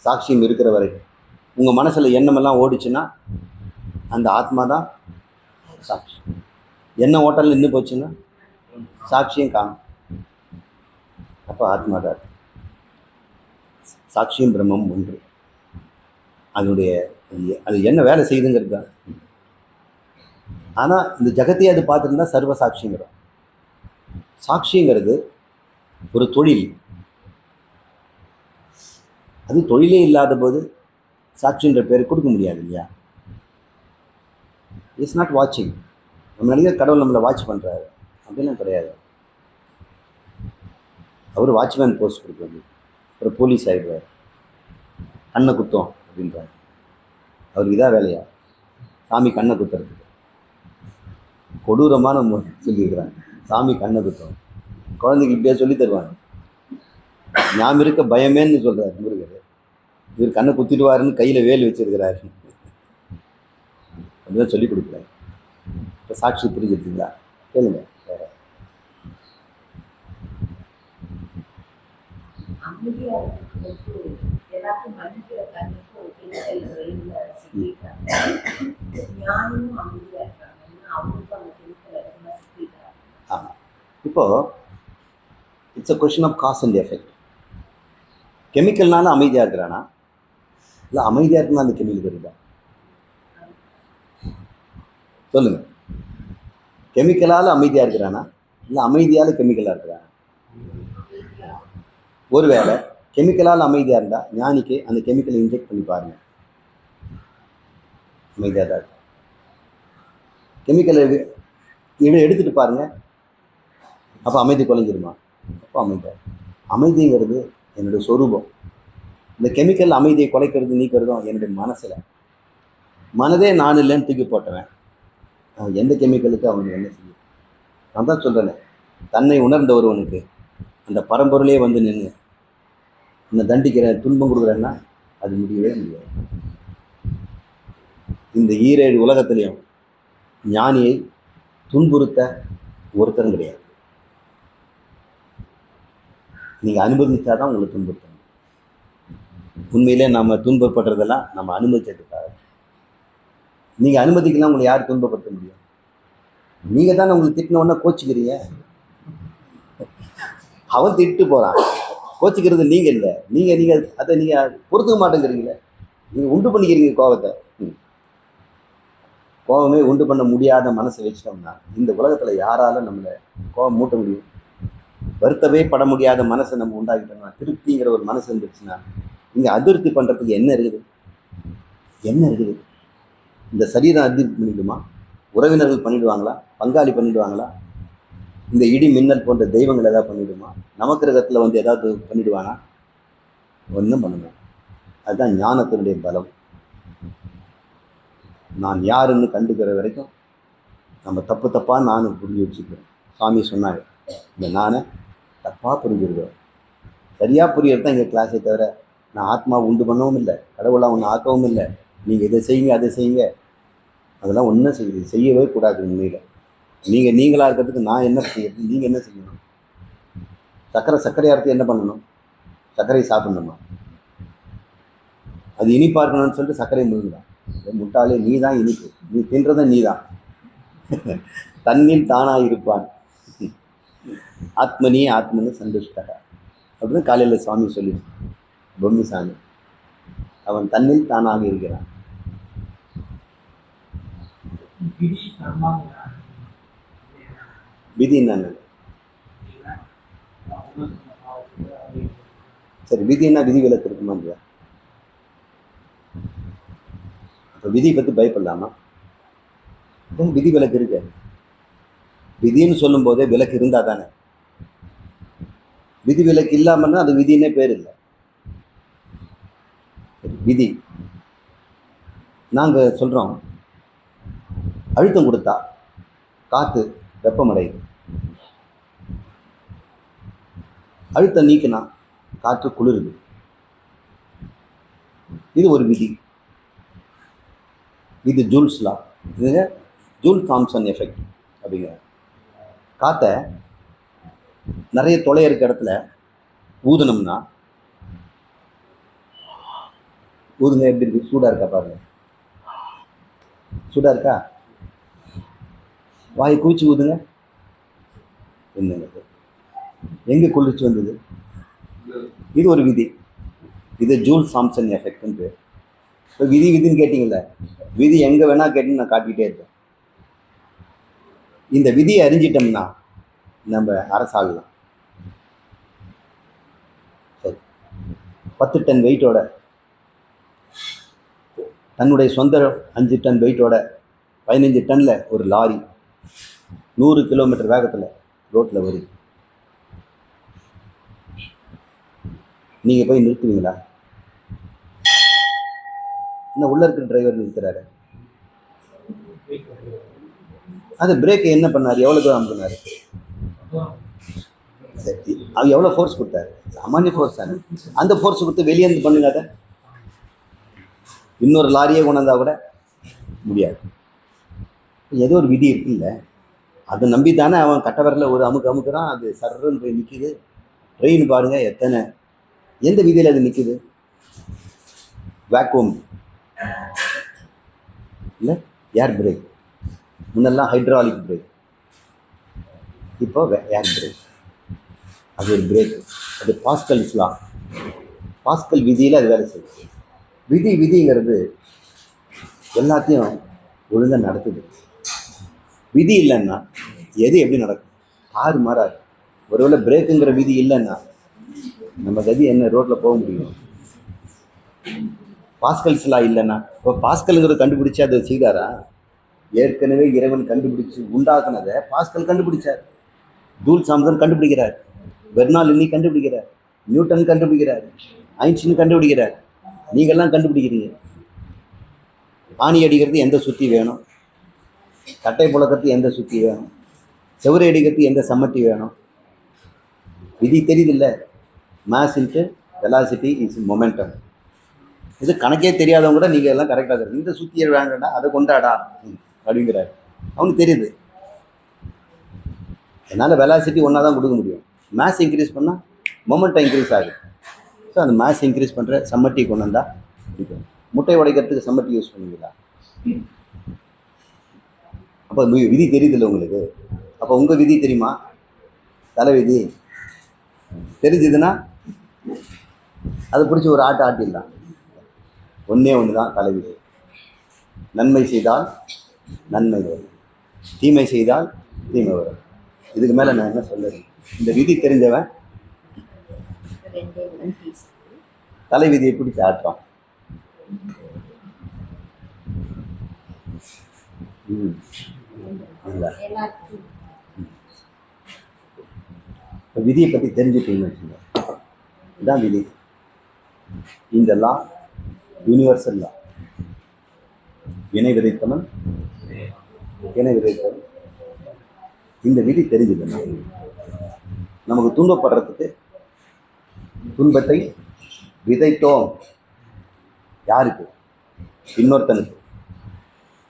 சாட்சியம் இருக்கிற வரைக்கும். உங்கள் மனசில் எண்ணமெல்லாம் ஓடிச்சுன்னா அந்த ஆத்மா தான் சாட்சி. எண்ணம் ஓட்டல் நின்று போச்சுன்னா சாட்சியம் காணும். அப்போ ஆத்மா தான். சாட்சியும் பிரம்மம் ஒன்று. அதனுடைய அது என்ன வேலை செய்யுதுங்கிறது தான். ஆனால் இந்த ஜகத்தையே அது பார்த்துருந்தா சர்வ சாட்சிங்கிறோம். சாட்சிங்கிறது ஒரு தொழில். அது தொழிலே இல்லாத போது சாட்சின்ற பேர் கொடுக்க முடியாது இல்லையா? இட்ஸ் நாட் வாட்சிங். நம்ம நினைக்கிற கடவுள் நம்மளை வாட்ச் பண்ணுறாரு அப்படின்லாம் கிடையாது. அவர் வாட்ச்மேன் போஸ்ட் கொடுக்குறது, அப்புறம் போலீஸ் ஆகிடுவார், கண்ணை குத்தம் அப்படின்றார். அவருக்கு இதான் வேலையா? சாமி கண்ணை குத்துறதுக்கு கொடூரமான சொல்லியிருக்கிறாங்க. சாமி கண்ணை குத்தம். குழந்தைக்கு இப்படியே சொல்லி தருவாங்க. ஞாபகம் இருக்க பயமேன்னு சொல்கிறார் முருகர். இவர் கண்ணை குத்திடுவாருன்னு கையில் வேல் வச்சிருக்கிறாரு. அப்படிதான் சொல்லி கொடுக்குறாரு. இப்போ சாட்சி புரிஞ்சுருக்கீங்களா? கேளுங்க. வேற ஆமாம். இப்போது it's a question of cause and effect. கெமிக்கல்னால அமைதியாக இருக்கிறானா, இல்லை அமைதியாக இருக்குன்னா அந்த கெமிக்கல் வருதா? சொல்லுங்கள். கெமிக்கலால் அமைதியாக இருக்கிறானா, இல்லை அமைதியால் கெமிக்கலாக இருக்கிறானா? ஒருவேளை கெமிக்கலால் அமைதியாக இருந்தால் ஞானிக்கு அந்த கெமிக்கலை இன்ஜெக்ட் பண்ணி பாருங்கள், அமைதியாக தான் இருக்கும். கெமிக்கலை எடுத்துகிட்டு பாருங்கள், அப்போ அமைதி குறைஞ்சிருமா? அப்போ அமைதிங்கிறது என்னுடைய சொரூபம். இந்த கெமிக்கல் அமைதியை குலைக்கிறது நீக்கிறதும் என்னுடைய மனசில். மனதே நான் இல்லைன்னு தூக்கி போட்டவன் அவன் எந்த கெமிக்கலுக்கு அவனுக்கு என்ன செய்யும்? நான் தான் சொல்கிறேன், தன்னை உணர்ந்த ஒருவனுக்கு அந்த பரம்பொருளே வந்து நின்று என்னை தண்டிக்கிறேன், துன்பம் கொடுக்குறேன்னா அது முடியவே முடியாது. இந்த ஈரேழு உலகத்திலையும் ஞானியை துன்புறுத்த ஒருத்தரும் கிடையாது. நீங்கள் அனுமதித்தா தான் உங்களை துன்புறுத்தணும். உண்மையிலே நம்ம துன்பப்படுறதெல்லாம் நம்ம அனுமதிச்சதுக்காக. நீங்கள் அனுமதிக்கலாம், உங்களை யார் துன்பப்படுத்த முடியும்? நீங்கள் தானே உங்களுக்கு திட்டின உடனே கோச்சிக்கிறீங்க. அவன் திட்டு போகிறான், கோச்சிக்கிறது நீங்கள் இல்லை. நீங்கள் அதை நீங்கள் பொறுத்துக்க மாட்டேங்கிறீங்களே, நீங்கள் உண்டு பண்ணிக்கிறீங்க கோபத்தை. கோபமே உண்டு பண்ண முடியாத மனசை வச்சிட்டோம்னா இந்த உலகத்தில் யாராலும் நம்மளை கோபம் மூட்ட முடியும்? வருத்தவே பட முடியாத மனசை நம்ம உண்டாக்கிட்டோம்னா, திருப்திங்கிற ஒரு மனசு இருந்துச்சுன்னா இங்கே அதிருப்தி பண்ணுறதுக்கு என்ன இருக்குது? என்ன இருக்குது? இந்த சரீரம் அதிருப்தி பண்ணிவிடுமா? உறவினர்கள் பண்ணிவிடுவாங்களா? பங்காளி பண்ணிவிடுவாங்களா? இந்த இடி மின்னல் போன்ற தெய்வங்கள் எதாவது பண்ணிவிடுமா? நவக்கிரகத்தில் வந்து ஏதாவது பண்ணிவிடுவானா? ஒன்றும் பண்ணணும். அதுதான் ஞானத்தினுடைய பலம். நான் யாருன்னு கண்டுக்கிற வரைக்கும் நம்ம தப்பாக நானும் புரிஞ்சு வச்சுக்கிறோம். சாமி சொன்னாங்க, இந்த நானை தப்பாக புரிஞ்சுருக்கிறோம். சரியாக புரியறது தான் எங்கள் கிளாஸே தவிர நான் ஆத்மா உண்டு பண்ணவும் இல்லை, கடவுளாக ஒன்று ஆக்கவும் இல்லை. நீங்கள் இதை செய்யுங்க அதை செய்யுங்க, அதெல்லாம் ஒன்றும் செய்யவே கூடாது. உண்மையில் நீங்களா இருக்கிறதுக்கு நான் என்ன செய்யறது? நீங்கள் என்ன செய்யணும்? சர்க்கரையாக இருக்கு என்ன பண்ணணும்? சர்க்கரை சாப்பிடணுமா? அது இனிப்பாக இருக்கணும்னு சொல்லிட்டு சர்க்கரை முழுங்குதான். முட்டாளே, நீ தான் இனிப்பு, நீ தின்றத நீ தான். தன்னில் தானாக இருப்பான், ஆத்மனி ஆத்மனு சந்துஷ்டக அப்படின்னு காலையில் சுவாமி சொல்லி பொம்மி சாமி. அவன் தன்னில் தானாக இருக்கிறான். விதி என்னன்னு சரி, விதினா விதி விலக்கு இருக்குமா இல்லையா? இப்போ விதியை பற்றி பயப்படலாமா? விதி விலக்கு இருக்கு. விதின்னு சொல்லும் போதே விலக்கு இருந்தா தானே. விதி விலக்கு இல்லாமன்னா அது விதின்னே பேர் இல்லை. விதி நாங்கள் சொல்கிறோம், அழுத்தம் கொடுத்தா காற்று வெப்பமடையுது, அழுத்தம் நீக்கினா காற்று குளிருது. இது ஒரு விதி. இது ஜூல்ஸ் லா. இது ஜூல் தாம்சன் எஃபெக்ட் அப்படிங்கிற. காற்றை நிறைய தொலை இருக்க இடத்துல ஊதுனோம்னா, ஊதுங்க, எப்படி இருக்கு? சூடாக இருக்கா பாருங்க. சூடாக இருக்கா? வாயை கூச்சி ஊதுங்க. என்னங்க எங்கே குளிர்ச்சி வந்தது? இது ஒரு விதி. இது ஜூல் தாம்சன் எஃபெக்ட்னு பேர். இப்போ விதின்னு கேட்டிங்கல்ல, விதி எங்கே வேணால் கேட்டுன்னு நான் காட்டிக்கிட்டே இருக்கேன். இந்த விதியை அறிஞ்சிட்டோம்னா நம்ம அரசாளலாம். சரி, 10 டன் வெயிட்டோட, தன்னுடைய சொந்த 5 டன் வெயிட்டோட 15 டன்னில் ஒரு லாரி 100 கிலோமீட்டர் வேகத்தில் ரோட்டில் வருது. நீங்கள் போய் நிறுத்துவீங்களா? இன்னும் உள்ளே இருக்கிற டிரைவர் நிறுத்துறாரு. அது பிரேக்கை என்ன பண்ணார்? எவ்வளோ தூரம் பண்ணார்? சரி, அவர் எவ்வளோ ஃபோர்ஸ் கொடுத்தாரு? சாமானிய ஃபோர்ஸ் தானே. அந்த ஃபோர்ஸ் கொடுத்து வெளியே இருந்து பண்ணுங்க. அதை இன்னொரு லாரியே கொண்டாந்தா கூட முடியாது. ஏதோ ஒரு விதி இருக்குல்ல, அதை நம்பி தானே அவன் கட்ட வரல ஒரு அமுக்குறான். அது சர்றன்னு போய் நிற்கிது. ட்ரெயின் பாருங்கள் எத்தனை, எந்த விதியில் அது நிற்குது? வேக்யூம் இல்லை, ஏர் பிரேக். முன்னெல்லாம் ஹைட்ராலிக் பிரேக், இப்போ ஏர் பிரேக். அது ஒரு பிரேக். அது பாஸ்கல்ஸ் லா, பாஸ்கல் விதியில் அது வேலை செய்யுது. விதிங்கிறது எல்லாத்தையும் ஒழுங்காக நடத்துது. விதி இல்லைன்னா எது எப்படி நடக்கும்? ஆறு மாறாது. ஒருவேளை பிரேக்குங்கிற விதி இல்லைன்னா நம்ம கதி என்ன? ரோட்டில் போக முடியும்? பாஸ்கல்ஸ் லா இல்லைன்னா, இப்போ பாஸ்கல்ங்கிறது கண்டுபிடிச்சா அதை செய்தாரா? ஏற்கனவே இறைவன் கண்டுபிடிச்சு உண்டாக்குனதை பாஸ்கல் கண்டுபிடிச்சார். ஜூல் தாம்சன் கண்டுபிடிக்கிறார், பெர்னாலினி கண்டுபிடிக்கிறார், நியூட்டன் கண்டுபிடிக்கிறார், ஐன்ஸ்டீன் கண்டுபிடிக்கிறார். நீங்கள்லாம் கண்டுபிடிக்கிறீங்க. ஆணி அடிக்கிறது எந்த சுற்றி வேணும்? கட்டை புழக்கிறது எந்த சுற்றி வேணும்? செவரை அடிக்கிறது எந்த சம்மட்டி வேணும்? விதி தெரியுதில்ல. Mass into velocity is momentum. இது கணக்கே தெரியாதவங்க கூட நீங்கள் எல்லாம் கரெக்டாக இருக்குது. இந்த சுற்றியை வேண்டாடா, அதை கொண்டாடா அப்படிங்கிறாரு. அவனுக்கு தெரியுது. என்னால் வெலாசிட்டி ஒன்றா தான் கொடுக்க முடியும். மேஸ் இன்க்ரீஸ் பண்ணால் மொமெண்டம் இன்க்ரீஸ் ஆகுது. ஸோ அந்த மேஸ் இன்க்ரீஸ் பண்ணுற சம்மட்டி கொண்டு வந்தால் பிடிக்கும். முட்டை உடைக்கிறதுக்கு சம்மட்டி யூஸ் பண்ணுவீங்களா? அப்போ விதி தெரியுதில்ல உங்களுக்கு. அப்போ உங்கள் விதி தெரியுமா? தலை விதி தெரிஞ்சதுன்னா அதை பிடிச்சி ஒரு ஆட்டிடலாம். ஒன்றே ஒன்று தான் தலைவிதி. நன்மை செய்தால் நன்மை வரும், தீமை செய்தால் தீமை வரும். இதுக்கு மேலே நான் என்ன சொல்லுறேன்? இந்த விதி தெரிஞ்சவன் தலை விதியை பிடிச்சி ஆட்டுறான். விதியை பற்றி தெரிஞ்சுட்டீங்கன்னு வச்சுங்க. இதுதான் விதி. இந்த லா யூனிவர்சல் லா. வினை விதைத்தவன் வினை விதைத்தவன். இந்த விதி தெரிஞ்சுதுன்னா நமக்கு துன்பப்படுறதுக்கு, துன்பத்தை விதைத்தோம் யாருக்கு? இன்னொருத்தனுக்கு.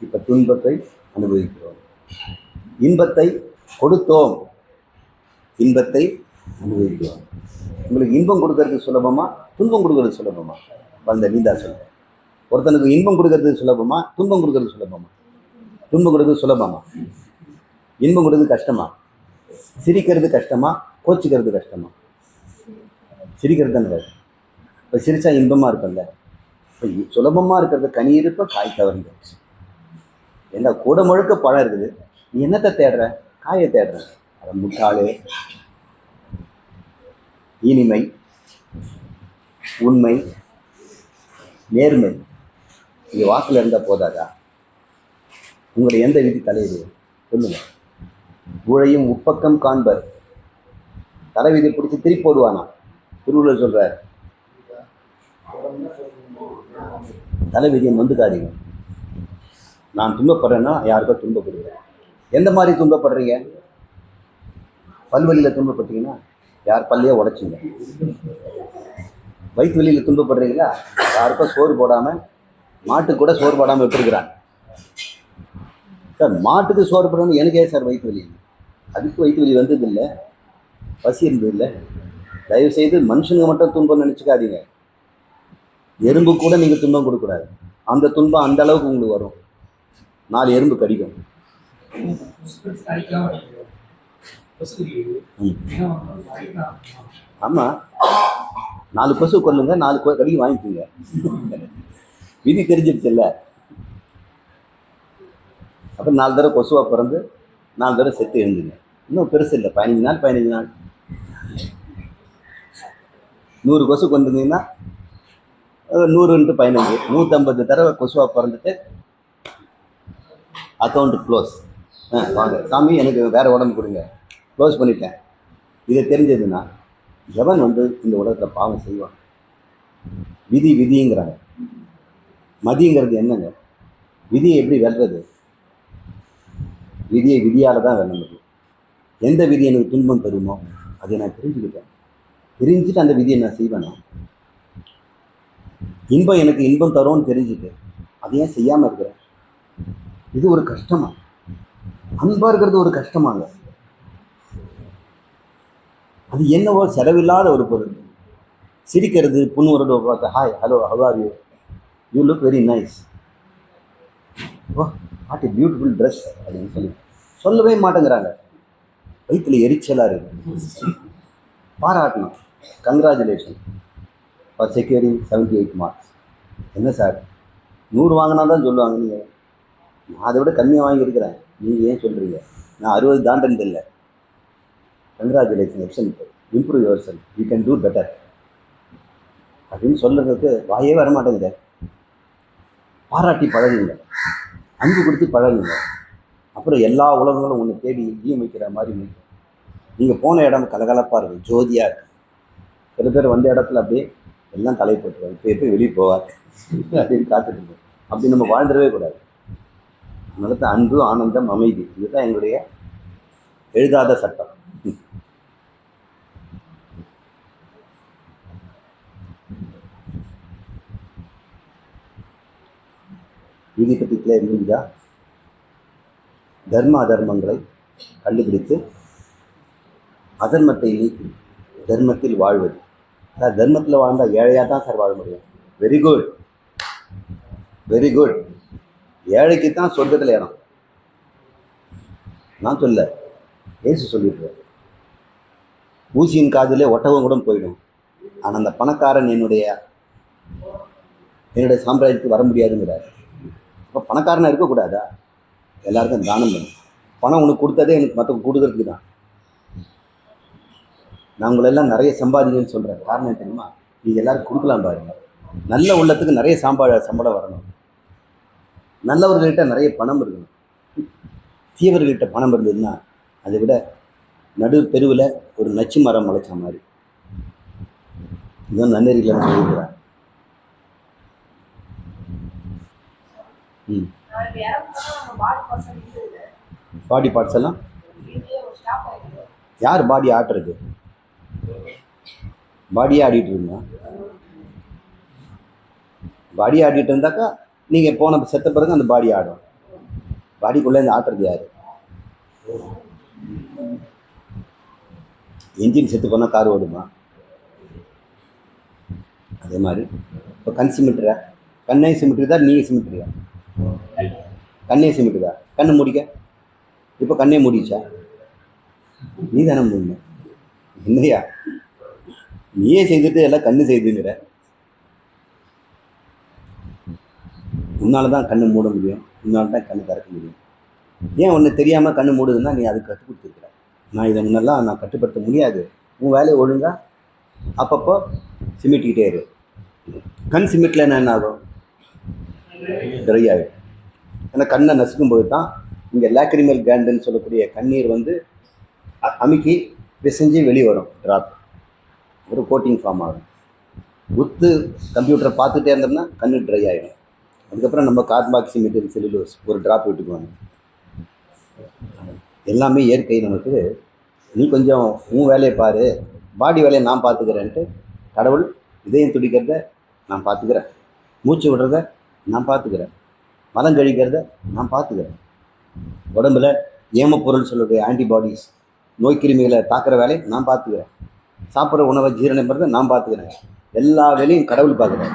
இப்போ துன்பத்தை அனுபவிக்கிறோம். இன்பத்தை கொடுத்தோம், இன்பத்தை அனுபவிக்கிறோம். உங்களுக்கு இன்பம் கொடுக்கறது சுலபமா, துன்பம் கொடுக்கறது சுலபமா? வந்த நீந்தா சொல்ல. ஒருத்தனுக்கு இன்பம் கொடுக்கறது சுலபமா, துன்பம் கொடுக்கறது சுலபமா? துன்பம் கொடுக்கறது சுலபமா? இன்பம் கொடுக்கறது கஷ்டமா? சிரிக்கிறது கஷ்டமா, கோச்சிக்கிறது கஷ்டமா? சிரிக்கிறது தானே. இப்போ சிரிச்சா இன்பமாக இருக்கும்ல. இப்போ சுலபமாக இருக்கிறது கனி இருப்ப காய் தவறுங்க. ஏன்னா கூட முழுக்க பழம் இருக்குது, நீ என்னத்தை தேடுற? காயை தேடுற. அதை முட்டாளே. இனிமை, உண்மை, நேர்மை இது வாக்கில் இருந்தால் போதாதா? உங்களுடைய எந்த விதி தலையுது சொல்லுங்க. ஊழையும் உப்பக்கம் காண்பர். தலைவிதி பிடிச்சி திருப்பி போடுவானா? திருவள்ளுவர் சொல்றார், தலைவிதியை நொந்துக்காதீங்க. நான் துன்பப்படுறேன்னா யாருக்கோ துன்பப்படுறேன். எந்த மாதிரி துன்பப்படுறீங்க? பல்வெளியில் துன்பப்பட்டீங்கன்னா யார் பல்லையே உடைச்சிங்க. வயிற்று வெளியில் துன்பப்படுறீங்களா? யாருக்கோ சோறு போடாமல், மாட்டுக்கு கூட சோறு போடாமல் விட்டுருக்குறாங்க. சார் மாட்டுக்கு சோறு போடணும், எனக்கே சார் வயிற்று வலி. அதுக்கு வயிற்று வலி வந்ததில்லை, பசி இருந்ததில்லை. தயவுசெய்து மனுஷனுங்க மட்டும் துன்பம் நினச்சிக்காதீங்க. எறும்பு கூட நீங்கள் துன்பம் கொடுக்கூடாது. அந்த துன்பம் அந்த அளவுக்கு உங்களுக்கு வரும். 4 எறும்பு கடிக்கும். ஆமாம், 4 கொசு கொல்லுங்க, 4 கடிக்கு வாங்கிக்கோங்க. விதி தெரிஞ்சிருச்சுல்ல. அப்புறம் 4 தடவை கொசுவாக பிறந்து 4 தடவை செத்து எழுந்துங்க. இன்னும் பெருசு இல்லை, 15 நாள் 15 நாள். 100 கொசு கொண்டுருந்தீங்கன்னா 100 × 15 150 தடவை கொசுவாக பிறந்துட்டு அக்கௌண்ட்டு க்ளோஸ். வாங்க சாமி, எனக்கு வேறு உடம்பு கொடுங்க, க்ளோஸ் பண்ணிட்டேன். இதை தெரிஞ்சதுன்னா எவன் இந்த உலகத்தில் பாவம் செய்வான்? விதி விதிங்கிறாங்க. மதிங்கிறது என்னங்க? விதியை எப்படி வெல்றது? விதியை விதியால் தான் வெல்ல முடியும். எந்த விதி எனக்கு துன்பம் தருமோ அதை நான் தெரிஞ்சுக்கிட்டேன். தெரிஞ்சுட்டு அந்த விதியை நான் செய்வேனா? இன்பம் எனக்கு இன்பம் தரும்னு தெரிஞ்சுட்டு அதை ஏன் செய்யாமல் இருக்கிறேன்? இது ஒரு கஷ்டமா? அன்பாக இருக்கிறது ஒரு கஷ்டமாங்க. அது என்னவோ செலவில்லாத ஒரு பொருள். சிரிக்கிறது, புண்ணுவரோட பார்த்து hi hello how are you, you look very nice, oh what a beautiful dress அப்படின்னு சொல்லவே மாட்டேங்கிறாங்க. வயிற்றுல எரிச்சலாக இருக்குது. பாராட்டணும், கங்க்ராச்சுலேஷன் ஃபார் செக்யூரிங் 78 மார்க்ஸ். என்ன சார் 100 வாங்கினா தான் சொல்லுவாங்க. நீங்கள் நான் அதை விட கம்மியாக வாங்கியிருக்கிறேன், நீங்கள் ஏன் சொல்கிறீங்க? நான் 60 தாண்டது இல்லை. Congratulation, excellent, improve your self, you can do better அப்படின்னு சொல்கிறதுக்கு வாயே வர மாட்டேங்குது. பாராட்டி பழகுங்க, அன்பு கொடுத்து பழகுங்க. அப்புறம் எல்லா உலகங்களும் ஒன்று தேடி ஈயம் வைக்கிற மாதிரி நீங்கள் போன இடம் கலகலப்பாக இருக்கும், ஜோதியாக இருக்குது. சில பேர் வந்த இடத்துல அப்படியே எல்லாம் தலை போட்டுருவாங்க, இப்போ எப்போ வெளியே போவார் அப்படின்னு காத்துட்டு. அப்படி நம்ம வாழ்ந்துடவே கூடாது. அதனால தான் அன்பு, ஆனந்தம், அமைதி, இதுதான் எங்களுடைய எழுதாத சட்டம். விதி பற்றி கிளியர் இருந்தா தர்ம அதர்மங்களை கண்டுபிடித்து அதர்மத்தை நீக்கி தர்மத்தில் வாழ்வது. சார் தர்மத்தில் வாழ்ந்தால் ஏழையாக தான் சார் வாழ முடியும். Very good, very good. ஏழைக்கு தான் சொர்க்கத்தில் இடம். நான் சொல்ல, ஏசு சொல்லிடுறேன். ஊசியின் காதிலே ஒட்டகம் கூட போயிடும், ஆனால் அந்த பணக்காரன் என்னுடைய சாம்ராஜ்யத்துக்கு வர முடியாதுங்கிறார். அப்போ பணக்காரனாக இருக்கக்கூடாதா? எல்லாருக்கும் தானம் பண்ணும். பணம் உனக்கு கொடுத்ததே எனக்கு மற்றவங்க கொடுக்கறதுக்கு தான். நான் உங்களெல்லாம் நிறைய சம்பாதிங்கன்னு சொல்கிறேன். காரணம் தெரியுமா? நீங்கள் எல்லோரும் கொடுக்கலாம் பாருங்க. நல்ல உள்ளத்துக்கு நிறைய சம்பளம் வரணும். நல்லவர்கள்கிட்ட நிறைய பணம் இருக்கணும். தீயவர்கள்கிட்ட பணம் இருந்ததுன்னா அதை விட நடு தெருவில் ஒரு நச்சு மரம் முளைச்ச மாதிரி. இதுதான் நன்னெறியில் சொல்லியிருக்கிறார். பாடி பார்ட்ஸ் எல்லாம் யார் பாடி ஆட்டுறது? பாடியே ஆடிட்டு இருந்தா, பாடி ஆடிட்டு இருந்தாக்கா நீங்கள் போன செத்த பிறகு அந்த பாடி ஆடும். பாடிக்குள்ளே இந்த ஆட்டுறது யார்? என்ஜின் செத்து போனால் கார் ஓடுமா? அதே மாதிரி இப்போ கண் சிமிட்டுற, கண்ணை சிமிட்டுதா நீ சிமிட்டுறியா? கண்ணே சிமிட்டுதா? கண்ணு மூடிக்க. இப்போ கண்ணே மூடிச்சா? நீ தானே மூடணும். என்னையா நீயே செய்துட்டு எல்லாம் கண்ணு செய்துங்கிற. உன்னால தான் கண்ணு மூட முடியும், உன்னால தான் கண்ணு திறக்க முடியும். ஏன் ஒன்று தெரியாமல் கண்ணு மூடுதுன்னா நீ அதுக்கு கற்றுக் கொடுத்துருக்குற. நான் இதை முன்னெல்லாம் நான் கட்டுப்படுத்த முடியாது, உன் வேலையை ஒழுங்கா அப்பப்போ சிமிட்டிக்கிட்டே இரு. கண் சிமிட்டில் என்ன ஆகும்? ட்ரை ஆகிடும். ஏன்னா கண்ணை நசுக்கும்போது தான் இங்கே லேக்ரிமல் கேண்டுன்னு சொல்லக்கூடிய கண்ணீர் வந்து அமுக்கி பிசைஞ்சு வெளியே வரும். ட்ராப் ஒரு கோட்டிங் ஃபார்ம் ஆகும். உத்து கம்ப்யூட்டரை பார்த்துட்டே இருந்தோம்னா கண்ணு ட்ரை ஆகிடும். அதுக்கப்புறம் நம்ம கார்பாக்சி மெட்டீரியல் செல்லுலோஸ் ஒரு ட்ராப் விட்டுக்குவாங்க. எல்லாமே இயற்கை நமக்கு. நீ கொஞ்சம் உன் வேலையை பாரு, பாடி வேலையை நான் பார்த்துக்கிறேன்ட்டு கடவுள் இதயம் துடிக்கிறத நான் பார்த்துக்கிறேன், மூச்சு விடுறத நான் பார்த்துக்கிறேன், மலம் கழிக்கிறத நான் பார்த்துக்கிறேன், உடம்புல ஏமப்பொருள் சொல்லக்கூடிய ஆன்டிபாடிஸ் நோய் கிருமிகளை தாக்குற வேலையை நான் பார்த்துக்கிறேன், சாப்பிட்ற உணவை ஜீரணம் பண்ணுறதை நான் பார்த்துக்கிறேன். எல்லா வேலையும் கடவுள் பார்க்குறேன்.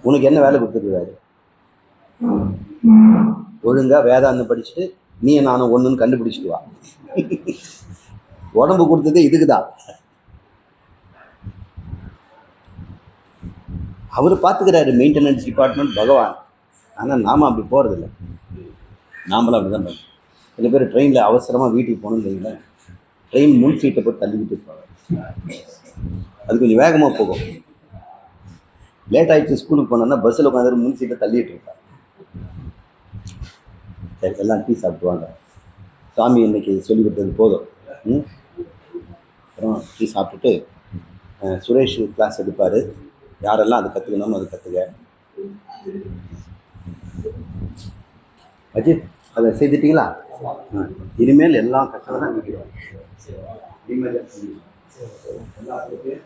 உனக்கு என்ன வேலை கொடுத்துருக்காரு? ஒழுங்காக வேதாந்தம் படிச்சுட்டு நீ நானும் ஒன்றுன்னு கண்டுபிடிச்சிட்டு வா. உடம்பு கொடுத்தது இதுக்கு தான். அவர் பார்த்துக்கிறாரு, மெயின்டெனன்ஸ் டிபார்ட்மெண்ட் பகவான். ஆனால் நாம் அப்படி போகிறதில்ல. நாமளும் அப்படி தான் பண்ணுறோம். சில பேர் ட்ரெயினில் அவசரமாக வீட்டுக்கு போகணும்னு வைங்களேன், ட்ரெயின் முன் சீட்டை போட்டு தள்ளிக்கிட்டு இருப்பாங்க. அது கொஞ்சம் வேகமாக போகும். லேட் ஆகிடுச்சு ஸ்கூலுக்கு போனோன்னா பஸ்ஸில் உட்காந்து முன் சீட்டை தள்ளிட்டு இருப்பாங்க. சரி, எல்லாம் டீ சாப்பிடுவாங்க. சாமி இன்னைக்கு சொல்லி கொடுத்தது போதும். அப்புறம் டீ சாப்பிட்டுட்டு சுரேஷ் கிளாஸ் எடுப்பார். யாரெல்லாம் அது கற்றுக்கணுமோ அது கற்றுக்க. அஜித் அதை செய்துட்டிங்களா? இனிமேல் எல்லாம் கஷ்டம் தான் நிற்கிறோம். இனிமேல் எல்லாத்துக்கும்